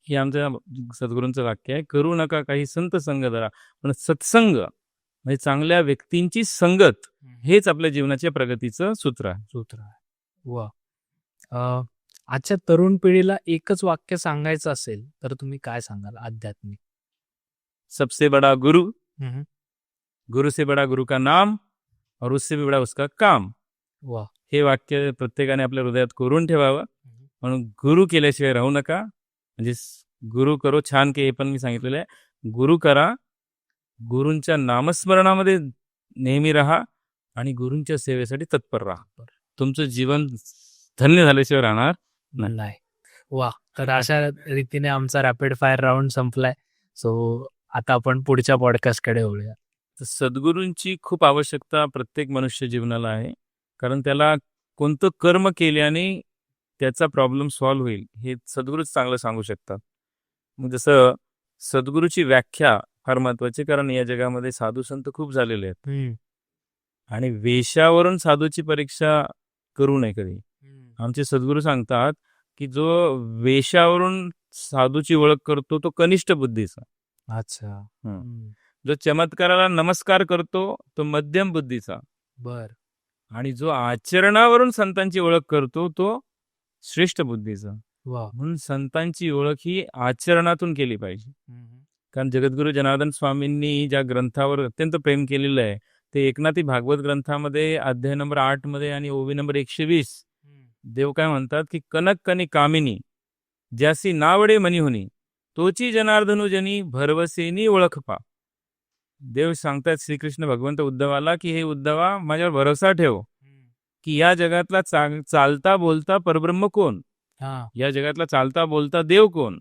हे आमच्या सद्गुरूंचं वाक्य आहे. करू नका काही संत संग धरा, पण सत्संग म्हणजे चांगल्या व्यक्तींची संगत हेच आपल्या जीवनाच्या प्रगतीचं सूत्र आहे. वा. आजच्या तरुण पिढीला एकच वाक्य सांगायचं असेल तर तुम्ही काय सांगाल आध्यात्मिक? सबसे बडा गुरु, गुरु से बडा गुरु का नाम, और उससे भी बडा उसका काम. वा. हे वाक्य प्रत्येकाने आपल्या हृदयात कोरून ठेवावं. म्हणून गुरु केल्याशिवाय राहू नका. म्हणजे गुरु करो छान के, हे पण मी सांगितलेलं आहे. गुरु करा, गुरूंच्या नामस्मरणामध्ये नेहमी राहा आणि गुरूंच्या सेवेसाठी तत्पर राहा. तुमचं जीवन धन्य झाल्याशिवाय राहणार नाही. नाही. वा, तर अशा रीतीने आमचा रॅपिड फायर राऊंड संपलाय. सो आता आपण पुढच्या पॉडकास्टकडे वळूया. तर सद्गुरूंची खूप आवश्यकता प्रत्येक मनुष्य जीवनाला आहे. कारण त्याला कोणतं कर्म केल्याने त्याचा प्रॉब्लेम सॉल्व्ह होईल हे सद्गुरूच चांगलं सांगू शकतात. मग जसं सद्गुरूची व्याख्या फार महत्वाची, कारण या जगामध्ये साधू संत खूप झालेले आहेत आणि वेशावरून साधूची परीक्षा करू नये कधी. आमचे सद्गुरू सांगतात की जो वेशावरून साधूची ओळख करतो तो कनिष्ठ बुद्धीचा, अच्छा. जो चमत्काराला नमस्कार करतो तो मध्यम बुद्धीचा, बर. आणि जो आचरणावरून संतांची ओळख करतो तो श्रेष्ठ बुद्धीचा. वा. म्हणून संतांची ओळख ही आचरणातून केली पाहिजे. कारण जगद्गुरू जनार्दन स्वामींनी ज्या ग्रंथावर अत्यंत प्रेम केलेलं आहे ते एकनाथी भागवत ग्रंथामध्ये अध्याय नंबर 8 मध्ये आणि ओवी नंबर 120 देव काय म्हणतात की कनक कनी कामिनी ज्यासी नावडे मनी होनी तोची जनार्दनु जनी भरवसेनी ओळख पा. देव सांगतात श्रीकृष्ण भगवंत उद्धवाला की हे उद्धवा माझ्यावर भरोसा ठेव की या जगातला चालता बोलता परब्रह्म कोण, हा. या जगातला चालता बोलता देव कोण,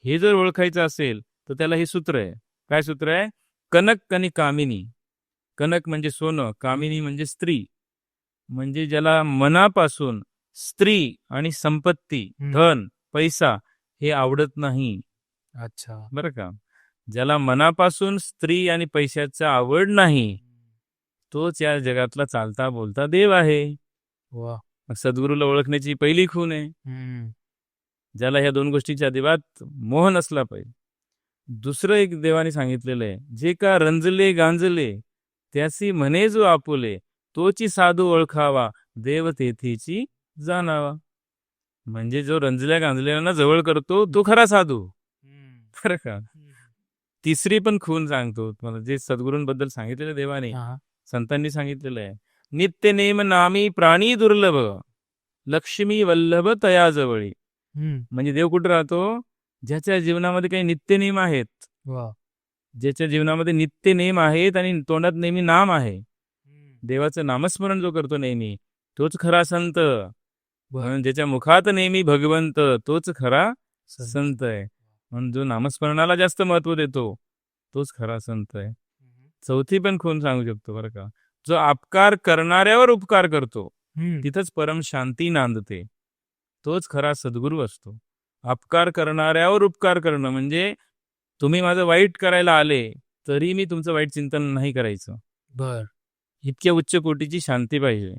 हे जर ओळखायचं असेल तर त्याला हे सूत्र आहे. काय सूत्र आहे? कनक कनी कामिनी. कनक म्हणजे सोनं, कामिनी म्हणजे स्त्री. म्हणजे ज्याला मनापासून स्त्री आणि संपत्ती, धन, पैसा हे आवडत नाही. अच्छा. बरं का? ज्याला मनापासून स्त्री आणि पैशाचा आवड नाही तोच या जगातला चालता बोलता देव आहे. वा. मग सद्गुरूला ओळखण्याची पहिली खूण आहे. ज्याला ह्या दोन गोष्टीच्या अजिबात मोह नसला पाहिजे. दुसरं एक देवाने सांगितलेलं आहे, जे का रंजले गांजले त्यासी म्हणे जो आपुले तोची साधू ओळखावा देव तेथीची जाणावा. म्हणजे जो रंजल्या गांजलेल्यांना जवळ करतो तो खरा साधू. बरं का? तिसरी पण खूण सांगतो तुम्हाला, जे सद्गुरूंबद्दल सांगितलेलं देवाने, संतांनी सांगितलेलं आहे, नित्य नेम नामी प्राणी दुर्लभ लक्ष्मी वल्लभ तया जवळी. म्हणजे देव कुठं राहतो? ज्याच्या जीवनामध्ये काही नित्य नेम आहेत, वा. ज्याच्या जीवनामध्ये नित्य नेम आहेत आणि तोंडात नेहमी नाम आहे, देवाचं नामस्मरण जो करतो नेहमी तोच खरा संत. म्हणून ज्याच्या मुखात नेहमी भगवंत तोच खरा संत आहे. म्हणून जो नामस्मरणाला जास्त महत्व देतो तोच खरा संत आहे. चौथी पण खूण सांगू शकतो बरं का, जो अपकार करणाऱ्यावर उपकार करतो तिथंच परम शांती नांदते तोच खरा सद्गुरू असतो. अपकार करणाऱ्यावर उपकार करणं म्हणजे तुम्ही माझं वाईट करायला आले तरी मी तुमचं वाईट चिंतन नाही करायचं. बर. इतक्या उच्च कोटीची शांती पाहिजे.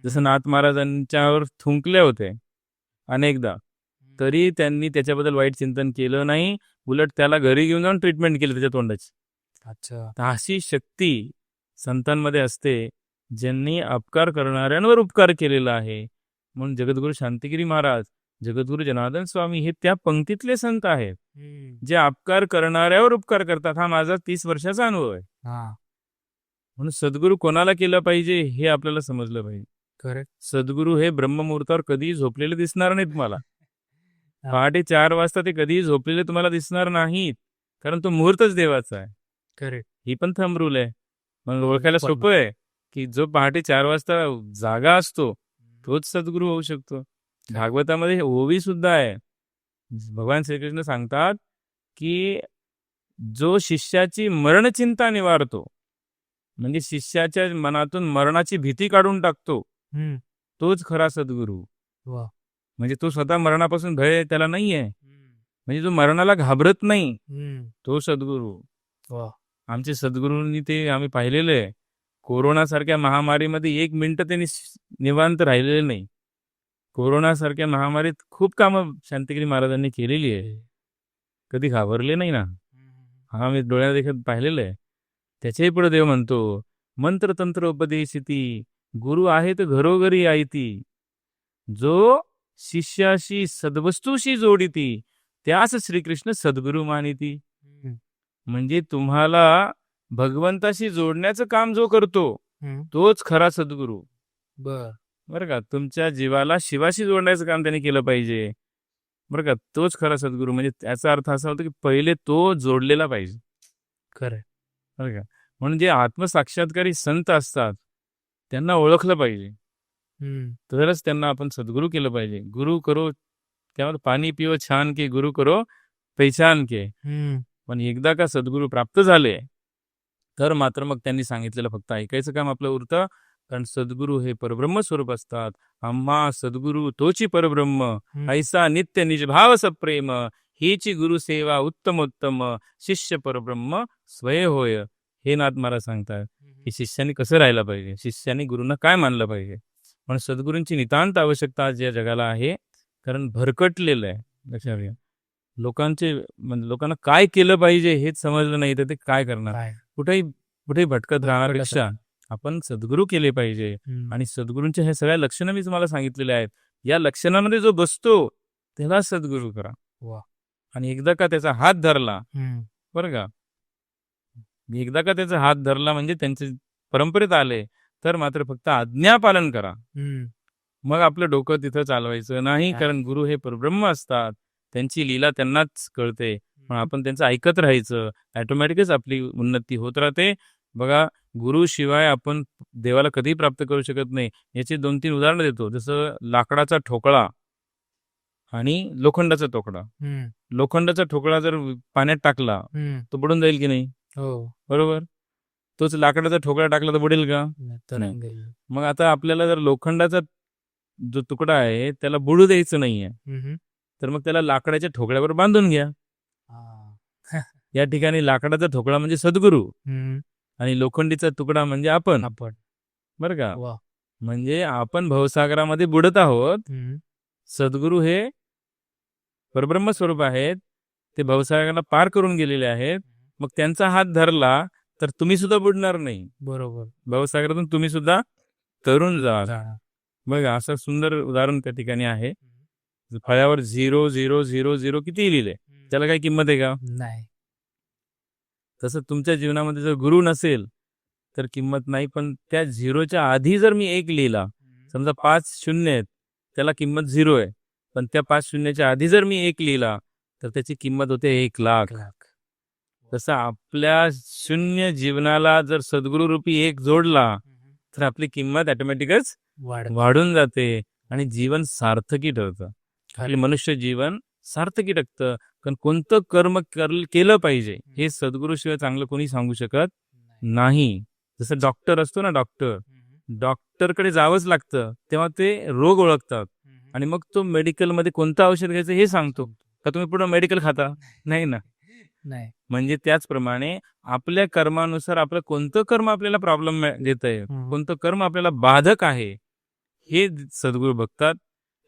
जसं नाथ महाराजांच्यावर थुंकले होते अनेकदा, तरी त्यांनी त्याच्याबद्दल वाईट चिंतन केलं नाही, उलट त्याला घरी घेऊन जाऊन ट्रीटमेंट केली त्याच्या तोंडाची. अच्छा. तर अशी शक्ती संतांमध्ये असते ज्यांनी अपकार करणाऱ्यांवर उपकार केलेला आहे. म्हणून जगद्गुरू शांतिगिरी महाराज, जगद्गुरू जनार्दन स्वामी हे त्या पंक्तीतले संत आहेत जे अपकार करणाऱ्यावर उपकार करतात. हा माझा 30 वर्षाचा अनुभव आहे. म्हणून सद्गुरू कोणाला केलं पाहिजे हे आपल्याला समजलं पाहिजे. करेक्ट. सद्गुरू हे ब्रह्ममुहूर्तावर कधीही झोपलेले दिसणार नाहीत तुम्हाला. पहाटे 4 वाजता ते कधीही झोपलेले तुम्हाला दिसणार नाहीत, कारण तो मुहूर्तच देवाचा आहे. करेक्ट. ही पण थंब रूल आहे. मग ओळखायला सोपं आहे की जो पहाटे 4 वाजता जागा असतो तोच सद्गुरू होऊ शकतो. भागवतामध्ये ओवी सुद्धा आहे. भगवान श्रीकृष्ण सांगतात की जो शिष्याची मरणचिंता निवारतो, म्हणजे शिष्याच्या मनातून मरणाची भीती काढून टाकतो तोच खरा सद्गुरू. वा. म्हणजे तो स्वतः मरणापासून भय त्याला नाहीये, म्हणजे जो मरणाला घाबरत नाही तो सद्गुरू. वा. आमचे सद्गुरूंनी ते आम्ही पाहिलेलं आहे. कोरोनासारख्या महामारीमध्ये 1 मिनिट त्यांनी निवांत राहिलेले नाही. कोरोनासारख्या महामारीत खूप कामं शांतिगिरी महाराजांनी केलेली आहे, कधी घाबरले नाही ना. हा मी डोळ्यात देखत पाहिलेलं आहे. त्याच्याही पुढे देव म्हणतो, मंत्रतंत्र उपदेशिती गुरु आहे तर घरोघरी आयती, जो शिष्याशी सद्वस्तूशी जोडिती त्यास श्रीकृष्ण सद्गुरू मानिती. म्हणजे तुम्हाला भगवंताशी जोडण्याचं काम जो करतो तोच खरा सद्गुरू. बरं का? तुमच्या जीवाला शिवाशी जोडण्याचं काम त्याने केलं पाहिजे, बरं का? तोच खरा सद्गुरू. म्हणजे त्याचा अर्थ असा होतो की पहिले तो जोडलेला पाहिजे. खरं. बरं का? म्हणून जे आत्मसाक्षात्कारी संत असतात त्यांना ओळखलं पाहिजे, तरच त्यांना आपण सद्गुरू केलं पाहिजे. गुरु करो त्यामुळे पाणी पिओ छान के गुरु करो पहिचान के. पण एकदा का सद्गुरू प्राप्त झाले तर मात्र मग त्यांनी सांगितलेलं फक्त ऐकायचं काम आपलं उरतं. कारण सद्गुरू हे परब्रह्म स्वरूप असतात. आम्हा सद्गुरू तोची परब्रह्म ऐसा नित्य निजभाव सप्रेम हीची गुरु सेवा उत्तमोत्तम शिष्य परब्रह्म स्वय होय. हे नाथ महाराज सांगतात की शिष्याने कसं राहायला पाहिजे, शिष्याने गुरुंना काय मानलं पाहिजे. पण सद्गुरूंची नितांत आवश्यकता आज या जगाला आहे. कारण भरकटलेलं आहे. लक्षात घ्या, म्हणजे लोकांना काय केलं पाहिजे हेच समजलं नाही तर ते काय करणार. कुठेही भटकत राहण्यापेक्षा आपण सद्गुरू केले पाहिजे. आणि सद्गुरूंच्या ह्या सगळ्या लक्षणं मी तुम्हाला सांगितलेल्या आहेत. या लक्षणांमध्ये जो बसतो त्याला सद्गुरू करा. आणि एकदा का त्याचा हात धरला, बरं का, एकदा का त्याचा हात धरला म्हणजे त्यांचे परंपरेत आले तर मात्र फक्त आज्ञा पालन करा. मग आपलं डोकं तिथं चालवायचं नाही. कारण गुरु हे परब्रह्म असतात. त्यांची लीला त्यांनाच कळते. पण आपण त्यांचं ऐकत राहायचं. ऑटोमॅटिकच आपली उन्नती होत राहते. बघा, गुरु शिवाय आपण देवाला कधीही प्राप्त करू शकत नाही. याची 2-3 उदाहरणं देतो. जसं लाकडाचा ठोकळा आणि लोखंडाचा तुकडा. लोखंडाचा ठोकळा जर पाण्यात टाकला तो बुडून जाईल की नाही? बरोबर. तोच लाकडाचा ठोकळा टाकला तर बुडेल का? नाही. मग आता आपल्याला जर लोखंडाचा जो तुकडा आहे त्याला बुडू द्यायचं नाहीये तर मग त्याला लाकडाच्या ठोकळ्यावर बांधून घ्या. या ठिकाणी लाकडाचा ठोकळा म्हणजे सद्गुरू आणि लोखंडीचा तुकडा म्हणजे आपण. बरं का, म्हणजे आपण भवसागरामध्ये बुडत आहोत. सद्गुरू हे परब्रह्म स्वरूप आहेत. ते भवसागराला पार करून गेलेले आहेत. मग त्यांचा हात धरला तर तुम्ही सुद्धा बुडणार नाही. बरोबर. भवसागरातून तुम्ही सुद्धा तरुण जा. बघा, असं सुंदर उदाहरण त्या ठिकाणी आहे. फळ्यावर 0-0-0-0 किती लिहिले, त्याला काही किंमत आहे का? नाही. तसं तुमच्या जीवनामध्ये जर गुरु नसेल तर किंमत नाही. पण त्या 0च्या आधी जर मी 1 लिहिला, समजा 5 शून्य आहेत, त्याला किंमत 0 आहे. पण त्या 5 शून्याच्या आधी जर मी 1 लिहिला तर त्याची किंमत होते 1,00,000. तसं आपल्या शून्य जीवनाला जर सद्गुरू रूपी 1 जोडला तर आपली किंमत ऑटोमॅटिकच वाढून जाते आणि जीवन सार्थकी ठरतं. आपले मनुष्य जीवन सार्थकी टकतं. कारण कोणतं कर्म केलं पाहिजे हे सद्गुरूशिवाय चांगलं कोणी सांगू शकत नाही. जसं डॉक्टर असतो ना, डॉक्टरकडे जावंच लागतं तेव्हा ते रोग ओळखतात आणि मग तो मेडिकलमध्ये कोणतं औषध घ्यायचं हे सांगतो. का तुम्ही पुढे मेडिकल खाता? नाही ना. नाही. म्हणजे त्याचप्रमाणे आपल्या कर्मानुसार आपलं कोणतं कर्म आपल्याला प्रॉब्लेम देत आहे, कोणतं कर्म आपल्याला बाधक आहे हे सद्गुरू बघतात.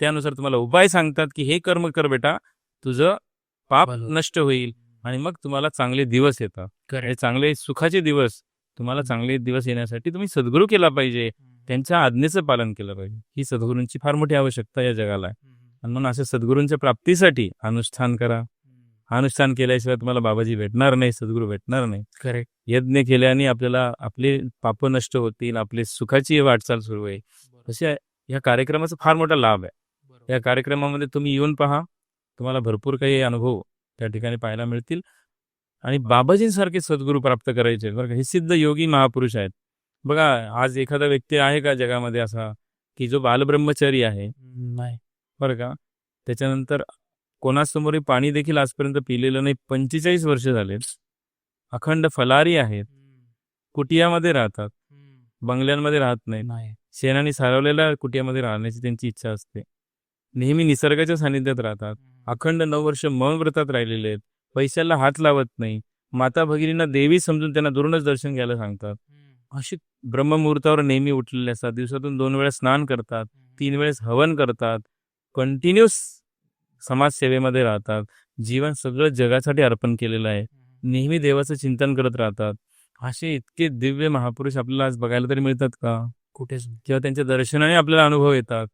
त्यानुसार तुम्हाला उपाय सांगतात की हे कर्म कर बेटा, तुझं पाप नष्ट होईल आणि मग तुम्हाला चांगले दिवस येतात. हे चांगले सुखाचे दिवस, तुम्हाला चांगले दिवस येण्यासाठी तुम्ही सद्गुरू केला पाहिजे, त्यांच्या आज्ञेचं पालन केलं पाहिजे. ही सद्गुरूंची फार मोठी आवश्यकता या जगाला आहे. आणि म्हणून अशा सद्गुरूंच्या प्राप्तीसाठी अनुष्ठान करा. अनुष्ठान केल्याशिवाय तुम्हाला बाबाजी भेटणार नाही, सद्गुरू भेटणार नाही. करेक्ट. यज्ञ केल्याने आपल्याला आपले पाप नष्ट होतील, आपली सुखाची वाटचाल सुरू आहे. अशा या कार्यक्रमाचा फार मोठा लाभ आहे. या कार्यक्रमामध्ये तुम्ही येऊन पहा, तुम्हाला भरपूर काही अनुभव त्या ठिकाणी पाहायला मिळतील. आणि बाबाजींसारखे सद्गुरू प्राप्त करायचे बरं का. हे सिद्ध योगी महापुरुष आहेत. बघा, आज एखादा व्यक्ती आहे का जगामध्ये असा की जो बालब्रह्मचारी आहे? नाही. बरं का. त्याच्यानंतर कोणासमोरही पाणी देखील आजपर्यंत पिलेलं नाही. 45 वर्ष झालेत. अखंड फलारी आहेत. कुटियामध्ये राहतात, बंगल्यांमध्ये राहत नाही. शेणाने सारवलेल्या कुटियामध्ये राहण्याची त्यांची इच्छा असते. नेहमी निसर्गाच्या सानिध्यात राहतात. अखंड 9 वर्ष मौन व्रतात राहिलेले आहेत. पैशाला हात लावत नाही. माता भगिनींना देवी समजून त्यांना दुरूनच दर्शन घ्यायला सांगतात. अशी ब्रह्ममुहूर्तावर नेहमी उठलेले असतात. दिवसातून 2 वेळा स्नान करतात, 3 वेळेस हवन करतात, कंटिन्यूस समाजसेवेमध्ये राहतात. जीवन सगळं जगासाठी अर्पण केलेलं आहे. नेहमी देवाचं चिंतन करत राहतात. असे इतके दिव्य महापुरुष आपल्याला आज बघायला तरी मिळतात का? कुठेच. किंवा त्यांच्या दर्शनाने आपल्याला अनुभव येतात,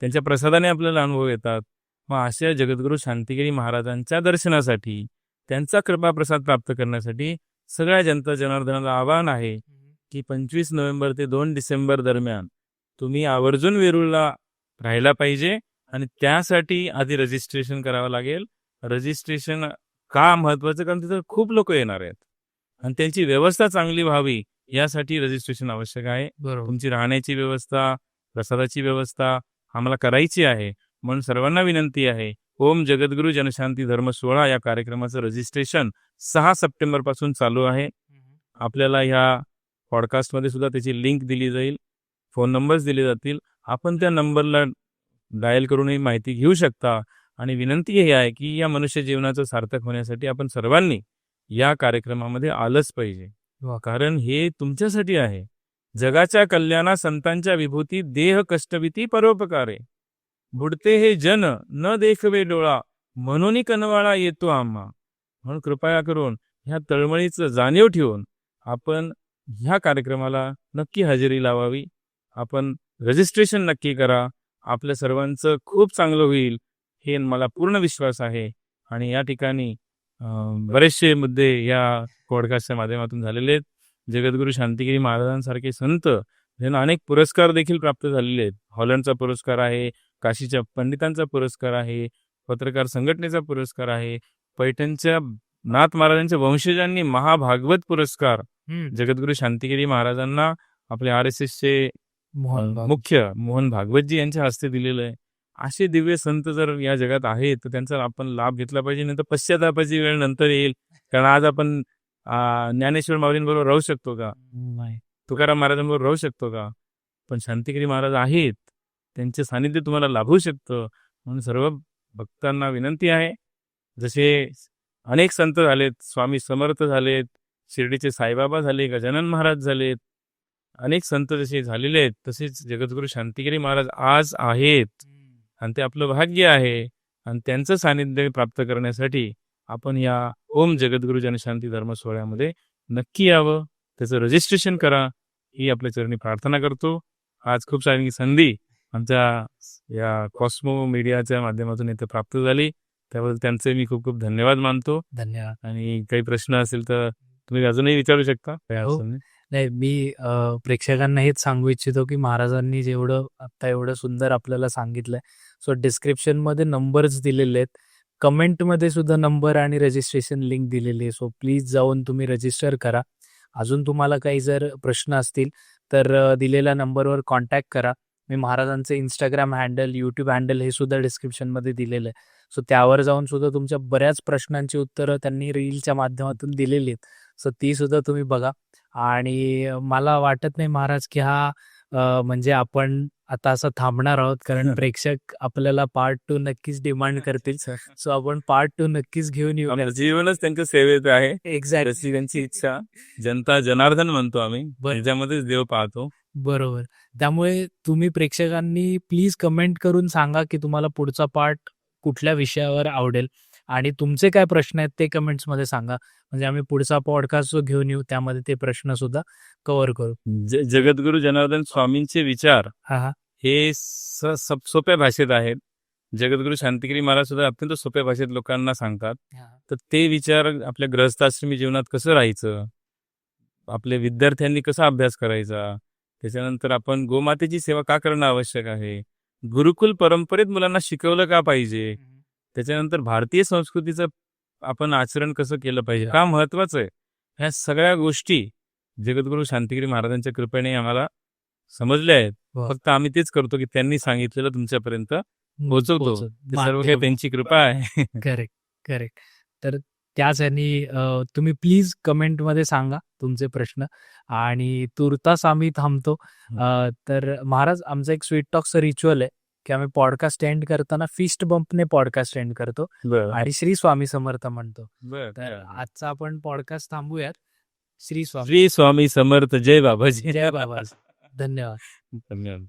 त्यांच्या प्रसादाने आपल्याला अनुभव येतात. मग अशा जगद्गुरू शांतिगिरी महाराजांच्या दर्शनासाठी, त्यांचा कृपाप्रसाद प्राप्त करण्यासाठी सगळ्या जनता जनार्दनाला आवाहन आहे की 25 नोव्हेंबर ते 2 डिसेंबर दरम्यान तुम्ही आवर्जून वेरूळला राहायला पाहिजे. आणि त्यासाठी आधी रजिस्ट्रेशन करावं लागेल. रजिस्ट्रेशन का महत्वाचं? कारण तिथं खूप लोक येणार आहेत आणि त्यांची व्यवस्था चांगली व्हावी यासाठी रजिस्ट्रेशन आवश्यक आहे. तुमची राहण्याची व्यवस्था, प्रसादाची व्यवस्था आम्हाला करायची आहे. म्हणून सर्वांना विनंती आहे ओम जगद्गुरु जनशांती धर्म सोहळा या कार्यक्रमाचं रजिस्ट्रेशन 6 सप्टेंबर पासून चालू आहे. आपल्याला ह्या पॉडकास्टमध्ये सुद्धा त्याची लिंक दिली जाईल, फोन नंबर्स दिले जातील. आपण त्या नंबरला डायल करूनही माहिती घेऊ शकता. आणि विनंती ही आहे की या मनुष्य जीवनाचं सार्थक होण्यासाठी आपण सर्वांनी या कार्यक्रमामध्ये आलंच पाहिजे. कारण हे तुमच्यासाठी आहे. जगाच्या कल्याणा संतांच्या विभूती देह कष्टभीती परोपकारे. बुडते हे जन न देखवे डोळा म्हणून कनवाळा येतो आम्हा. म्हणून कृपया करून ह्या तळमळीचं जाणीव ठेवून आपण ह्या कार्यक्रमाला नक्की हजेरी लावावी. आपण रजिस्ट्रेशन नक्की करा. आपल्या सर्वांचं खूप चांगलं होईल हे मला पूर्ण विश्वास आहे. आणि या ठिकाणी बरेचसे मुद्दे या पॉडकास्टच्या माध्यमातून झालेले आहेत. जगद्गुरू शांतिगिरी महाराजांसारखे संत ज्यांना अनेक पुरस्कार देखील प्राप्त झालेले आहेत. हॉलंडचा पुरस्कार आहे, काशीच्या पंडितांचा पुरस्कार आहे, पत्रकार संघटनेचा पुरस्कार आहे, पैठणच्या नाथ महाराजांच्या वंशजांनी महाभागवत पुरस्कार जगद्गुरू शांतिगिरी महाराजांना आपले RSSचे मुख्य मोहन भागवतजी यांच्या हस्ते दिलेलं आहे. असे दिव्य संत जर या जगात आहेत तर त्यांचा आपण लाभ घेतला पाहिजे. नंतर पश्चातापाची वेळ नंतर येईल. कारण आज आपण ज्ञानेश्वर माऊलींबरोबर राहू शकतो का? नाही. तुकाराम महाराजांबरोबर राहू शकतो का? पण शांतिगिरी महाराज आहेत, त्यांचे सानिध्य तुम्हाला लाभू शकतं. म्हणून सर्व भक्तांना विनंती आहे, जसे अनेक संत झालेत, स्वामी समर्थ झालेत, शिर्डीचे साईबाबा झाले, गजानन महाराज झालेत, अनेक संत जसे झालेले आहेत, तसेच जगद्गुरू शांतिगिरी महाराज आज आहेत. आणि ते आपलं भाग्य आहे. आणि त्यांचं सानिध्य प्राप्त करण्यासाठी आपण या ओम जगद्गुरू जनशांती धर्म सोहळ्यामध्ये नक्की यावं. त्याचं रजिस्ट्रेशन करा ही आपल्या चरणी प्रार्थना करतो. आज खूप सारी संधी आमच्या या कॉस्मो मीडियाच्या माध्यमातून इथे प्राप्त झाली. त्याबद्दल त्यांचे मी खूप खूप धन्यवाद मानतो. धन्यवाद. आणि काही प्रश्न असेल तर तुम्ही अजूनही विचारू शकता. काही अडचण नाही. नाही, मी प्रेक्षकांना हेच सांगू इच्छितो की महाराजांनी जेवढं आता एवढं सुंदर आपल्याला सांगितलंय, सो डिस्क्रिप्शनमध्ये नंबर्स दिलेले आहेत, कमेंटमध्ये सुद्धा नंबर आणि रजिस्ट्रेशन लिंक दिलेली आहे. सो प्लीज जाऊन तुम्ही रजिस्टर करा. अजून तुम्हाला काही जर प्रश्न असतील तर दिलेल्या नंबरवर कॉन्टॅक्ट करा. मी महाराजांचं इंस्टाग्राम हँडल, यूट्यूब हँडल हे सुद्धा डिस्क्रिप्शनमध्ये दिलेलं आहे. सो त्यावर जाऊन सुद्धा तुमच्या बऱ्याच प्रश्नांची उत्तरं त्यांनी रीलच्या माध्यमातून दिलेली आहेत. सो ती सुद्धा तुम्ही बघा. आणि मला वाटत नाही महाराज की हा म्हणजे आपण आता असं थांबणार आहोत, कारण प्रेक्षक आपल्याला पार्ट 2 नक्कीच डिमांड करतील. सो आपण पार्ट 2 नक्कीच घेऊन येऊ. आमचं जीवनच त्यांच्या सेवेत आहे. एक्झॅक्ट. जशी त्यांची इच्छा. जनता जनार्दन म्हणतो आम्ही, त्याच्यामध्येच देव पाहतो. बरोबर. त्यामुळे तुम्ही प्रेक्षकांनी प्लीज कमेंट करून सांगा की तुम्हाला पुढचा पार्ट कुठल्या विषयावर आवडेल आणि तुमचे काय प्रश्न आहेत ते कमेंट्समध्ये सांगा. म्हणजे आम्ही पुढचा पॉडकास्ट जो घेऊन येऊ त्यामध्ये ते प्रश्न सुद्धा कव्हर करू. जगद्गुरू जनार्दन स्वामींचे विचार हा हे सोप्या भाषेत आहेत. जगद्गुरू शांतिगिरी महाराज सुद्धा अत्यंत सोप्या भाषेत लोकांना सांगतात. तर ते विचार आपल्या गृहस्थाश्रमी जीवनात कसं राहायचं, आपल्या विद्यार्थ्यांनी कसा अभ्यास करायचा, त्याच्यानंतर आपण गोमातेची सेवा का करणं आवश्यक आहे, गुरुकुल परंपरेत मुलांना शिकवलं का पाहिजे, त्याच्यानंतर भारतीय संस्कृतीचं आपण आचरण कसं केलं पाहिजे, का महत्वाचं आहे, ह्या सगळ्या गोष्टी जगद्गुरू शांतिगिरी महाराजांच्या कृपेने आम्हाला समजल्या आहेत. फक्त आम्ही तेच करतो की त्यांनी सांगितलेलं तुमच्यापर्यंत पोहोचवतो. सर्व काही त्यांची कृपा आहे. Correct correct. तर त्याच ह्यांनी तुम्ही प्लीज कमेंटमध्ये सांगा तुमचे प्रश्न. आणि तुर्तास आम्ही थांबतो. तर महाराज, आमचं एक स्वीट टॉकचं रिच्युअल आहे की आम्ही पॉडकास्ट एंड करताना फिस्ट बंपने पॉडकास्ट एंड करतो आणि श्री स्वामी समर्थ म्हणतो. तर आजचा आपण पॉडकास्ट थांबूयात. श्री स्वामी समर्थ. जय बाबाजी. जय बाबाजी. धन्यवाद. धन्यवाद.